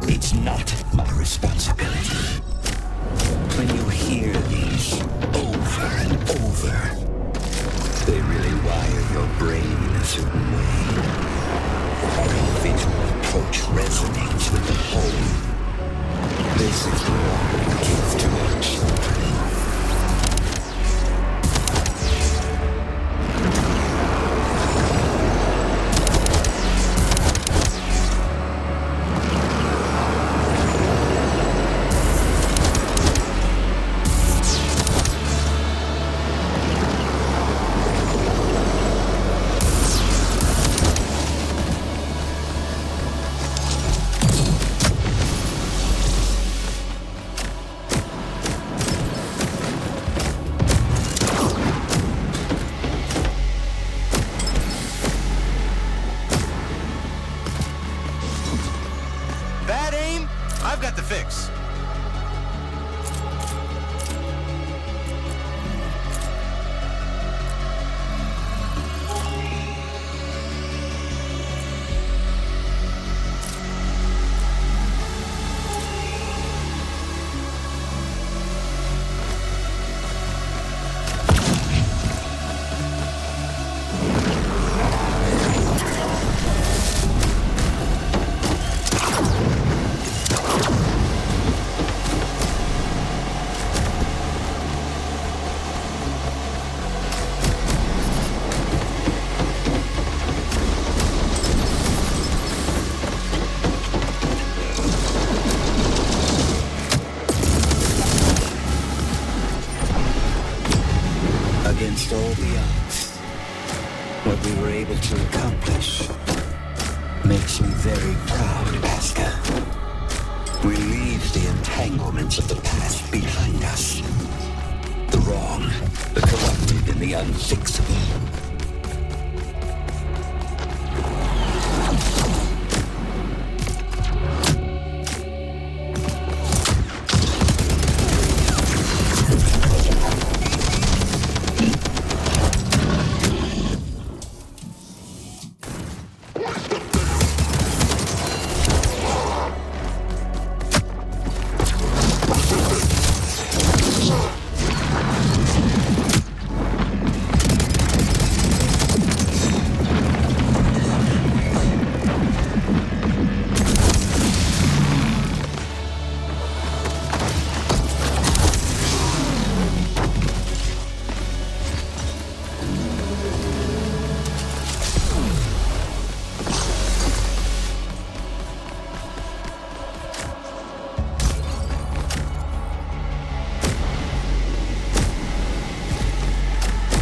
It's not my responsibility. When you hear these over and over, they really wire your brain in a certain way. Our individual approach resonates with the whole. This is the one we give to our children. Bad aim? I've got the fix. against all the odds. What we were able to accomplish makes me very proud, Aska. We leave the entanglements of the past behind us. The wrong, the corrupted, and the unfixable.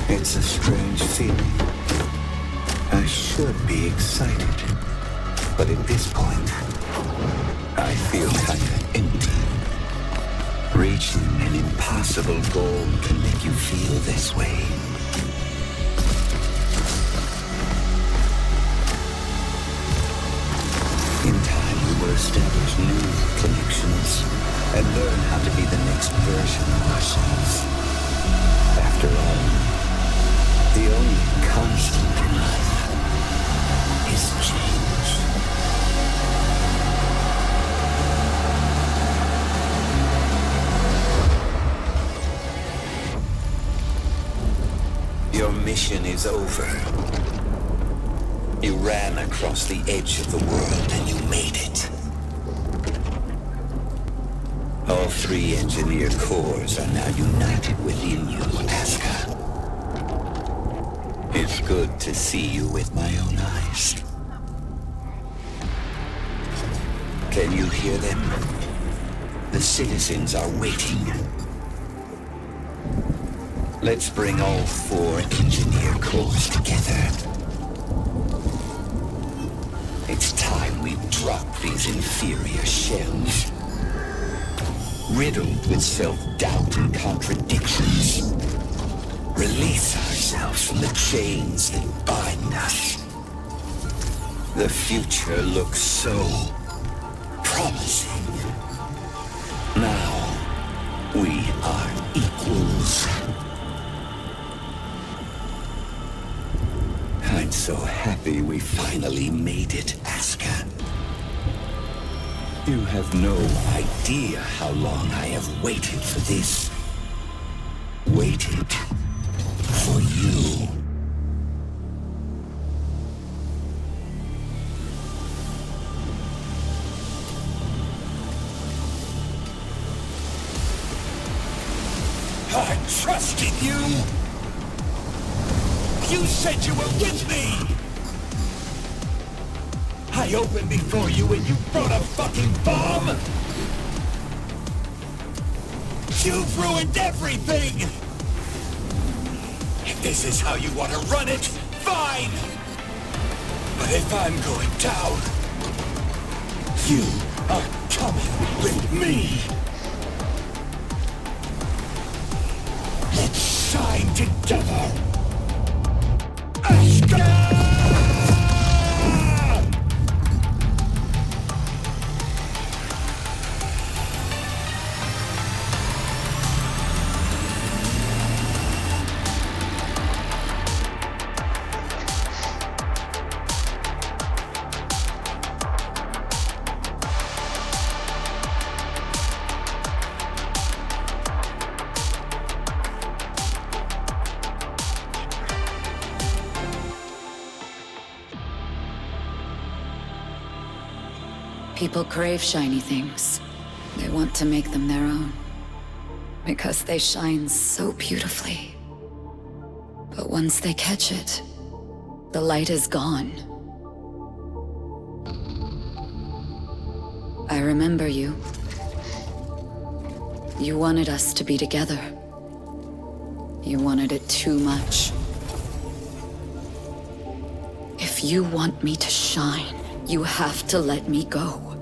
It's a strange feeling. I should be excited, but at this point, I feel kind of empty. Reaching an impossible goal can make you feel this way. In time, we will establish new connections and learn how to be the next version of ourselves. After all, the only constant in life is change. Your mission is over. You ran across the edge of the world and you made it. All 3 engineer cores are now united within you, Aska. It's good to see you with my own eyes. Can you hear them? The citizens are waiting. Let's bring all 4 engineer cores together. It's time we drop these inferior shells. Riddled with self-doubt and contradictions. Release ourselves from the chains that bind us. The future looks so promising. Now, we are equals. I'm so happy we finally made it, Aska. You have no idea how long I have waited for this. Waited for you. I trusted you! You said you were with me! I opened before you and you brought a fucking bomb! You've ruined everything! If this is how you want to run it, fine! But if I'm going down, you are coming with me! Let's shine together! Aska! People crave shiny things. They want to make them their own. Because they shine so beautifully. But once they catch it, the light is gone. I remember you. You wanted us to be together. You wanted it too much. If you want me to shine, you have to let me go.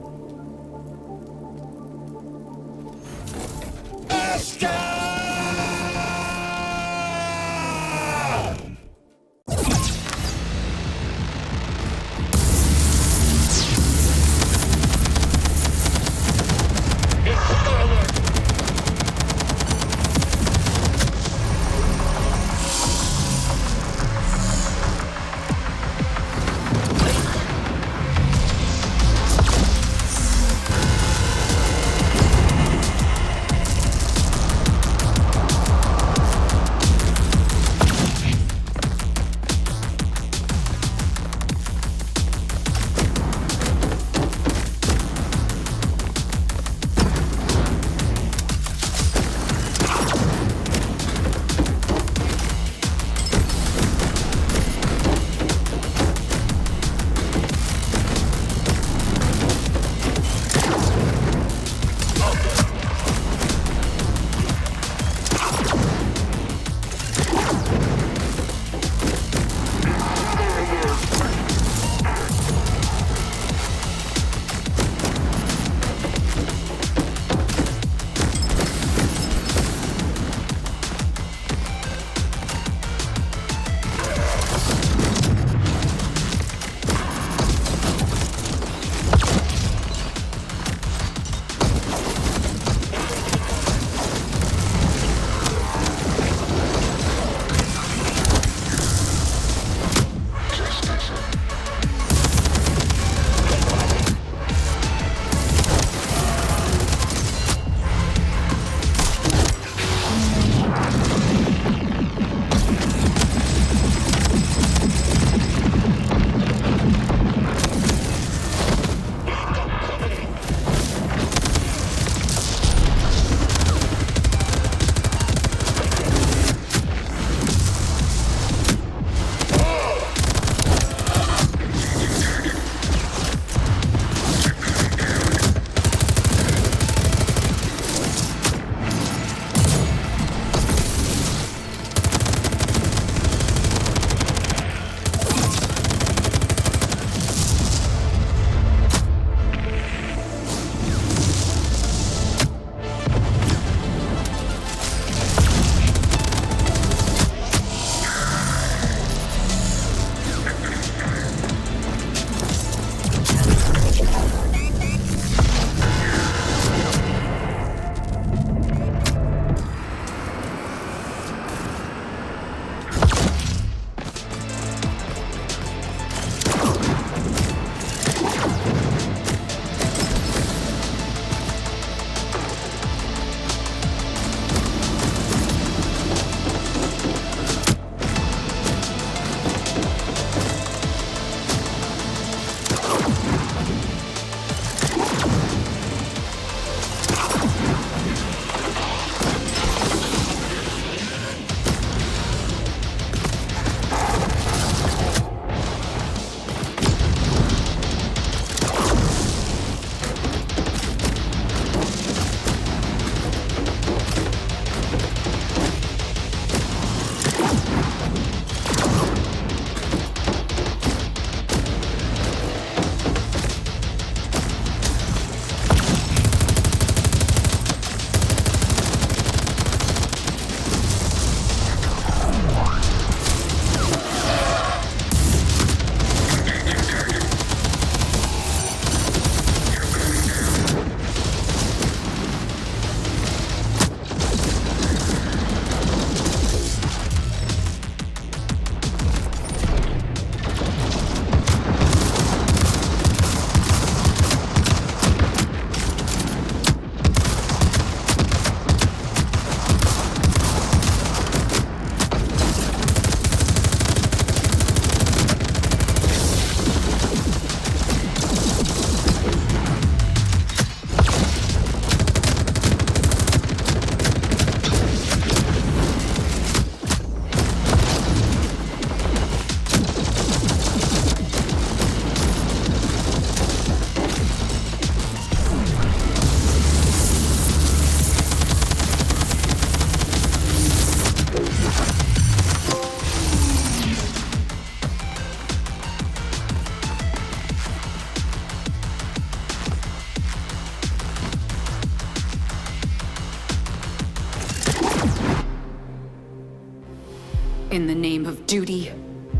In the name of duty,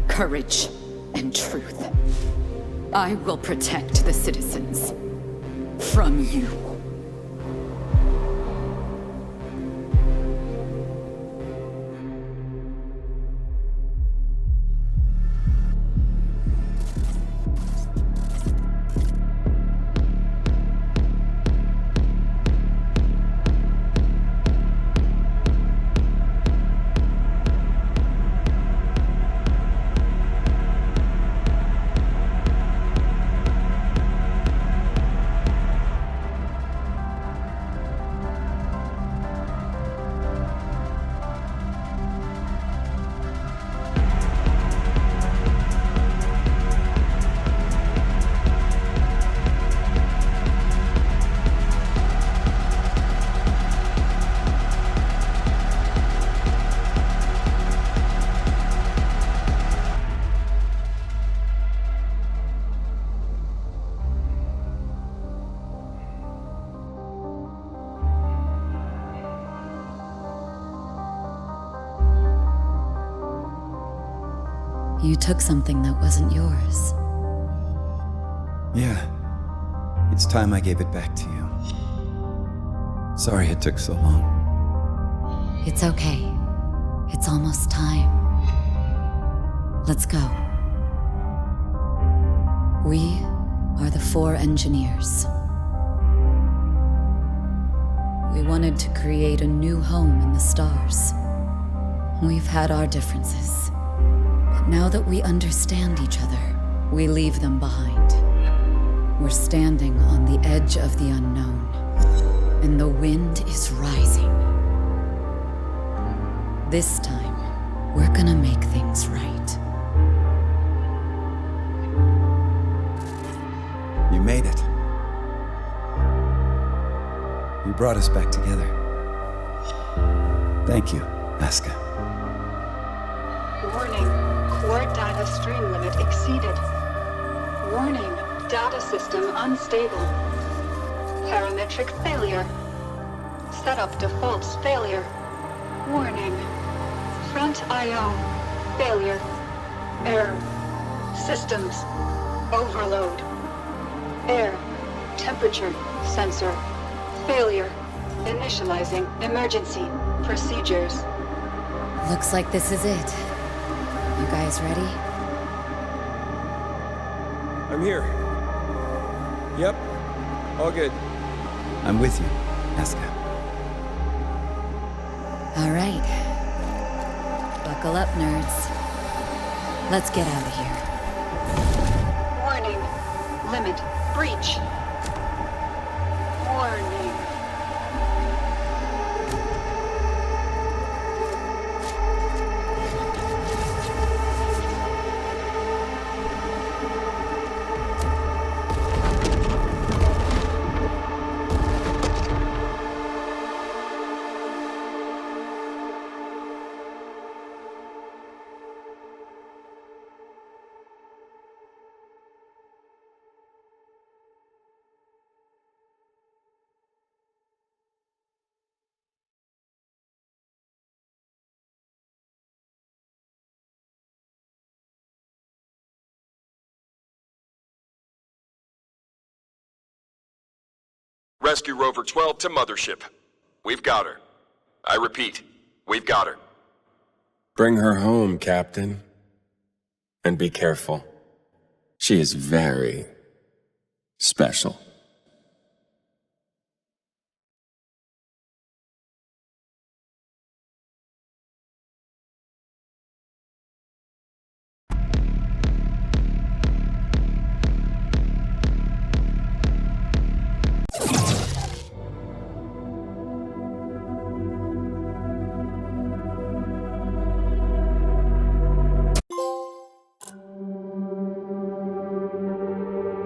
courage, and truth, I will protect the citizens from you. You took something that wasn't yours. Yeah. It's time I gave it back to you. Sorry it took so long. It's okay. It's almost time. Let's go. We are the 4 engineers. We wanted to create a new home in the stars. We've had our differences. But now that we understand each other, we leave them behind. We're standing on the edge of the unknown, and the wind is rising. This time, we're gonna make things right. You made it. You brought us back together. Thank you, Aska. Warning, core data stream limit exceeded. Warning, data system unstable. Parametric failure. Setup defaults failure. Warning, front I/O failure. Error. Systems overload. Air temperature sensor failure. Initializing emergency procedures. Looks like this is it. You guys ready? I'm here. Yep. All good. I'm with you, Aska. All right. Buckle up, nerds. Let's get out of here. Warning, limit breach. Warning. Rescue Rover 12 to Mothership. We've got her. I repeat, we've got her. Bring her home, Captain. And be careful. She is very special.